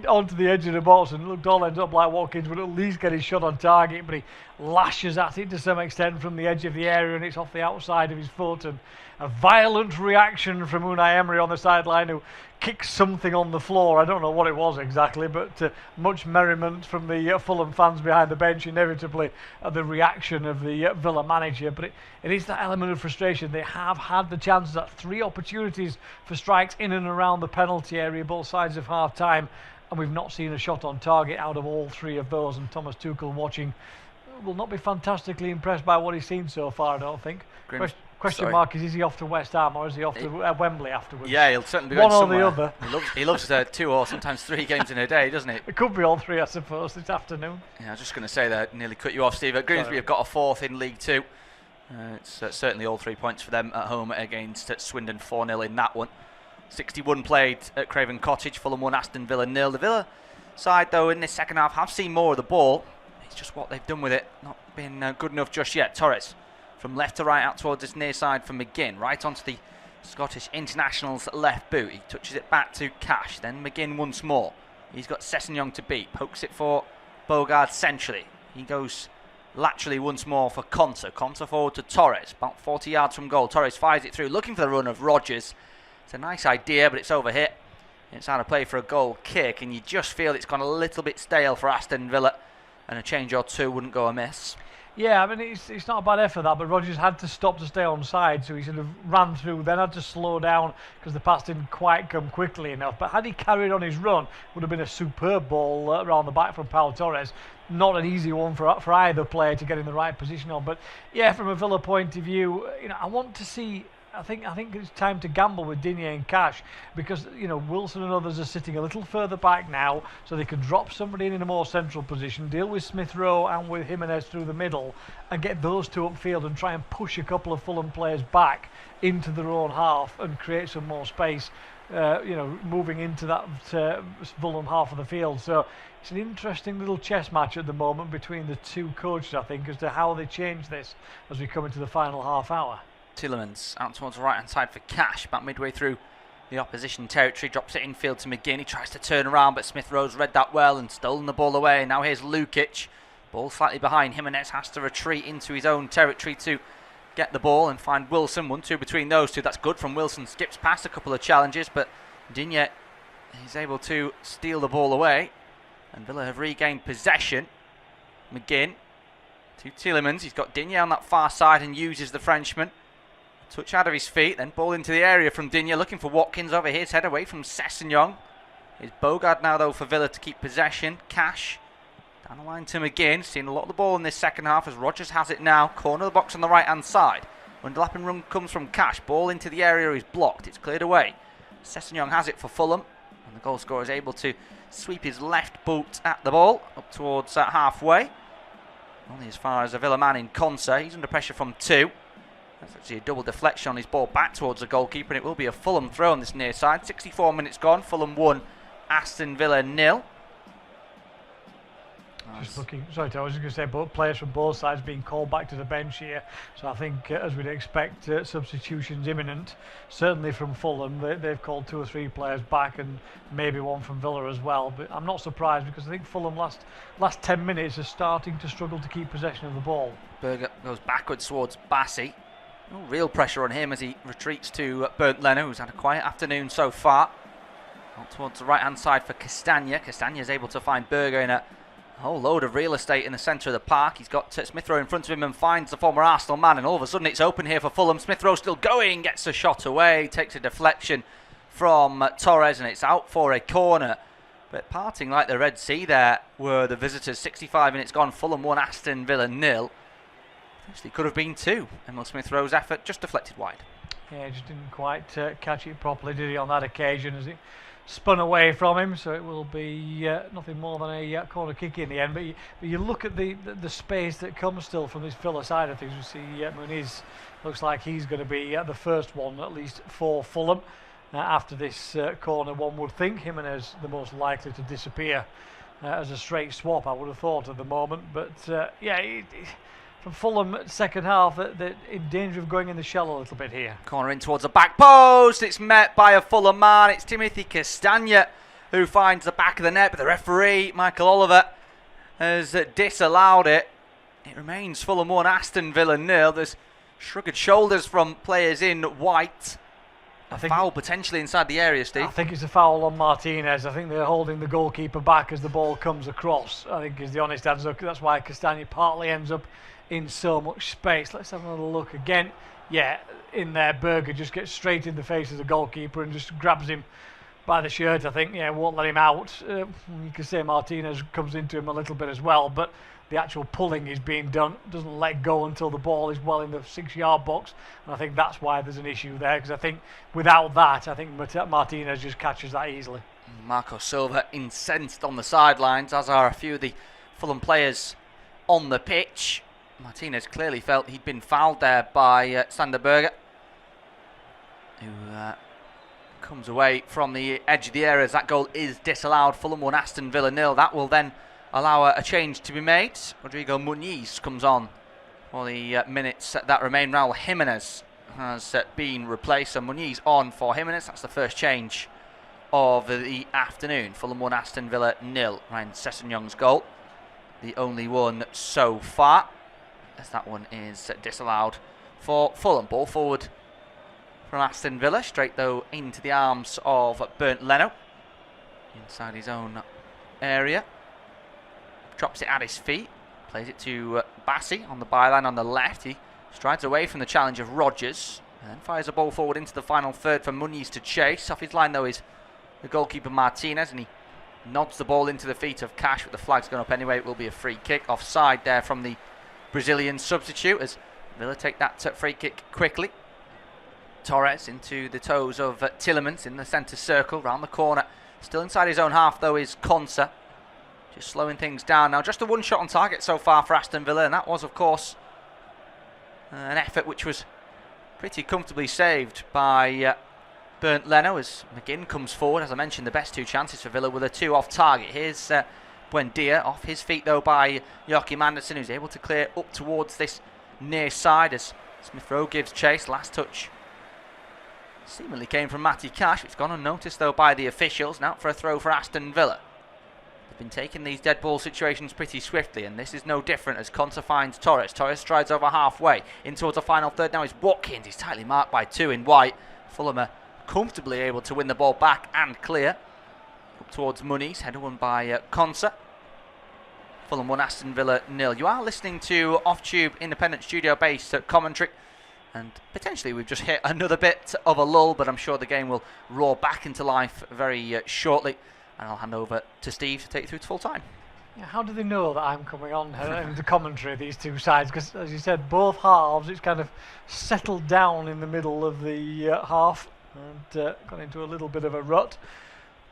onto the edge of the box, and looked all ends up like Watkins would at least get his shot on target, but he lashes at it to some extent from the edge of the area, and it's off the outside of his foot. And a violent reaction from Unai Emery on the sideline, who kicked something on the floor. I don't know what it was exactly, but much merriment from the Fulham fans behind the bench, inevitably at the reaction of the Villa manager. But it is that element of frustration. They have had the chances at 3 opportunities for strikes in and around the penalty area, both sides of half-time, and we've not seen a shot on target out of all 3 of those. And Thomas Tuchel, watching, will not be fantastically impressed by what he's seen so far, I don't think. Question mark is he off to West Ham, or is he off to Wembley afterwards? Yeah, he'll certainly be going somewhere. One or the other. He loves 2 or sometimes 3 games in a day, doesn't he? It could be all 3, I suppose, this afternoon. Yeah, I was just going to say that, nearly cut you off, Steve. Grimsby have got a 4th in League 2. It's certainly all 3 points for them at home against Swindon, 4-0 in that one. 61 played at Craven Cottage, Fulham 1, Aston Villa 0. The Villa side, though, in this second half have seen more of the ball. It's just what they've done with it, not been good enough just yet. Torres from left to right out towards this near side for McGinn, right onto the Scottish international's left boot. He touches it back to Cash, then McGinn once more. He's got Sessegnon to beat, pokes it for Bogard centrally. He goes laterally once more for Conter. Conter forward to Torres, about 40 yards from goal. Torres fires it through, looking for the run of Rodgers. It's a nice idea, but it's overhit. It's out of play for a goal kick, and you just feel it's gone a little bit stale for Aston Villa, and a change or 2 wouldn't go amiss. Yeah, I mean, it's not a bad effort, that, but Rodgers had to stop to stay on side, so he sort of ran through, then had to slow down because the pass didn't quite come quickly enough. But had he carried on his run, it would have been a superb ball around the back from Pau Torres. Not an easy one for either player to get in the right position on. But yeah, from a Villa point of view, I want to see. I think it's time to gamble with Digne and Cash, because Wilson and others are sitting a little further back now, so they can drop somebody in a more central position, deal with Smith Rowe and with Jimenez through the middle, and get those 2 upfield and try and push a couple of Fulham players back into their own half and create some more space. Moving into that Fulham half of the field. So it's an interesting little chess match at the moment between the 2 coaches, I think, as to how they change this as we come into the final half hour. Tillemans out towards the right hand side for Cash, about midway through the opposition territory, drops it infield to McGinn. He tries to turn around, but Smith Rowe's read that well and stolen the ball away. Now here's Lukic, ball slightly behind. Jimenez has to retreat into his own territory to get the ball and find Wilson. 1-2 between those 2. That's good from Wilson. Skips past a couple of challenges, but Digne is able to steal the ball away, and Villa have regained possession. McGinn to Tillemans. He's got Digne on that far side and uses the Frenchman. Touch out of his feet, then ball into the area from Digne, looking for Watkins over his head, away from Sessegnon. It's Bogard now, though, for Villa to keep possession. Cash down the line to McGinn. Seen a lot of the ball in this second half as Rodgers has it now. Corner of the box on the right-hand side. Underlapping run comes from Cash. Ball into the area is blocked. It's cleared away. Sessegnon has it for Fulham, and the goal scorer is able to sweep his left boot at the ball up towards halfway. Only as far as a Villa man in Conser. He's under pressure from 2. That's actually a double deflection on his ball back towards the goalkeeper, and it will be a Fulham throw on this near side. 64 minutes gone. Fulham 1, Aston Villa 0. I was just going to say, both players from both sides being called back to the bench here. So I think, as we'd expect, substitutions imminent. Certainly from Fulham, they've called 2 or 3 players back, and maybe one from Villa as well. But I'm not surprised, because I think Fulham last 10 minutes are starting to struggle to keep possession of the ball. Berger goes backwards towards Bassi. No real pressure on him as he retreats to Bernd Leno, who's had a quiet afternoon so far. Out towards the right-hand side for Castagna. Castagna is able to find Berger in a whole load of real estate in the centre of the park. He's got Smith Rowe in front of him and finds the former Arsenal man, and all of a sudden it's open here for Fulham. Smith Rowe still going, gets a shot away, takes a deflection from Torres, and it's out for a corner. But parting like the Red Sea there were the visitors. 65 minutes gone, Fulham 1, Aston Villa 0. Actually could have been 2. Emil Smith Rowe's effort just deflected wide. Yeah, just didn't quite catch it properly, did he, on that occasion, as it spun away from him. So it will be nothing more than a corner kick in the end. But you look at the space that comes still from this Villa side of things. We see Muniz looks like he's going to be the first one, at least, for Fulham. After this corner, one would think Jimenez the most likely to disappear as a straight swap, I would have thought at the moment. But from Fulham second half, they're in danger of going in the shell a little bit here. Corner in towards the back post. It's met by a Fulham man. It's Timothy Castagna who finds the back of the net, but the referee, Michael Oliver, has disallowed it. It remains Fulham 1, Aston Villa 0. There's shrugged shoulders from players in white. A foul potentially inside the area, Steve. I think it's a foul on Martinez. I think they're holding the goalkeeper back as the ball comes across, I think is the honest answer. That's why Castagna partly ends up in so much space. Let's have another look again. Yeah, in there, Berger just gets straight in the face of the goalkeeper and just grabs him by the shirt, I think. Yeah, won't let him out. You can say Martinez comes into him a little bit as well, but the actual pulling is being done. Doesn't let go until the ball is well in the 6-yard box, and I think that's why there's an issue there, because I think without that, I think Martinez just catches that easily. Marco Silva incensed on the sidelines, as are a few of the Fulham players on the pitch. Martinez clearly felt he'd been fouled there by Sander Berger, who comes away from the edge of the area as that goal is disallowed. Fulham 1, Aston Villa 0. That will then allow a change to be made. Rodrigo Muniz comes on for the minutes that remain. Raul Jimenez has been replaced, so Muniz on for Jimenez. That's the first change of the afternoon. Fulham 1, Aston Villa 0. Ryan Sessegnon goal, the only one so far, as that one is disallowed for Fulham. Ball forward from Aston Villa, straight though into the arms of Bernd Leno, inside his own area. Drops it at his feet, plays it to Bassi on the byline on the left. He strides away from the challenge of Rodgers and then fires a ball forward into the final third for Muniz to chase. Off his line though is the goalkeeper Martinez, and he nods the ball into the feet of Cash, but the flag's gone up anyway. It will be a free kick. Offside there from the Brazilian substitute as Villa take that free kick quickly. Torres into the toes of Tielemans in the centre circle, round the corner. Still inside his own half though is Konsa. Just slowing things down now. Just a one shot on target so far for Aston Villa, and that was of course an effort which was pretty comfortably saved by Bernd Leno as McGinn comes forward. As I mentioned, the best two chances for Villa were the two off target. Here's Buendia off his feet though by Joachim Andersen, who's able to clear up towards this near side as Smith Rowe gives chase. Last touch seemingly came from Matty Cash. It's gone unnoticed though by the officials. Now for a throw for Aston Villa. They've been taking these dead ball situations pretty swiftly, and this is no different as Konsa finds Torres. Torres strides over halfway in towards the final third. Now it's Watkins. He's tightly marked by two in white. Fulham are comfortably able to win the ball back and clear. Up towards Muniz, header won by Konsa. Fulham 1, Aston Villa 0. You are listening to Off-Tube Independent Studio-based commentary, and potentially we've just hit another bit of a lull, but I'm sure the game will roar back into life very shortly. And I'll hand over to Steve to take you through to full time. Yeah, how do they know that I'm coming on in the commentary, these two sides? Because, as you said, both halves, it's kind of settled down in the middle of the half and got into a little bit of a rut.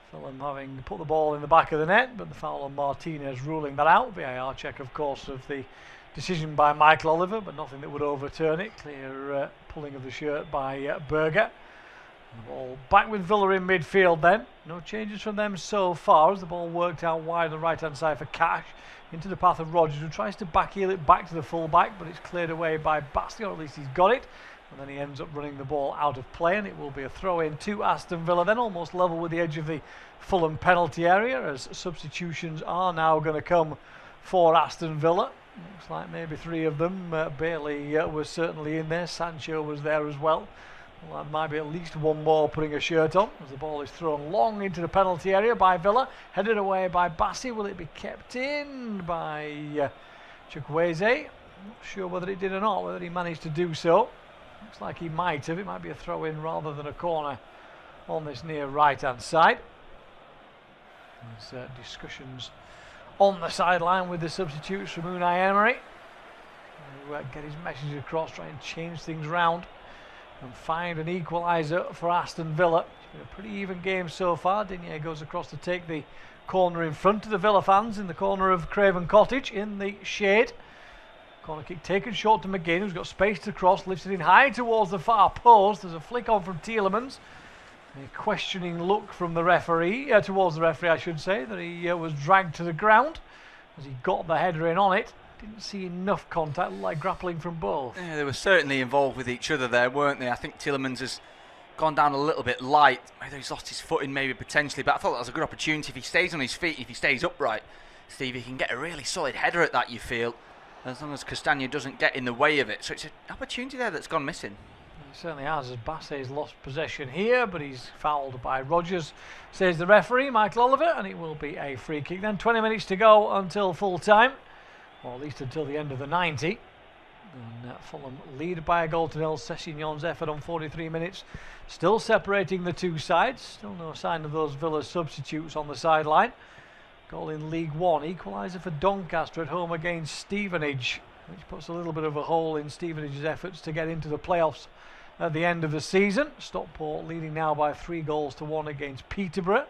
Fulham having put the ball in the back of the net, but the foul on Martinez ruling that out. VAR check, of course, of the decision by Michael Oliver, but nothing that would overturn it. Clear pulling of the shirt by Berger. The ball back with Villa in midfield then. No changes from them so far as the ball worked out wide on the right hand side for Cash. Into the path of Rodgers, who tries to backheel it back to the full back, but it's cleared away by Bassi, or at least he's got it. And then he ends up running the ball out of play, and it will be a throw in to Aston Villa, then almost level with the edge of the Fulham penalty area, as substitutions are now going to come for Aston Villa. Looks like maybe three of them. Bailey was certainly in there. Sancho was there as well. Well, that might be at least one more putting a shirt on as the ball is thrown long into the penalty area by Villa. Headed away by Bassi. Will it be kept in by Chukwueze? Not sure whether it did or not, whether he managed to do so. Looks like he might have. It might be a throw in rather than a corner on this near right hand side. There's discussions on the sideline with the substitutes from Unai Emery. Get his message across, try and change things round and find an equaliser for Aston Villa. It's been a pretty even game so far. Digne goes across to take the corner in front of the Villa fans in the corner of Craven Cottage in the shade. Corner kick taken short to McGinn, who's got space to cross, lifts it in high towards the far post. There's a flick on from Tielemans. A questioning look from the referee, towards the referee I should say, that he was dragged to the ground as he got the header in on it. Didn't see enough contact, like grappling from both. Yeah, they were certainly involved with each other there, weren't they? I think Tielemans has gone down a little bit light. Maybe he's lost his footing, maybe potentially, but I thought that was a good opportunity. If he stays on his feet, if he stays upright, Steve, he can get a really solid header at that, you feel, as long as Castagna doesn't get in the way of it. So it's an opportunity there that's gone missing. He certainly has, as Bassey's lost possession here, but he's fouled by Rogers, says the referee, Michael Oliver, and it will be a free kick. Then 20 minutes to go until full time, or at least until the end of the 90. And Fulham lead by a goal to nil. Sessignon's effort on 43 minutes, still separating the two sides. Still no sign of those Villa substitutes on the sideline. Goal in League One, equaliser for Doncaster at home against Stevenage, which puts a little bit of a hole in Stevenage's efforts to get into the playoffs at the end of the season. Stockport leading now by 3-1 against Peterborough.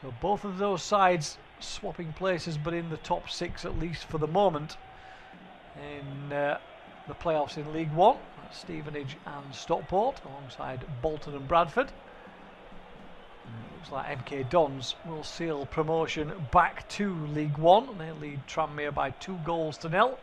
So both of those sides swapping places, but in the top 6 at least for the moment in the playoffs in League One. That's Stevenage and Stockport alongside Bolton and Bradford. And it looks like MK Dons will seal promotion back to League One. They lead Tranmere by 2-0.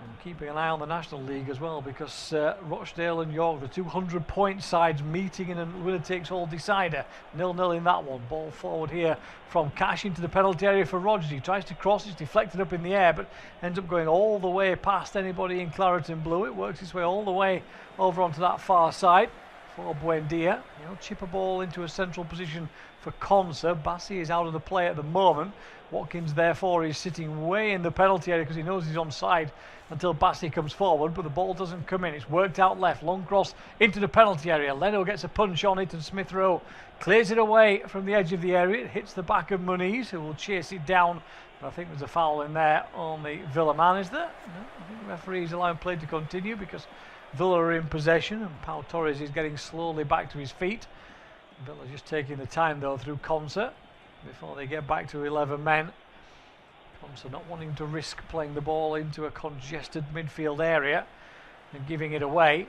And keeping an eye on the National League as well, because Rochdale and York, the 200-point sides meeting in a winner-takes-all decider. 0-0 in that one. Ball forward here from Cash into the penalty area for Rogers. He tries to cross, it's deflected up in the air, but ends up going all the way past anybody in claret and blue. It works its way all the way over onto that far side for Buendia. Chip a ball into a central position for Conser. Bassi is out of the play at the moment. Watkins therefore is sitting way in the penalty area because he knows he's onside until Bassi comes forward, but the ball doesn't come in. It's worked out left, long cross into the penalty area. Leno gets a punch on it and Smith Rowe clears it away from the edge of the area. It hits the back of Muniz, who will chase it down. But I think there's a foul in there on the Villa man, is there? No, I think the referee's allowing play to continue because Villa are in possession and Pau Torres is getting slowly back to his feet. Villa just taking the time though through Conser before they get back to 11 men. Conser not wanting to risk playing the ball into a congested midfield area and giving it away.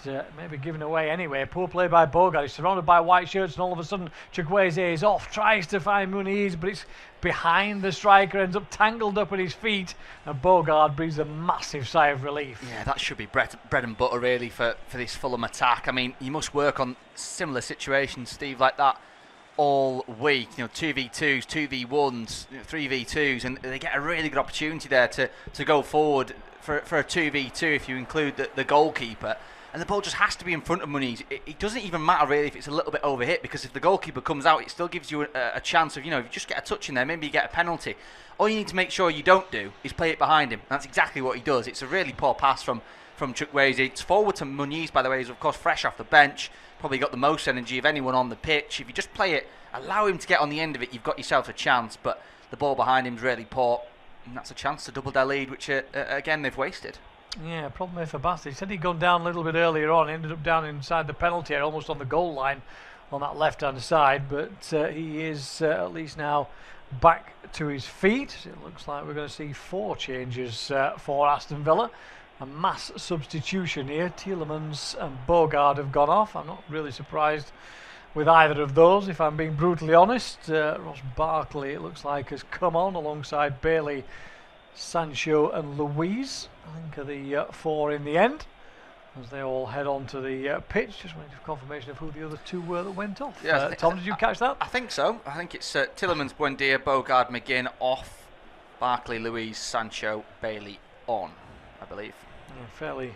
And maybe giving away anyway. Poor play by Bogard. He's surrounded by white shirts and all of a sudden Chukwueze is off. Tries to find Muniz, but it's behind the striker. Ends up tangled up at his feet. And Bogard breathes a massive sigh of relief. Yeah, that should be bread and butter really for this Fulham attack. I mean, you must work on similar situations, Steve, like that all week. 2v2s, 2v1s, 3v2s, and they get a really good opportunity there to go forward for a 2v2 if you include the goalkeeper. And the ball just has to be in front of Muniz. It doesn't even matter really if it's a little bit overhit, because if the goalkeeper comes out, it still gives you a chance of, if you just get a touch in there, maybe you get a penalty. All you need to make sure you don't do is play it behind him. That's exactly what he does. It's a really poor pass from Chukwueze. It's forward to Muniz, by the way, who's of course fresh off the bench. Probably got the most energy of anyone on the pitch. If you just play it, allow him to get on the end of it, you've got yourself a chance. But the ball behind him's really poor, and that's a chance to double their lead, which again they've wasted. Yeah, problem here for Basti. He said he'd gone down a little bit earlier on, ended up down inside the penalty area, almost on the goal line on that left-hand side, but he is at least now back to his feet. It looks like we're going to see 4 changes for Aston Villa. A mass substitution here. Tielemans and Bogard have gone off. I'm not really surprised with either of those, if I'm being brutally honest. Ross Barkley, it looks like, has come on alongside Bailey, Sancho and Louise. I think are the 4 in the end, as they all head onto the pitch. Just waiting for confirmation of who the other 2 were that went off. Yeah, Tom, did you catch that? I think so. I think it's Tielemans, Buendia, Bogard, McGinn off, Barkley, Louise, Sancho, Bailey on, I believe. Yeah, fairly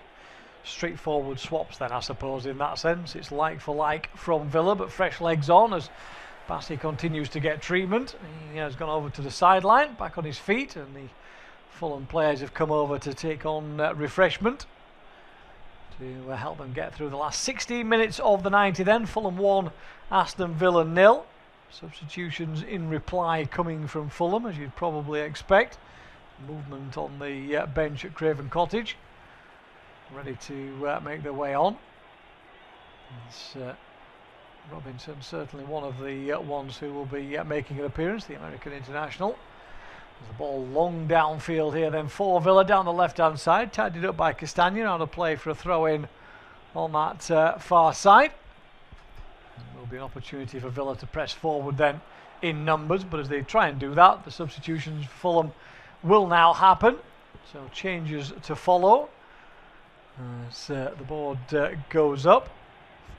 straightforward swaps then, I suppose, in that sense. It's like for like from Villa, but fresh legs on as Bassi continues to get treatment. He has gone over to the sideline, back on his feet, and the Fulham players have come over to take on refreshment to help them get through the last 16 minutes of the 90 then. Fulham 1, Aston Villa 0. Substitutions in reply coming from Fulham, as you'd probably expect. Movement on the bench at Craven Cottage, ready to make their way on. It's Robinson, certainly one of the ones who will be making an appearance, the American international. There's the ball long downfield here then for Villa down the left-hand side, tidied up by Castagna, out of play for a throw-in on that far side. There'll be an opportunity for Villa to press forward then in numbers, but as they try and do that, the substitutions for Fulham will now happen. So changes to follow as the board goes up.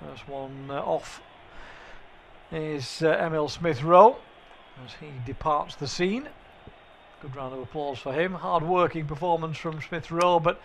First one off is Emil Smith-Rowe as he departs the scene. Good round of applause for him. Hard-working performance from Smith-Rowe, but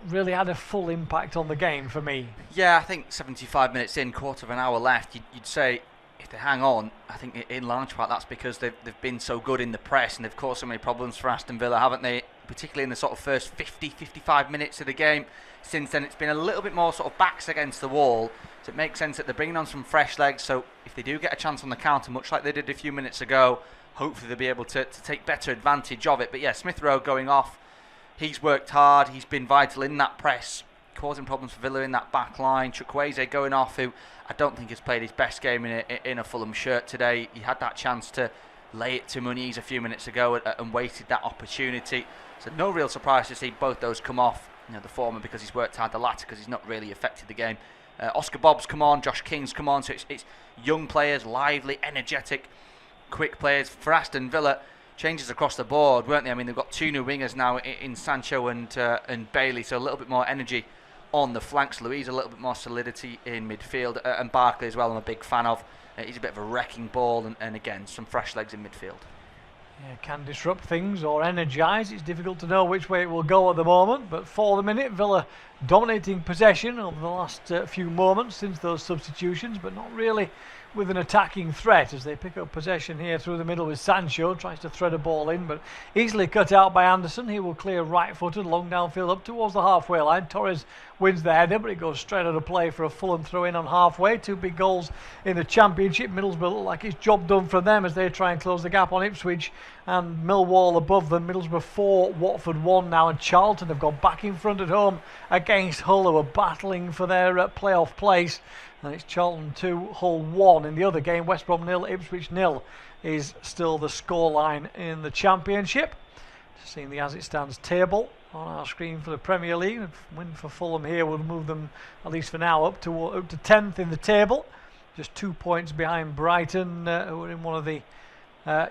really had a full impact on the game for me. Yeah, I think 75 minutes in, quarter of an hour left, you'd say if they hang on, I think in large part that's because they've been so good in the press and they've caused so many problems for Aston Villa, haven't they? Particularly in the sort of first 50-55 minutes of the game. Since then it's been a little bit more sort of backs against the wall, so it makes sense that they're bringing on some fresh legs, so if they do get a chance on the counter, much like they did a few minutes ago, hopefully they'll be able to take better advantage of it. But yeah, Smith-Rowe going off, he's worked hard, he's been vital in that press, causing problems for Villa in that back line. Chukwueze going off, who I don't think has played his best game in a Fulham shirt today. He had that chance to lay it to Muniz a few minutes ago and wasted that opportunity. So no real surprise to see both those come off. You know, the former because he's worked hard, the latter because he's not really affected the game. Oscar Bobb's come on, Josh King's come on, so it's young players, lively, energetic, quick players. For Aston Villa, changes across the board, weren't they? I mean, they've got two new wingers now in Sancho and Bailey, so a little bit more energy on the flanks. Luiz a little bit more solidity in midfield, and Barkley as well, I'm a big fan of. He's a bit of a wrecking ball, and again, some fresh legs in midfield. Yeah, can disrupt things or energise. It's difficult to know which way it will go at the moment, but for the minute, Villa dominating possession over the last few moments since those substitutions, but not really with an attacking threat as they pick up possession here through the middle with Sancho, tries to thread a ball in, but easily cut out by Anderson. He will clear right-footed, long downfield up towards the halfway line. Torres wins the header, but it goes straight out of play for a Fulham throw-in on halfway. Two big goals in the Championship. Middlesbrough look like it's job done for them as they try and close the gap on Ipswich and Millwall above them. Middlesbrough 4, Watford 1 now, and Charlton have gone back in front at home against Hull, who are battling for their playoff place. And it's Charlton 2, Hull 1. In the other game, West Brom 0, Ipswich 0 is still the scoreline in the Championship. Seeing the as it stands table on our screen for the Premier League. A win for Fulham here would move them, at least for now, up to 10th in the table. Just 2 points behind Brighton, who are in one of the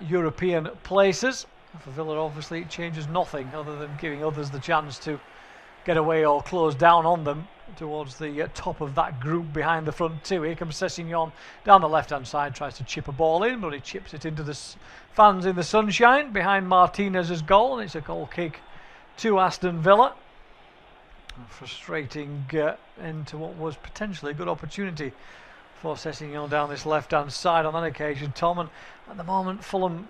European places. For Villa, obviously, it changes nothing other than giving others the chance to get away or close down on them towards the top of that group behind the front two. Here comes Sessegnon down the left-hand side, tries to chip a ball in, but he chips it into the fans in the sunshine behind Martinez's goal, and it's a goal kick to Aston Villa. A frustrating end to what was potentially a good opportunity for Sessegnon down this left-hand side on that occasion, Tom. And at the moment, Fulham,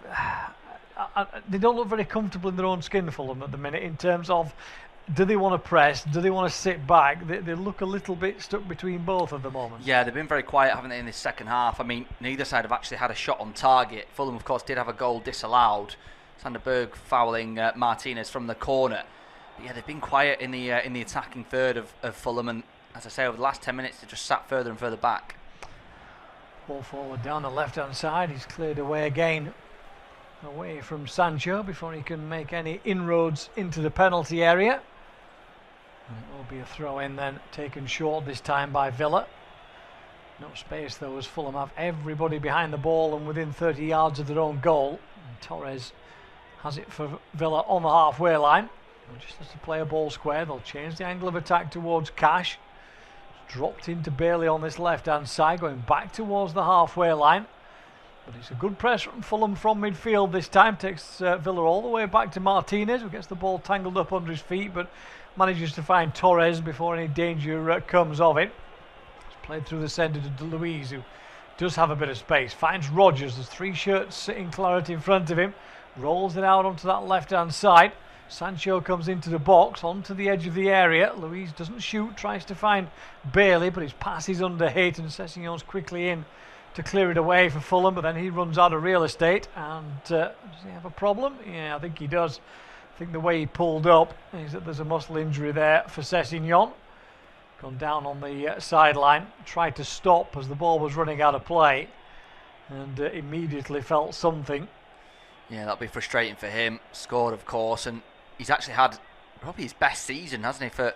they don't look very comfortable in their own skin, Fulham, at the minute, in terms of do they want to press, do they want to sit back? They look a little bit stuck between both at the moment. Yeah, they've been very quiet, haven't they, in this second half? I mean, neither side have actually had a shot on target. Fulham, of course, did have a goal disallowed. Sander Berg fouling Martinez from the corner. But yeah, they've been quiet in the attacking third of Fulham, and as I say, over the last 10 minutes, they just sat further and further back. Ball forward down the left-hand side. He's cleared away again, away from Sancho before he can make any inroads into the penalty area. And it will be a throw-in then, taken short this time by Villa. No space though, as Fulham have everybody behind the ball and within 30 yards of their own goal. And Torres has it for Villa on the halfway line. And just has to play a ball square. They'll change the angle of attack towards Cash. It's dropped into Bailey on this left-hand side, going back towards the halfway line. But it's a good press from Fulham from midfield this time. Takes Villa all the way back to Martinez, who gets the ball tangled up under his feet, but manages to find Torres before any danger comes of it. It's played through the centre to Luiz, who does have a bit of space. Finds Rodgers. There's three shirts sitting Claret in front of him. Rolls it out onto that left-hand side. Sancho comes into the box, onto the edge of the area. Luiz doesn't shoot, tries to find Bailey, but his pass is under hit, and Sessegnon's quickly in to clear it away for Fulham, but then he runs out of real estate. And does he have a problem? Yeah, I think he does. I think the way he pulled up is that there's a muscle injury there for Sessegnon. Gone down on the sideline, tried to stop as the ball was running out of play, and immediately felt something. Yeah, that'll be frustrating for him. Scored, of course, and he's actually had probably his best season, hasn't he,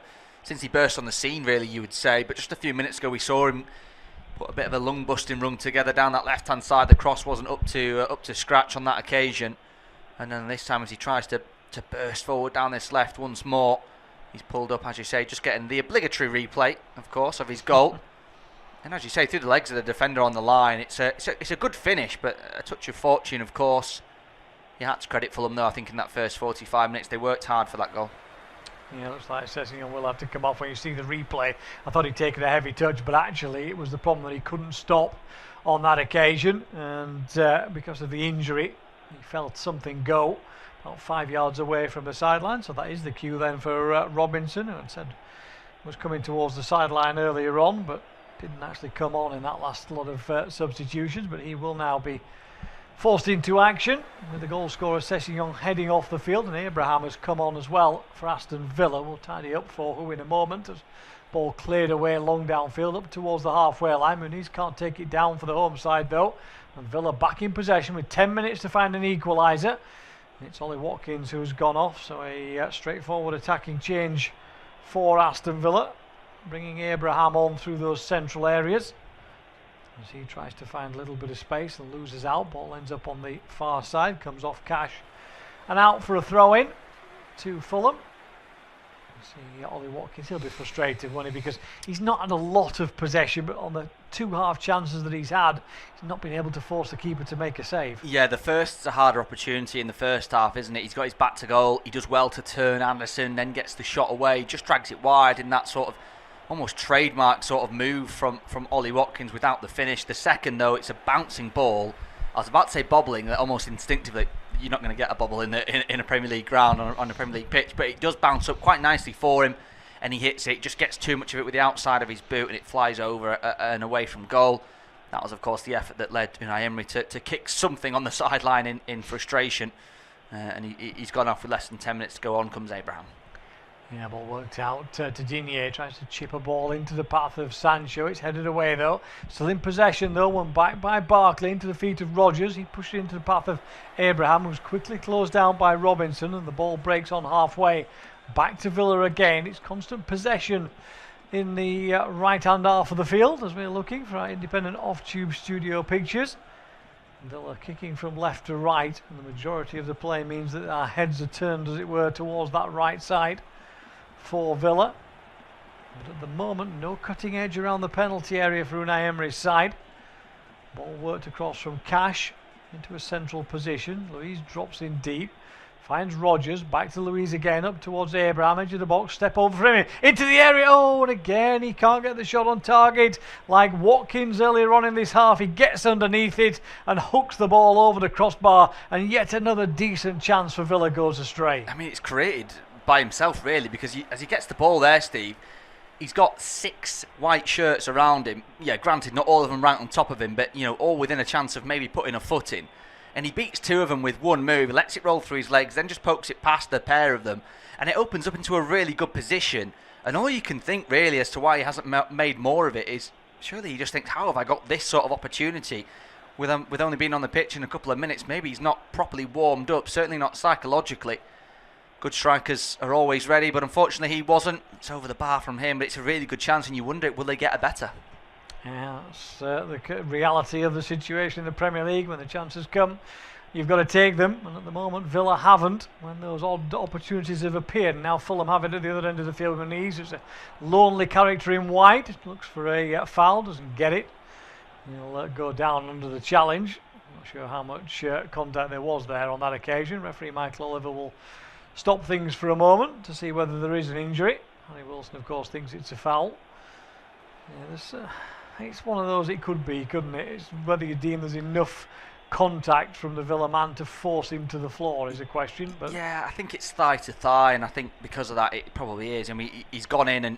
since he burst on the scene, really, you would say. But just a few minutes ago we saw him put a bit of a lung-busting run together down that left-hand side. The cross wasn't up to scratch on that occasion. And then this time, as he tries to burst forward down this left once more, he's pulled up, as you say, just getting the obligatory replay, of course, of his goal. And as you say, through the legs of the defender on the line, it's a good finish, but a touch of fortune, of course. You had to credit Fulham, though, I think, in that first 45 minutes. They worked hard for that goal. Yeah, looks like Sessegnon will have to come off when you see the replay. I thought he'd taken a heavy touch, but actually it was the problem that he couldn't stop on that occasion. And because of the injury, he felt something go about 5 yards away from the sideline. So that is the cue then for Robinson, who had said was coming towards the sideline earlier on, but didn't actually come on in that last lot of substitutions. But he will now be forced into action with the goal scorer Sessegnon heading off the field, and Abraham has come on as well for Aston Villa. We'll tidy up for who in a moment as ball cleared away long downfield up towards the halfway line. Muniz can't take it down for the home side though, and Villa back in possession with 10 minutes to find an equaliser. It's Ollie Watkins who's gone off, so a straightforward attacking change for Aston Villa, bringing Abraham on through those central areas as he tries to find a little bit of space and loses out. Ball ends up on the far side, comes off Cash and out for a throw-in to Fulham. See Ollie Watkins, he'll be frustrated, won't he, because he's not had a lot of possession, but on the two half chances that he's had, he's not been able to force the keeper to make a save. Yeah, the first's a harder opportunity in the first half, isn't it? He's got his back to goal, he does well to turn Anderson, then gets the shot away, just drags it wide in that sort of almost trademark sort of move from Ollie Watkins without the finish. The second, though, it's a bouncing ball. I was about to say bobbling, that almost instinctively you're not going to get a bobble in a Premier League ground on a Premier League pitch, but it does bounce up quite nicely for him, and he hits it. Just gets too much of it with the outside of his boot, and it flies over and away from goal. That was, of course, the effort that led Unai Emery to kick something on the sideline in frustration, and he's gone off with less than 10 minutes to go. On comes Abraham. Yeah, ball worked out to Digne, tries to chip a ball into the path of Sancho. It's headed away though. Still in possession though, one back by Barkley into the feet of Rodgers. He pushed it into the path of Abraham, who's quickly closed down by Robinson, and the ball breaks on halfway. Back to Villa again. It's constant possession in the right hand half of the field as we're looking for our independent off-tube studio pictures. Villa kicking from left to right, and the majority of the play means that our heads are turned, as it were, towards that right side for Villa. But at the moment, no cutting edge around the penalty area for Unai Emery's side. Ball worked across from Cash into a central position. Louise drops in deep, finds Rodgers, back to Louise again, up towards Abraham, edge of the box, step over for him, into the area. Oh, and again he can't get the shot on target like Watkins earlier on in this half. He gets underneath it and hooks the ball over the crossbar, and yet another decent chance for Villa goes astray. I mean, it's created by himself really, because as he gets the ball there, Steve, he's got 6 white shirts around him. Yeah, granted, not all of them right on top of him, but all within a chance of maybe putting a foot in. And he beats 2 of them with one move, lets it roll through his legs, then just pokes it past the pair of them, and it opens up into a really good position. And all you can think really as to why he hasn't made more of it is, surely he just thinks, how have I got this sort of opportunity with only being on the pitch in a couple of minutes? Maybe he's not properly warmed up, certainly not psychologically. Good strikers are always ready, but unfortunately he wasn't. It's over the bar from him, but it's a really good chance, and you wonder, will they get a better? Yeah, that's the reality of the situation in the Premier League. When the chances come, you've got to take them, and at the moment Villa haven't when those odd opportunities have appeared. And now Fulham have it at the other end of the field with Muniz. It's a lonely character in white, looks for a foul, doesn't get it. He'll go down under the challenge. I'm not sure how much contact there was there on that occasion. Referee Michael Oliver will stop things for a moment to see whether there is an injury. Harry Wilson, of course, thinks it's a foul. Yeah, it's one of those, it could be, couldn't it? It's whether you deem there's enough contact from the Villa man to force him to the floor is a question. But yeah, I think it's thigh to thigh, and I think because of that it probably is. I mean, he's gone in, and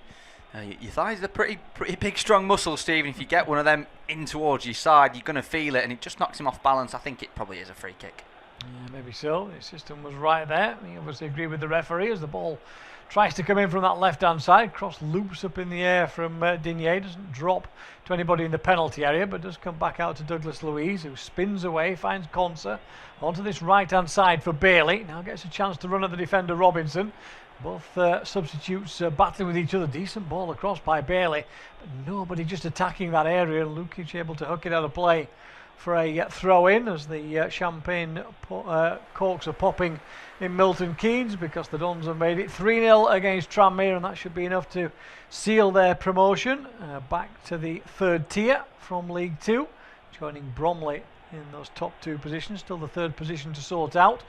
your thighs are pretty big, strong muscles, Stephen. If you get one of them in towards your side, you're going to feel it, and it just knocks him off balance. I think it probably is a free kick. Yeah, maybe so. The system was right there. He obviously agreed with the referee as the ball tries to come in from that left-hand side. Cross loops up in the air from Digne. Doesn't drop to anybody in the penalty area, but does come back out to Douglas Luiz, who spins away, finds Konsa onto this right-hand side for Bailey. Now gets a chance to run at the defender Robinson. Both substitutes battling with each other. Decent ball across by Bailey, but nobody just attacking that area. Lukic able to hook it out of play for a throw in as the champagne corks are popping in Milton Keynes because the Dons have made it 3-0 against Tranmere, and that should be enough to seal their promotion back to the third tier from League Two, joining Bromley in those top two positions. Still the third position to sort out,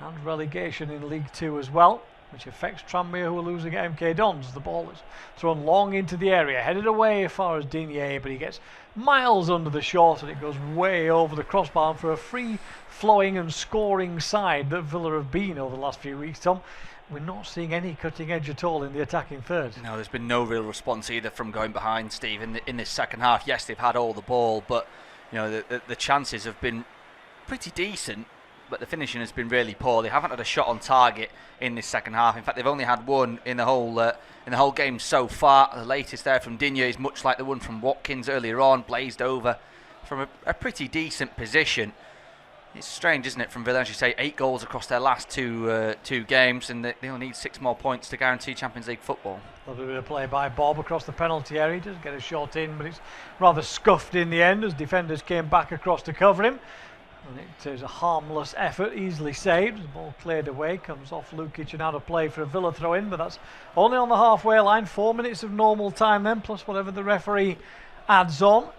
and relegation in League Two as well, which affects Tranmere, who are losing at MK Dons. The ball is thrown long into the area, headed away as far as Digne, but he gets miles under the shot and it goes way over the crossbar. For a free-flowing and scoring side that Villa have been over the last few weeks, Tom, we're not seeing any cutting edge at all in the attacking third. No, there's been no real response either from going behind, Steve, in this second half. Yes, they've had all the ball, but the chances have been pretty decent, but the finishing has been really poor. They haven't had a shot on target in this second half. In fact, they've only had one in the whole game so far. The latest there from Digne is much like the one from Watkins earlier on, blazed over from a pretty decent position. It's strange, isn't it, from Villa, as you say, 8 goals across their last two games, and they only need 6 more points to guarantee Champions League football. Lovely bit of play by Bob across the penalty area. He does get a shot in, but it's rather scuffed in the end as defenders came back across to cover him. And it is a harmless effort, easily saved. The ball cleared away, comes off Lukic and out of play for a Villa throw-in, but that's only on the halfway line. 4 minutes of normal time then, plus whatever the referee adds on.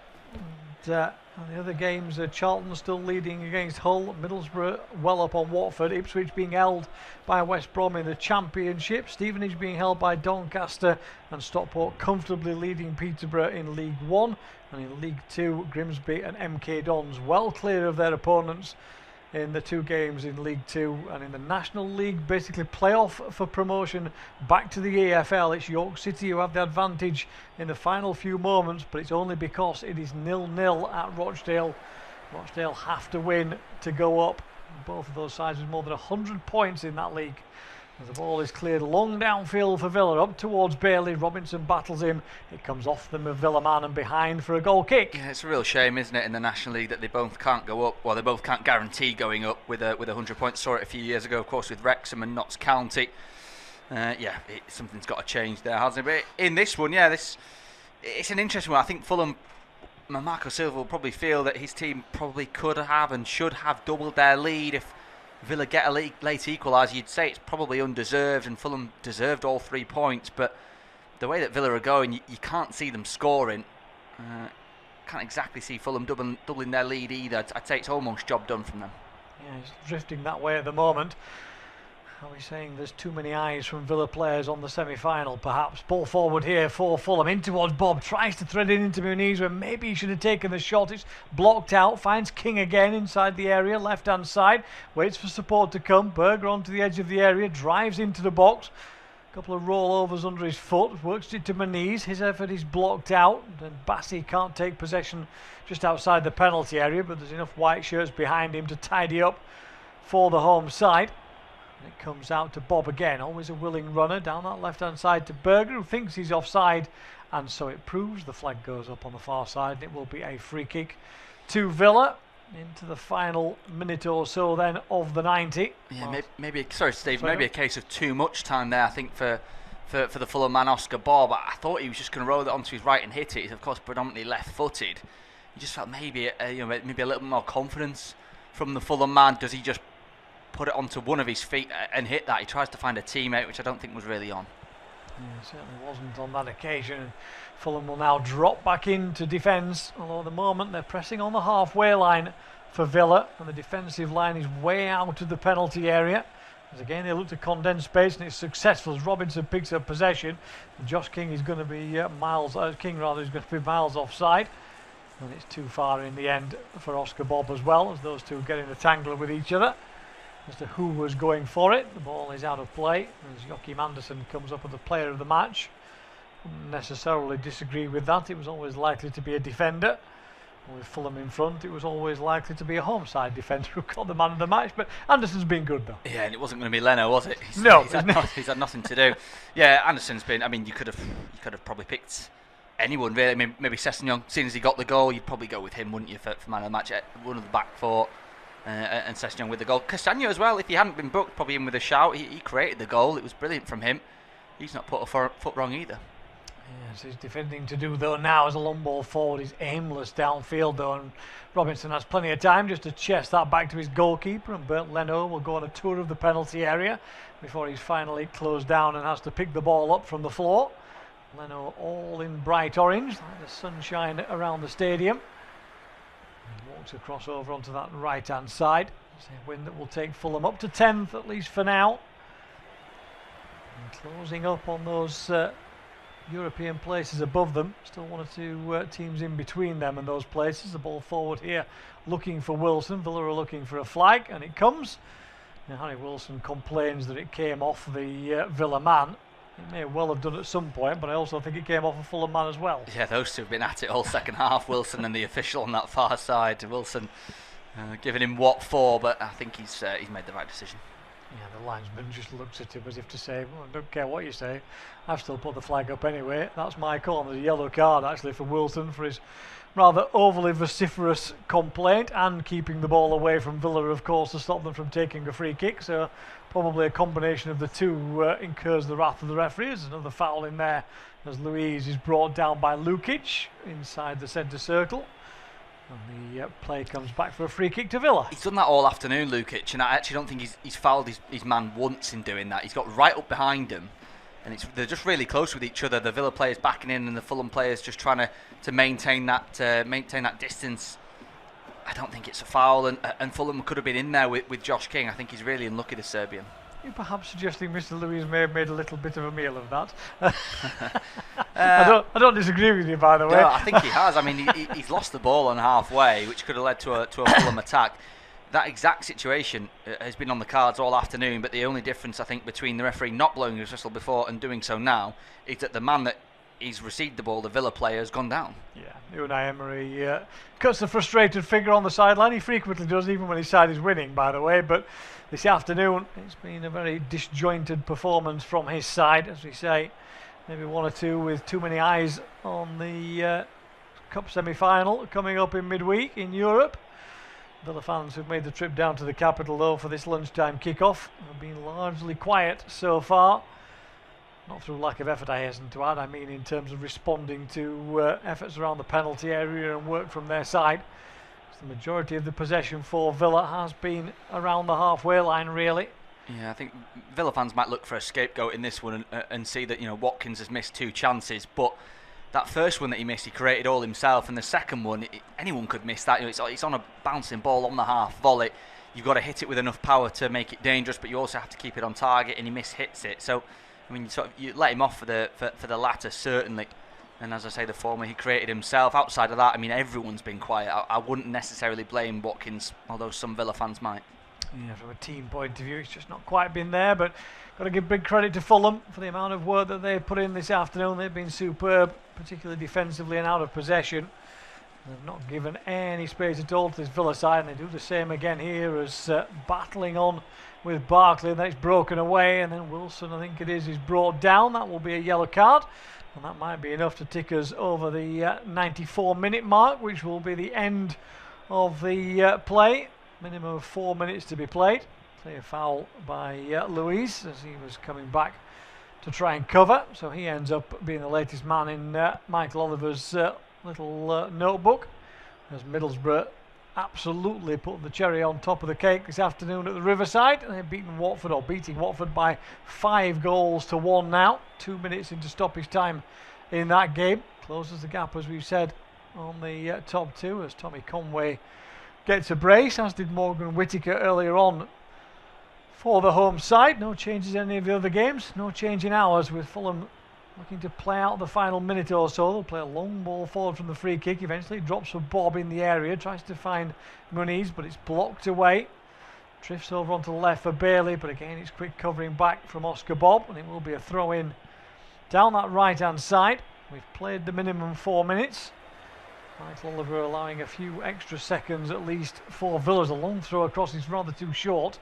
And the other games, Charlton still leading against Hull, Middlesbrough well up on Watford, Ipswich being held by West Brom in the Championship, Stevenage being held by Doncaster, and Stockport comfortably leading Peterborough in League 1. And in League 2, Grimsby and MK Dons well clear of their opponents in the 2 games in League 2. And in the National League, basically playoff for promotion back to the AFL, it's York City who have the advantage in the final few moments, but it's only because it is 0-0 at Rochdale. Rochdale have to win to go up. Both of those sides with more than 100 points in that league. As the ball is cleared long downfield for Villa, up towards Bailey. Robinson battles him. It comes off the Villa man and behind for a goal kick. Yeah, it's a real shame, isn't it, in the National League that they both can't go up. Well, they both can't guarantee going up with 100 points. Saw it a few years ago, of course, with Wrexham and Notts County. Something's got to change there, hasn't it? But in this one, it's an interesting one. I think Fulham, Marco Silva will probably feel that his team probably could have and should have doubled their lead. If Villa get a late equaliser, you'd say it's probably undeserved, and Fulham deserved all 3 points. But the way that Villa are going, you can't see them scoring. Can't exactly see Fulham doubling their lead either. I'd say it's almost job done from them. Yeah, he's drifting that way at the moment. Are we saying there's too many eyes from Villa players on the semi-final, perhaps? Ball forward here for Fulham, in towards Bob, tries to thread it into Muniz where maybe he should have taken the shot. It's blocked out, finds King again inside the area, left-hand side, waits for support to come. Berger onto the edge of the area, drives into the box. A couple of rollovers under his foot, works it to Muniz. His effort is blocked out, and Bassi can't take possession just outside the penalty area, but there's enough white shirts behind him to tidy up for the home side. It comes out to Bob again, always a willing runner down that left-hand side to Berger, who thinks he's offside, and so it proves. The flag goes up on the far side, and it will be a free kick to Villa into the final minute or so then of the 90. Yeah, sorry Steve, maybe a case of too much time there, I think, for the Fulham man Oscar Bob. I thought he was just going to roll it onto his right and hit it. He's of course predominantly left-footed. You just felt maybe a little more confidence from the Fulham man. Does he just put it onto one of his feet and hit that? He tries to find a teammate, which I don't think was really on. Yeah, certainly wasn't on that occasion. Fulham will now drop back into defence, although at the moment they're pressing on the halfway line for Villa, and the defensive line is way out of the penalty area. As again they look to condense space, and it's successful as Robinson picks up possession. And Josh King is going to be miles offside, and it's too far in the end for Oscar Bob as well, as those two get in a tangle with each other. As to who was going for it, the ball is out of play as Joachim Andersen comes up with the player of the match. Wouldn't necessarily disagree with that. It was always likely to be a defender. With Fulham in front, it was always likely to be a home side defender who got the man of the match, but Anderson's been good though. Yeah, and it wasn't going to be Leno, was it? He's had nothing to do. Yeah, Anderson's been, you could have probably picked anyone really. Maybe Sessegnon, seeing as he got the goal, you'd probably go with him, wouldn't you, for man of the match? One of the back four. and Session with the goal. Castagno as well, if he hadn't been booked, probably in with a shout. He created the goal. It was brilliant from him. He's not put a foot wrong either. Yes, his defending to do though now as a long ball forward is aimless downfield though, and Robinson has plenty of time just to chest that back to his goalkeeper, and Bernd Leno will go on a tour of the penalty area before he's finally closed down and has to pick the ball up from the floor. Leno all in bright orange, like the sunshine around the stadium. He walks across over onto that right hand side. It's a win that will take Fulham up to 10th at least for now. And closing up on those European places above them. Still one or two teams in between them and those places. The ball forward here looking for Wilson. Villa are looking for a flag, and it comes. Now, Harry Wilson complains that it came off the Villa man. It may well have done at some point, but I also think it came off a Fulham man as well. Yeah, those two have been at it all second half, Wilson and the official on that far side. Wilson giving him what for, but I think he's made the right decision. Yeah, the linesman just looks at him as if to say, well, I don't care what you say, I've still put the flag up anyway. That's my call. And there's a yellow card actually for Wilson for his rather overly vociferous complaint and keeping the ball away from Villa, of course, to stop them from taking a free kick. So probably a combination of the two incurs the wrath of the referee. There's another foul in there as Luiz is brought down by Lukic inside the centre circle. And the play comes back for a free kick to Villa. He's done that all afternoon, Lukic, and I actually don't think he's fouled his man once in doing that. He's got right up behind him, and they're just really close with each other. The Villa players backing in, and the Fulham players just trying to maintain that distance. I don't think it's a foul, and Fulham could have been in there with Josh King. I think he's really unlucky, the Serbian. You're perhaps suggesting Mr. Luiz may have made a little bit of a meal of that. I don't disagree with you, by the way. No, I think he has. I mean, he's lost the ball on halfway, which could have led to a Fulham attack. That exact situation has been on the cards all afternoon, but the only difference, I think, between the referee not blowing his whistle before and doing so now is that the man that he's received the ball, the Villa player, has gone down. Yeah, Unai Emery cuts a frustrated figure on the sideline. He frequently does, even when his side is winning, by the way. But this afternoon, it's been a very disjointed performance from his side, as we say. Maybe one or two with too many eyes on the Cup semi-final coming up in midweek in Europe. Villa fans who've made the trip down to the capital, though, for this lunchtime kick-off have been largely quiet so far. Not through lack of effort, I hasten to add. I mean in terms of responding to efforts around the penalty area and work from their side. The majority of the possession for Villa has been around the halfway line, really. Yeah, I think Villa fans might look for a scapegoat in this one and see that, Watkins has missed two chances, but that first one that he missed, he created all himself, and the second one, anyone could miss that. It's on a bouncing ball on the half volley. You've got to hit it with enough power to make it dangerous, but you also have to keep it on target, and he mishits it. So, I mean, you let him off for the latter, certainly. And as I say, the former he created himself. Outside of that, I mean, everyone's been quiet. I wouldn't necessarily blame Watkins, although some Villa fans might. Yeah, from a team point of view, it's just not quite been there. But got to give big credit to Fulham for the amount of work that they've put in this afternoon. They've been superb, particularly defensively and out of possession. They've not given any space at all to this Villa side, and they do the same again here as battling on with Barkley, and then it's broken away, and then Wilson, I think it is brought down. That will be a yellow card. And that might be enough to tick us over the 94-minute mark, which will be the end of the play. Minimum of 4 minutes to be played. Clear foul by Luiz as he was coming back to try and cover. So he ends up being the latest man in Michael Oliver's little notebook. As Middlesbrough absolutely put the cherry on top of the cake this afternoon at the Riverside. And they've beating Watford by 5 goals to 1 now. 2 minutes into stoppage time in that game. Closes the gap, as we've said, on the top two as Tommy Conway gets a brace, as did Morgan Whittaker earlier on for the home side. No changes in any of the other games. No change in ours, with Fulham looking to play out the final minute or so. They'll play a long ball forward from the free kick. Eventually it drops for Bob in the area. Tries to find Muniz, but it's blocked away. Drifts over onto the left for Bailey, but again it's quick covering back from Oscar Bob, and it will be a throw in down that right hand side. We've played the minimum 4 minutes. Michael Oliver allowing a few extra seconds at least for Villa's. A long throw across is rather too short.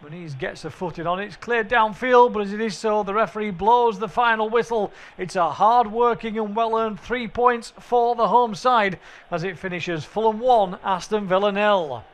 Muniz gets a footed on it. It's cleared downfield, but as it is so, the referee blows the final whistle. It's a hard-working and well-earned 3 points for the home side as it finishes Fulham 1, Aston Villa 0.